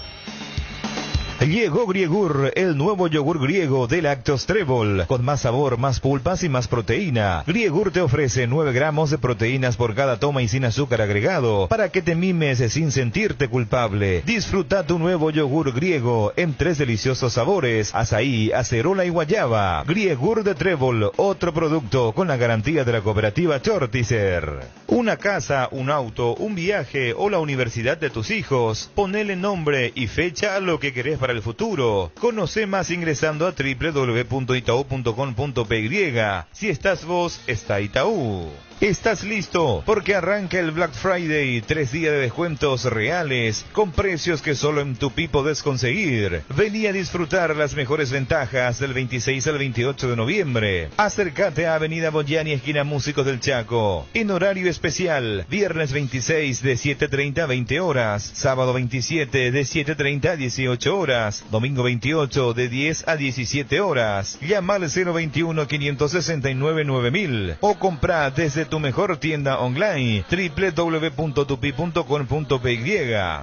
Llegó Griegur, el nuevo yogur griego de Lácteos Trébol, con más sabor, más pulpas y más proteína. Griegur te ofrece 9 gramos de proteínas por cada toma y sin azúcar agregado, para que te mimes sin sentirte culpable. Disfruta tu nuevo yogur griego en 3 deliciosos sabores: azaí, acerola y guayaba. Griegur de Trébol, otro producto con la garantía de la cooperativa Chortitzer. Una casa, un auto, un viaje o la universidad de tus hijos. Ponele nombre y fecha a lo que querés para el futuro. Conoce más ingresando a www.itau.com.py. Si estás vos, está Itaú. ¿Estás listo? Porque arranca el Black Friday, 3 días de descuentos reales, con precios que solo en Tupí podés conseguir. Vení a disfrutar las mejores ventajas del 26 al 28 de noviembre. Acércate a Avenida Boyani, esquina Músicos del Chaco. En horario especial, viernes 26 de 7:30 a 20 horas, sábado 27 de 7:30 a 18 horas, domingo 28 de 10 a 17 horas. Llama al 021 569 9000 o compra desde tu mejor tienda online www.tupi.com.py.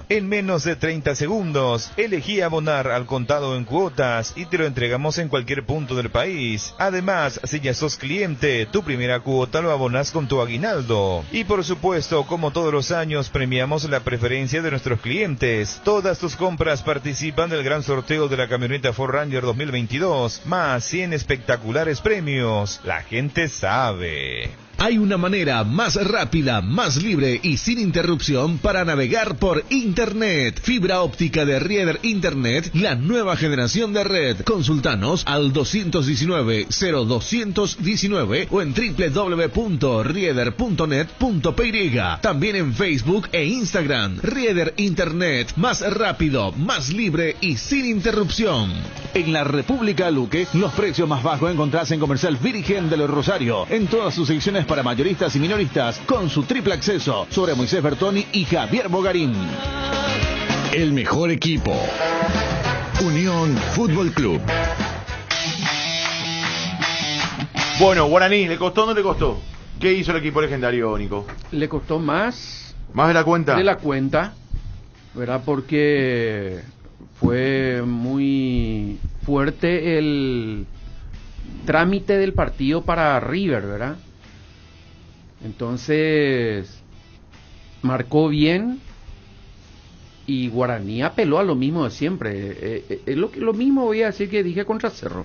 En menos de 30 segundos, elegí abonar al contado en cuotas y te lo entregamos en cualquier punto del país. Además, si ya sos cliente, tu primera cuota lo abonás con tu aguinaldo. Y por supuesto, como todos los años, premiamos la preferencia de nuestros clientes. Todas tus compras participan del gran sorteo de la camioneta Ford Ranger 2022, más 100 espectaculares premios. La gente sabe. Hay una manera más rápida, más libre y sin interrupción para navegar por Internet. Fibra óptica de Rieder Internet, la nueva generación de red. Consultanos al 219-0219 o en www.rieder.net.py. También en Facebook e Instagram. Rieder Internet, más rápido, más libre y sin interrupción. En la República Luque, los precios más bajos encontrás en Comercial Virgen de los Rosario, en todas sus secciones para mayoristas y minoristas, con su triple acceso sobre Moisés Bertoni y Javier Bogarín. El mejor equipo, Unión Fútbol Club. Bueno, Guaraní, ¿le costó o no le costó? ¿Qué hizo el equipo legendario, Nico? Le costó más. ¿Más de la cuenta? De la cuenta, ¿verdad? Porque fue muy fuerte el trámite del partido para River, ¿verdad? Entonces marcó bien y Guaraní apeló a lo mismo de siempre. Lo mismo voy a decir que dije contra Cerro,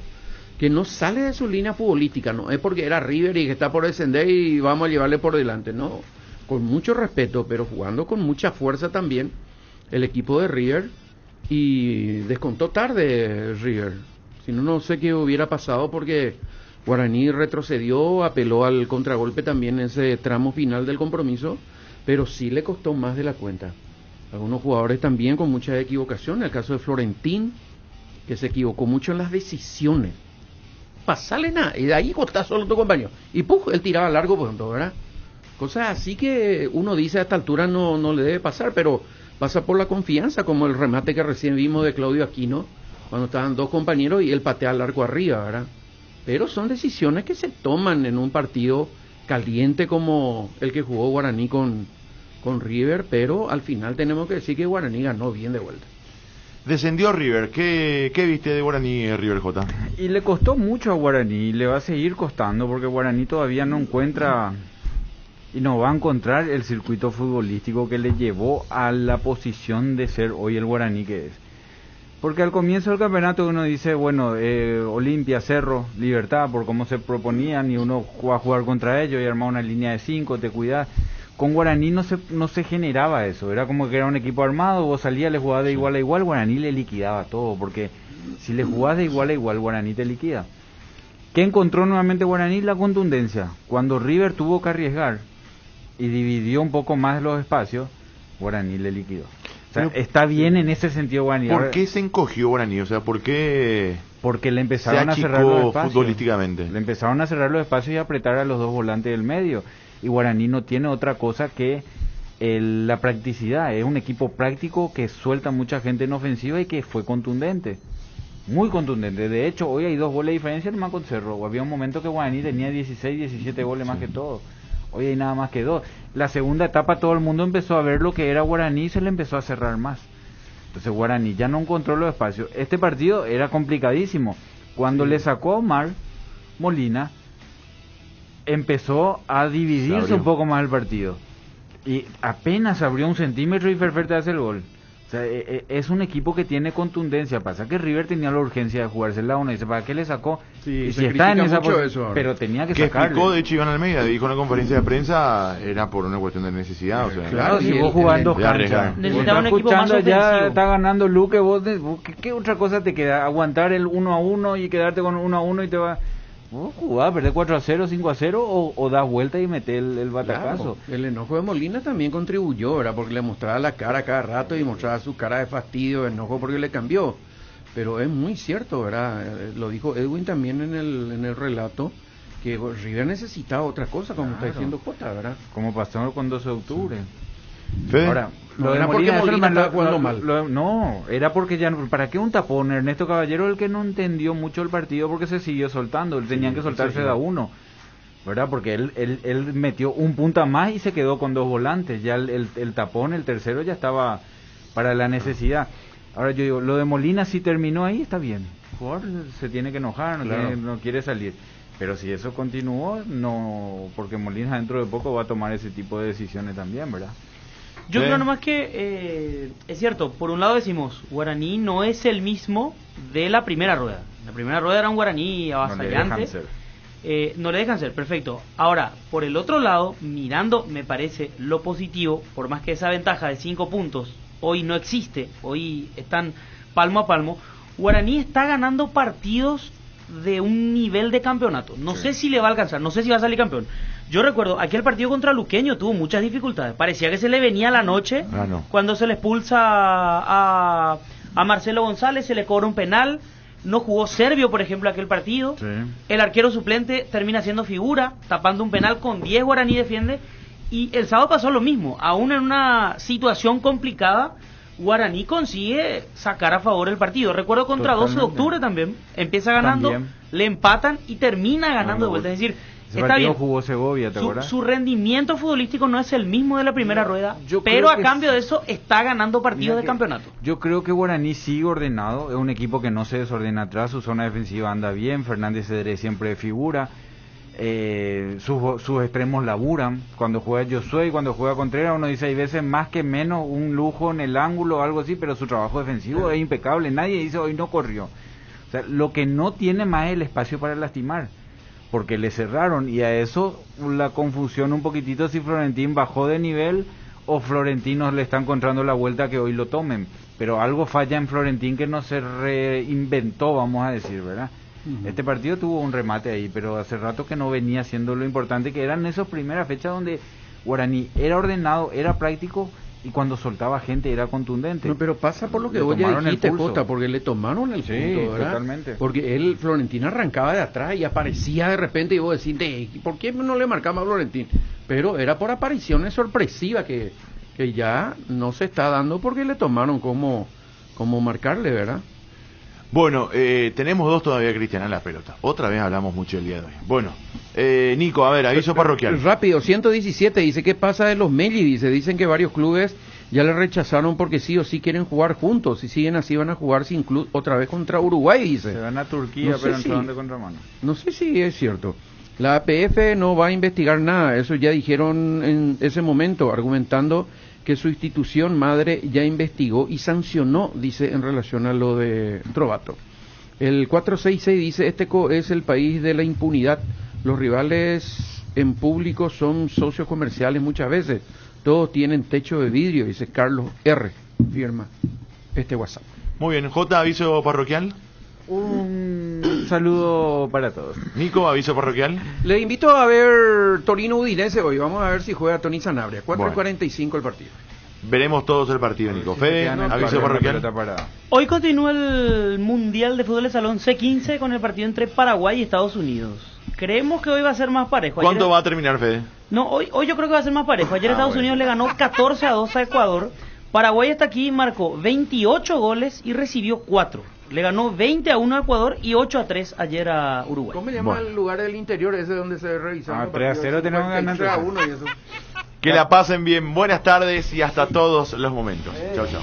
que no sale de su línea futbolística, no es porque era River y que está por descender y vamos a llevarle por delante, no, con mucho respeto, pero jugando con mucha fuerza también el equipo de River, y descontó tarde River, si no, no sé qué hubiera pasado, porque Guaraní retrocedió, apeló al contragolpe también en ese tramo final del compromiso, pero sí le costó más de la cuenta. Algunos jugadores también con mucha equivocación, el caso de Florentín, que se equivocó mucho en las decisiones. Pasale nada, y de ahí está solo tu compañero. Y ¡puf! Él tiraba largo, por ejemplo, ¿verdad? Cosas así que uno dice a esta altura no le debe pasar, pero pasa por la confianza, como el remate que recién vimos de Claudio Aquino, cuando estaban dos compañeros y él patea al arco arriba, ¿verdad? Pero son decisiones que se toman en un partido caliente como el que jugó Guaraní con River, pero al final tenemos que decir que Guaraní ganó bien de vuelta. Descendió River, ¿qué viste de Guaraní, River J? Y le costó mucho a Guaraní, y le va a seguir costando, porque Guaraní todavía no encuentra y no va a encontrar el circuito futbolístico que le llevó a la posición de ser hoy el Guaraní que es. Porque al comienzo del campeonato uno dice, bueno, Olimpia, Cerro, Libertad, por cómo se proponían, y uno va a jugar contra ellos y armaba una línea de 5, te cuidas. Con Guaraní no se generaba eso, era como que era un equipo armado, vos salías, le jugabas de igual a igual, Guaraní le liquidaba todo, porque si le jugás de igual a igual, Guaraní te liquida. ¿Qué encontró nuevamente Guaraní? La contundencia. Cuando River tuvo que arriesgar y dividió un poco más los espacios, Guaraní le liquidó. O sea, está bien en ese sentido Guaraní. ¿Por qué se encogió Guaraní? O sea, ¿por qué...? Porque le empezaron a cerrar los espacios. Futbolísticamente. Le empezaron a cerrar los espacios y a apretar a los dos volantes del medio. Y Guaraní no tiene otra cosa que la practicidad. Es un equipo práctico que suelta mucha gente en ofensiva y que fue contundente. Muy contundente. De hecho, hoy hay 2 goles de diferencia nomás con Cerro. Había un momento que Guaraní tenía 16, 17 goles más que todo. Hoy hay nada más que 2. La segunda etapa todo el mundo empezó a ver lo que era Guaraní y se le empezó a cerrar más. Entonces Guaraní ya no encontró los espacios. Este partido era complicadísimo. Cuando le sacó a Omar Molina, empezó a dividirse un poco más el partido. Y apenas abrió 1 centímetro y Ferfer hace el gol. O sea, es un equipo que tiene contundencia. Pasa que River tenía la urgencia de jugarse la una y dice, ¿para qué le sacó? Sí, y si está en esa eso, pero tenía que sacarle. sacarle. Explicó de hecho Iván Almeida, dijo en la conferencia de prensa, era por una cuestión de necesidad. O sea, claro, si vos jugando cancha, necesitaba un equipo más ofensivo. Ya está ganando Luque, ¿qué otra cosa te queda? Aguantar el 1-1 y quedarte con 1-1 y te va... Jugás, perdés 4-0, 5-0 o das vuelta y metés el batacazo. Claro, el enojo de Molina también contribuyó, ¿verdad? Porque le mostraba la cara cada rato y mostraba su cara de fastidio, de enojo porque le cambió. Pero es muy cierto, ¿verdad? Lo dijo Edwin también en el relato, que River necesitaba otra cosa, como está diciendo Jota, ¿verdad? Como pasó con 12 de octubre. ¿Fede? Ahora, no era porque Molina estaba jugando mal. No, era porque ya, ¿para qué un tapón? Ernesto Caballero el que no entendió mucho el partido porque se siguió soltando, tenían que soltarse de a uno, ¿verdad? Porque él metió un punta más y se quedó con 2 volantes, ya el tapón, el tercero ya estaba para la necesidad. Ahora yo digo, lo de Molina si terminó ahí está bien, el jugador se tiene que enojar, no quiere salir. Pero si eso continuó, no, porque Molina dentro de poco va a tomar ese tipo de decisiones también, ¿verdad? Yo creo nomás que es cierto, por un lado decimos, Guaraní no es el mismo de la primera rueda. La primera rueda era un Guaraní avasallante. No le dejan ser, perfecto. Ahora, por el otro lado, mirando, me parece lo positivo, por más que esa ventaja de 5 puntos hoy no existe, hoy están palmo a palmo, Guaraní está ganando partidos de un nivel de campeonato. No sé si le va a alcanzar, no sé si va a salir campeón. Yo recuerdo, aquel partido contra Luqueño tuvo muchas dificultades. Parecía que se le venía la noche cuando se le expulsa a Marcelo González, se le cobra un penal. No jugó Servio, por ejemplo, aquel partido. Sí. El arquero suplente termina siendo figura, tapando un penal con 10 Guaraní defiende. Y el sábado pasó lo mismo. Aún en una situación complicada, Guaraní consigue sacar a favor el partido. Recuerdo contra 12 de octubre también. Empieza ganando, le empatan y termina ganando de vuelta. Es decir, está bien. Jugó Segovia, ¿te acuerdas? Su rendimiento futbolístico no es el mismo de la primera rueda, pero a cambio de eso está ganando partidos de campeonato. Yo creo que Guaraní sigue ordenado. Es un equipo que no se desordena atrás. Su zona defensiva anda bien. Fernández Cedré siempre figura. Sus extremos laburan. Cuando juega Josué y cuando juega Contreras, uno dice hay veces más que menos un lujo en el ángulo o algo así, pero su trabajo defensivo es impecable. Nadie dice hoy no corrió. O sea, lo que no tiene más es el espacio para lastimar, porque le cerraron, y a eso la confusión un poquitito si Florentín bajó de nivel o Florentinos le está encontrando la vuelta que hoy lo tomen. Pero algo falla en Florentín que no se reinventó, vamos a decir, ¿verdad? Este partido tuvo un remate ahí, pero hace rato que no venía siendo lo importante, que eran esas primeras fechas donde Guaraní era ordenado, era práctico, y cuando soltaba gente era contundente. No, pero pasa por lo que vos ya dijiste, Jota, porque le tomaron el punto, ¿verdad? Totalmente. Porque Florentín arrancaba de atrás y aparecía de repente, y vos decís, ¿por qué no le marcaba a Florentín? Pero era por apariciones sorpresivas que ya no se está dando porque le tomaron como marcarle, ¿verdad? Bueno, tenemos 2 todavía, Cristian, en la pelota. Otra vez hablamos mucho el día de hoy. Bueno, Nico, a ver, aviso parroquial. Rápido, 117, dice, ¿qué pasa de los Meli? Dicen que varios clubes ya le rechazaron porque sí o sí quieren jugar juntos. Si siguen así van a jugar sin club otra vez contra Uruguay, dice. Se van a Turquía, no pero no sé de contramano. No sé si es cierto. La APF no va a investigar nada, eso ya dijeron en ese momento, argumentando que su institución madre ya investigó y sancionó, dice, en relación a lo de Trovato. El 466 dice, este es el país de la impunidad. Los rivales en público son socios comerciales muchas veces. Todos tienen techo de vidrio, dice Carlos R. Firma este WhatsApp. Muy bien, J, aviso parroquial. Un saludo para todos. Nico, aviso parroquial. Le invito a ver Torino Udinese hoy. Vamos a ver si juega Tony Sanabria. 4:45 el partido. Veremos todos el partido, Nico. Fede, aviso parroquial. Hoy continúa el Mundial de Fútbol de Salón C15 con el partido entre Paraguay y Estados Unidos. Creemos que hoy va a ser más parejo. ¿Cuánto va a terminar, Fede? No, hoy yo creo que va a ser más parejo. Ayer Estados Unidos le ganó 14-2 a Ecuador. Paraguay hasta aquí marcó 28 goles y recibió 4. Le ganó 20-1 a Ecuador y 8-3 ayer a Uruguay. ¿Cómo se llama el lugar del interior ese donde se revisan? 3-0 tenemos ganando. Que la pasen bien. Buenas tardes y hasta todos los momentos. Chao, chao.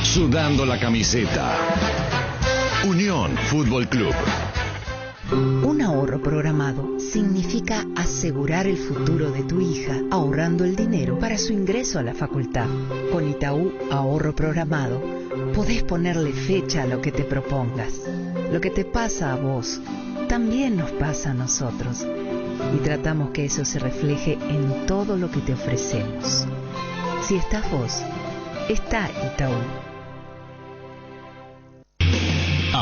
Sudando la camiseta. Unión Fútbol Club. Un ahorro programado significa asegurar el futuro de tu hija ahorrando el dinero para su ingreso a la facultad. Con Itaú Ahorro Programado podés ponerle fecha a lo que te propongas. Lo que te pasa a vos también nos pasa a nosotros y tratamos que eso se refleje en todo lo que te ofrecemos. Si estás vos, está Itaú.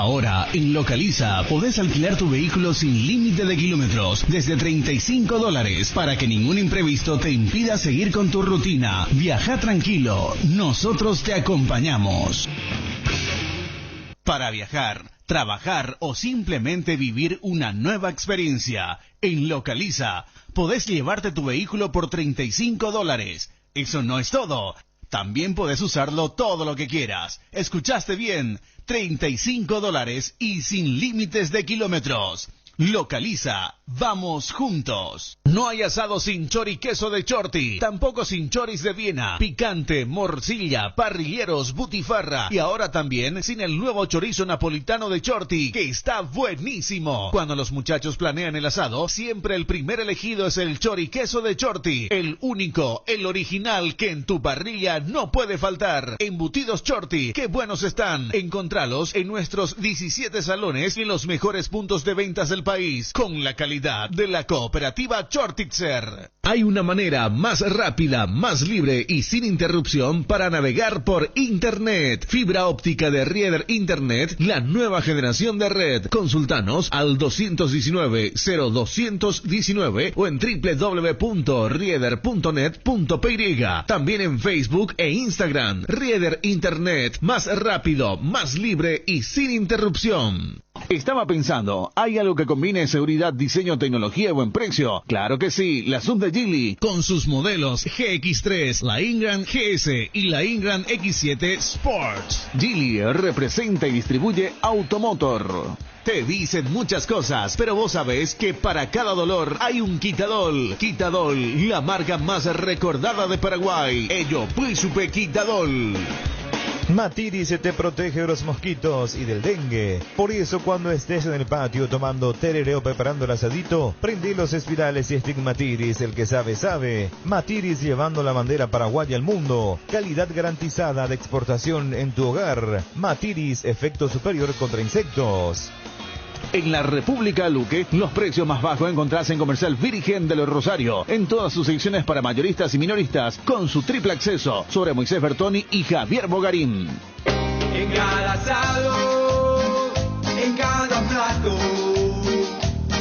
Ahora, en Localiza, podés alquilar tu vehículo sin límite de kilómetros desde $35 para que ningún imprevisto te impida seguir con tu rutina. Viaja tranquilo, nosotros te acompañamos. Para viajar, trabajar o simplemente vivir una nueva experiencia, en Localiza, podés llevarte tu vehículo por $35. Eso no es todo. También podés usarlo todo lo que quieras. ¿Escuchaste bien? $35 y sin límites de kilómetros. Localiza, vamos juntos. No hay asado sin chori queso de Chorti, tampoco sin choris de Viena, picante, morcilla, parrilleros, butifarra y ahora también sin el nuevo chorizo napolitano de Chorti, que está buenísimo. Cuando los muchachos planean el asado, siempre el primer elegido es el chori queso de Chorti, el único, el original que en tu parrilla no puede faltar. Embutidos Chorti, qué buenos están. Encontralos en nuestros 17 salones y en los mejores puntos de ventas del país, con la calidad de la cooperativa Chortitzer. Hay una manera más rápida, más libre y sin interrupción para navegar por Internet. Fibra óptica de Rieder Internet, la nueva generación de red. Consultanos al 219-0219 o en www.rieder.net.py. También en Facebook e Instagram. Rieder Internet, más rápido, más libre y sin interrupción. Estaba pensando, ¿hay algo que combine seguridad, diseño, tecnología y buen precio? Claro que sí, la Sub de Geely, con sus modelos GX3, la Ingram GS y la Ingram X7 Sports. Geely representa y distribuye Automotor. Te dicen muchas cosas, pero vos sabés que para cada dolor hay un Quitadol. Quitadol, la marca más recordada de Paraguay. Ello, Príncipe Quitadol. Matiris te protege de los mosquitos y del dengue. Por eso cuando estés en el patio tomando tereré o preparando el asadito, prende los espirales y stick Matiris, el que sabe, sabe. Matiris llevando la bandera paraguaya al mundo. Calidad garantizada de exportación en tu hogar. Matiris, efecto superior contra insectos. En la República Luque, los precios más bajos encontrás en Comercial Virgen de los Rosario, en todas sus secciones para mayoristas y minoristas, con su triple acceso sobre Moisés Bertoni y Javier Bogarín. En cada asado, en cada plato,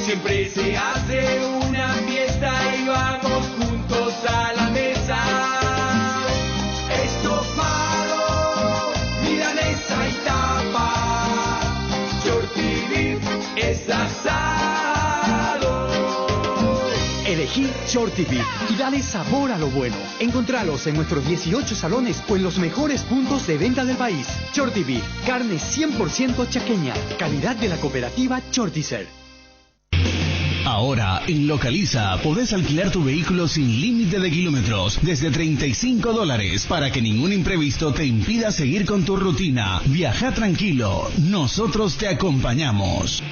siempre se hace una fiesta y vamos juntos a la mesa. Estofado, milanesa y tapa, Chorti Beef es asado. Elegí Chorti Beef y dale sabor a lo bueno. Encontralos en nuestros 18 salones o en los mejores puntos de venta del país. Chorti Beef, carne 100% chaqueña, calidad de la cooperativa Chortitzer. Ahora, en Localiza, podés alquilar tu vehículo sin límite de kilómetros desde $35 para que ningún imprevisto te impida seguir con tu rutina. Viaja tranquilo, nosotros te acompañamos.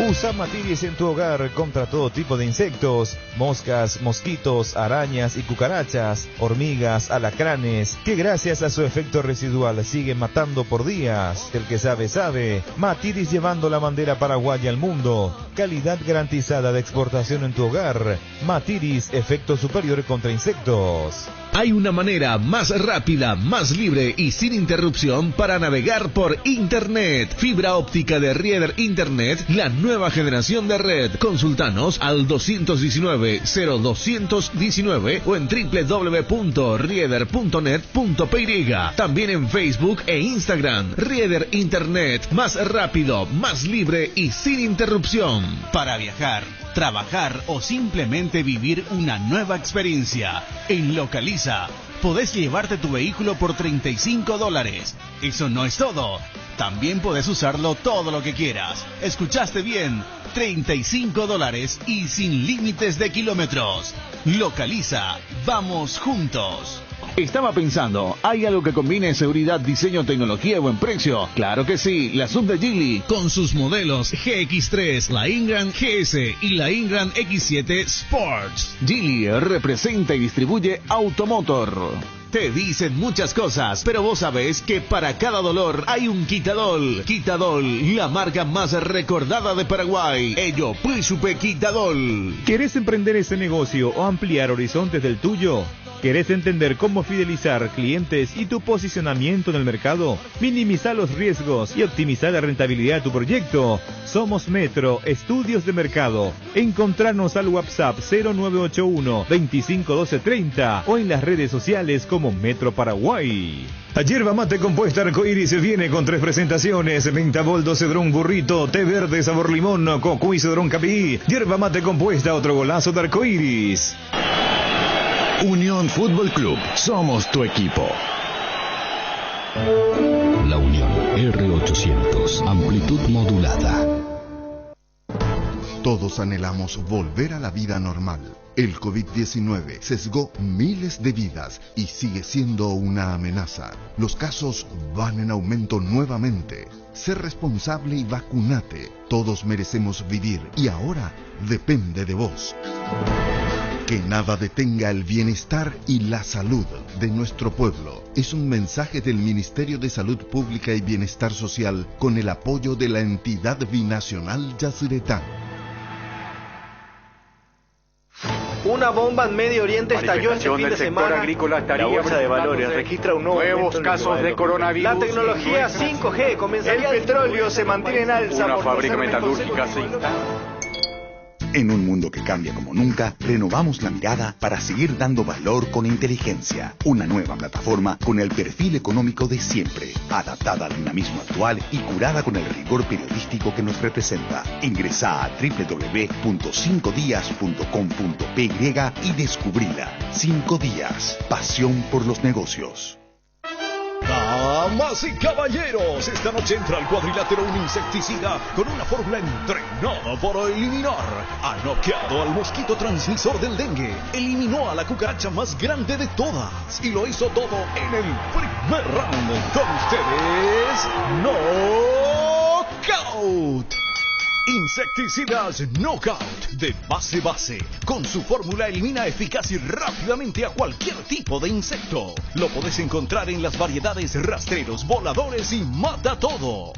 Usa Matiris en tu hogar contra todo tipo de insectos, moscas, mosquitos, arañas y cucarachas, hormigas, alacranes, que gracias a su efecto residual siguen matando por días. El que sabe, sabe. Matiris llevando la bandera paraguaya al mundo. Calidad garantizada de exportación en tu hogar. Matiris, efecto superior contra insectos. Hay una manera más rápida, más libre y sin interrupción para navegar por Internet. Fibra óptica de Rieder Internet, la nueva generación de red. Consultanos al 219-0219 o en www.rieder.net.py. También en Facebook e Instagram. Rieder Internet, más rápido, más libre y sin interrupción. Para viajar, trabajar o simplemente vivir una nueva experiencia, en Localiza podés llevarte tu vehículo por $35. Eso no es todo. También podés usarlo todo lo que quieras. ¿Escuchaste bien? $35 y sin límites de kilómetros. Localiza, vamos juntos. Estaba pensando, ¿hay algo que combine seguridad, diseño, tecnología y buen precio? Claro que sí, la Sub de Geely, con sus modelos GX3, la Ingram GS y la Ingram X7 Sports. Geely representa y distribuye Automotor. Te dicen muchas cosas, pero vos sabés que para cada dolor hay un Quitadol. Quitadol, la marca más recordada de Paraguay. Ello, Príncipe Quitadol. ¿Querés emprender ese negocio o ampliar horizontes del tuyo? ¿Querés entender cómo fidelizar clientes y tu posicionamiento en el mercado? Minimizar los riesgos y optimizar la rentabilidad de tu proyecto. Somos Metro Estudios de Mercado. Encontrarnos al WhatsApp 0981 251230 o en las redes sociales como Metro Paraguay. Yerba mate compuesta Arcoiris viene con 3 presentaciones: menta, boldo, cedrón, burrito, té verde, sabor limón, cocuy, cedrón, capí. Yerba mate compuesta, otro golazo de Arcoiris. Unión Fútbol Club, somos tu equipo. La Unión R800, amplitud modulada. Todos anhelamos volver a la vida normal. El COVID-19 sesgó miles de vidas y sigue siendo una amenaza. Los casos van en aumento nuevamente. Sé responsable y vacunate. Todos merecemos vivir y ahora depende de vos. Que nada detenga el bienestar y la salud de nuestro pueblo. Es un mensaje del Ministerio de Salud Pública y Bienestar Social con el apoyo de la entidad binacional Yacyretá. Una bomba en Medio Oriente estalló este fin de semana. Agrícola la bolsa de valores registra un nuevos casos de coronavirus. La tecnología 5G comenzaría. El petróleo se mantiene en alza. Una fábrica metalúrgica se instala. En un mundo que cambia como nunca, renovamos la mirada para seguir dando valor con inteligencia. Una nueva plataforma con el perfil económico de siempre, adaptada al dinamismo actual y curada con el rigor periodístico que nos representa. Ingresá a www.5dias.com.py y descubrila. 5 días. Pasión por los negocios. Damas y caballeros, esta noche entra al cuadrilátero un insecticida con una fórmula entrenada para eliminar. Ha noqueado al mosquito transmisor del dengue, eliminó a la cucaracha más grande de todas y lo hizo todo en el primer round. Con ustedes, Knockout. Insecticidas Knockout de base. Con su fórmula elimina eficaz y rápidamente a cualquier tipo de insecto. Lo podés encontrar en las variedades rastreros, voladores y mata todo.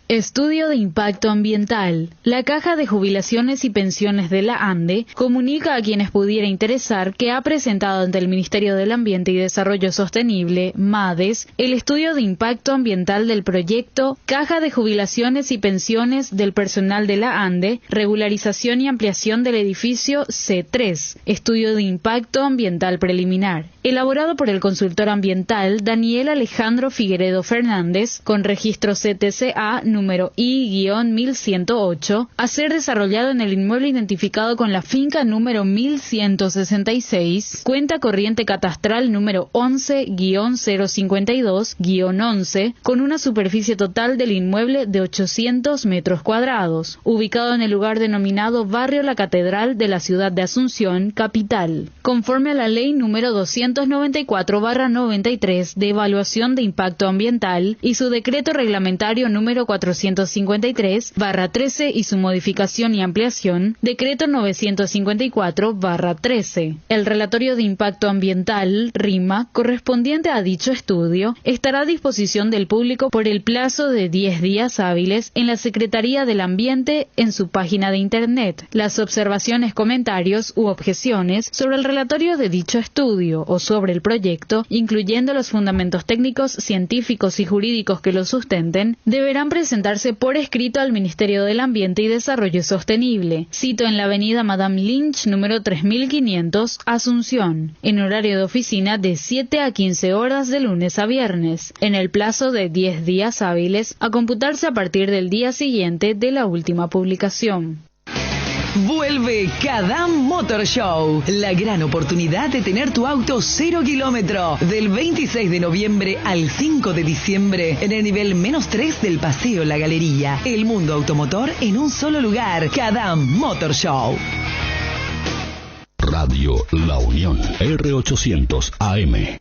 Estudio de impacto ambiental. La Caja de Jubilaciones y Pensiones de la ANDE comunica a quienes pudiera interesar que ha presentado ante el Ministerio del Ambiente y Desarrollo Sostenible, MADES, el estudio de impacto ambiental del proyecto Caja de Jubilaciones y Pensiones del Personal de la ANDE, regularización y ampliación del edificio C3, estudio de impacto ambiental preliminar, elaborado por el consultor ambiental Daniel Alejandro Figueredo Fernández, con registro CTCA número I-1108, a ser desarrollado en el inmueble identificado con la finca número 1166, cuenta corriente catastral número 11-052-11, con una superficie total del inmueble de 800 metros cuadrados, ubicado en el lugar denominado Barrio La Catedral de la ciudad de Asunción, capital, conforme a la ley número 294/93 de evaluación de impacto ambiental y su decreto reglamentario número 453/13 y su modificación y ampliación, decreto 954/13. El relatorio de impacto ambiental, RIMA, correspondiente a dicho estudio, estará a disposición del público por el plazo de 10 días hábiles en la Secretaría del Ambiente en su página de Internet. Las observaciones, comentarios u objeciones sobre el relatorio de dicho estudio o sobre el proyecto, incluyendo los fundamentos técnicos, científicos y jurídicos que lo sustenten, deberán presentarse por escrito al Ministerio del Ambiente y Desarrollo Sostenible, sito en la avenida Madame Lynch, número 3500, Asunción, en horario de oficina de 7 a 15 horas de lunes a viernes, en el plazo de 10 días hábiles, a computarse a partir del día siguiente de la última publicación. Vuelve Kadam Motor Show, la gran oportunidad de tener tu auto 0 kilómetro, del 26 de noviembre al 5 de diciembre, en el nivel -3 del Paseo La Galería. El mundo automotor en un solo lugar. Kadam Motor Show. Radio La Unión, R800 AM.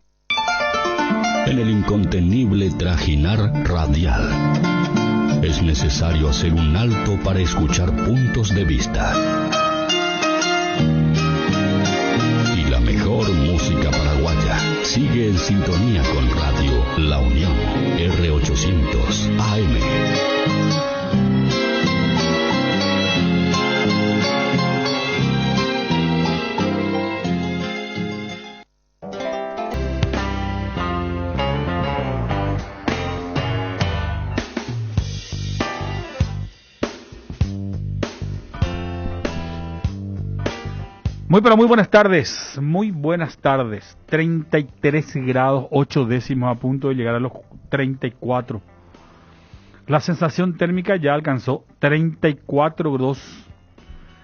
En el incontenible trajinar radial, es necesario hacer un alto para escuchar puntos de vista. Y la mejor música paraguaya sigue en sintonía con Radio La Unión, R800 AM. Pero muy buenas tardes, 33 grados 8 décimos a punto de llegar a los 34. La sensación térmica ya alcanzó 34 grados.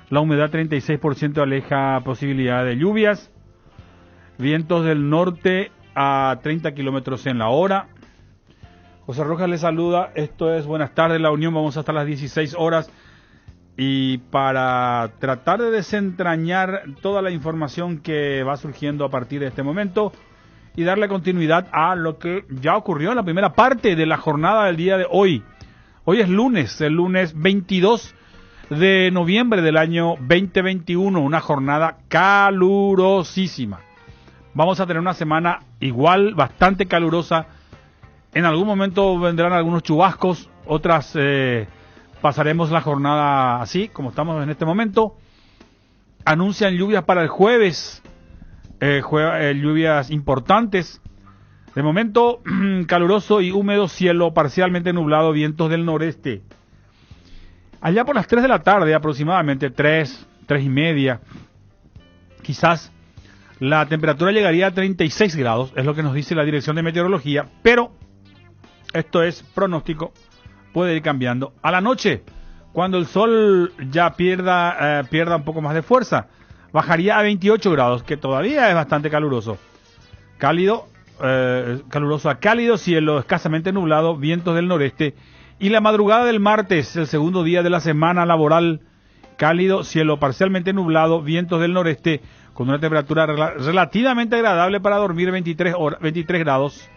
La humedad 36% aleja posibilidad de lluvias. Vientos del norte a 30 kilómetros en la hora. José Rojas les saluda, esto es Buenas tardes La Unión, vamos hasta las 16 horas. Y para tratar de desentrañar toda la información que va surgiendo a partir de este momento y darle continuidad a lo que ya ocurrió en la primera parte de la jornada del día de hoy. Hoy es lunes, el lunes 22 de noviembre del año 2021, una jornada calurosísima. Vamos a tener una semana igual, bastante calurosa. En algún momento vendrán algunos chubascos, otras... pasaremos la jornada así, como estamos en este momento. Anuncian lluvias para el jueves, lluvias importantes. De momento, caluroso y húmedo cielo, parcialmente nublado, vientos del noreste. Allá por las 3 de la tarde, aproximadamente 3 y media, quizás la temperatura llegaría a 36 grados, es lo que nos dice la Dirección de Meteorología, pero esto es pronóstico. Puede ir cambiando. A la noche, cuando el sol ya pierda un poco más de fuerza, bajaría a 28 grados, que todavía es bastante caluroso. Caluroso a cálido, cielo escasamente nublado, vientos del noreste. Y la madrugada del martes, el segundo día de la semana laboral, cálido, cielo parcialmente nublado, vientos del noreste, con una temperatura relativamente agradable para dormir, 23 grados.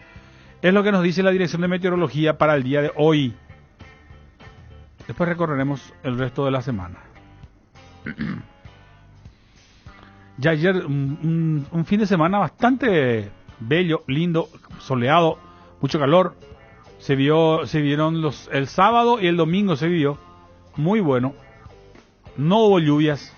Es lo que nos dice la Dirección de Meteorología para el día de hoy. Después recorreremos el resto de la semana. Ya ayer un fin de semana bastante bello, lindo, soleado, mucho calor. Se vieron el sábado y el domingo se vivió muy bueno. No hubo lluvias.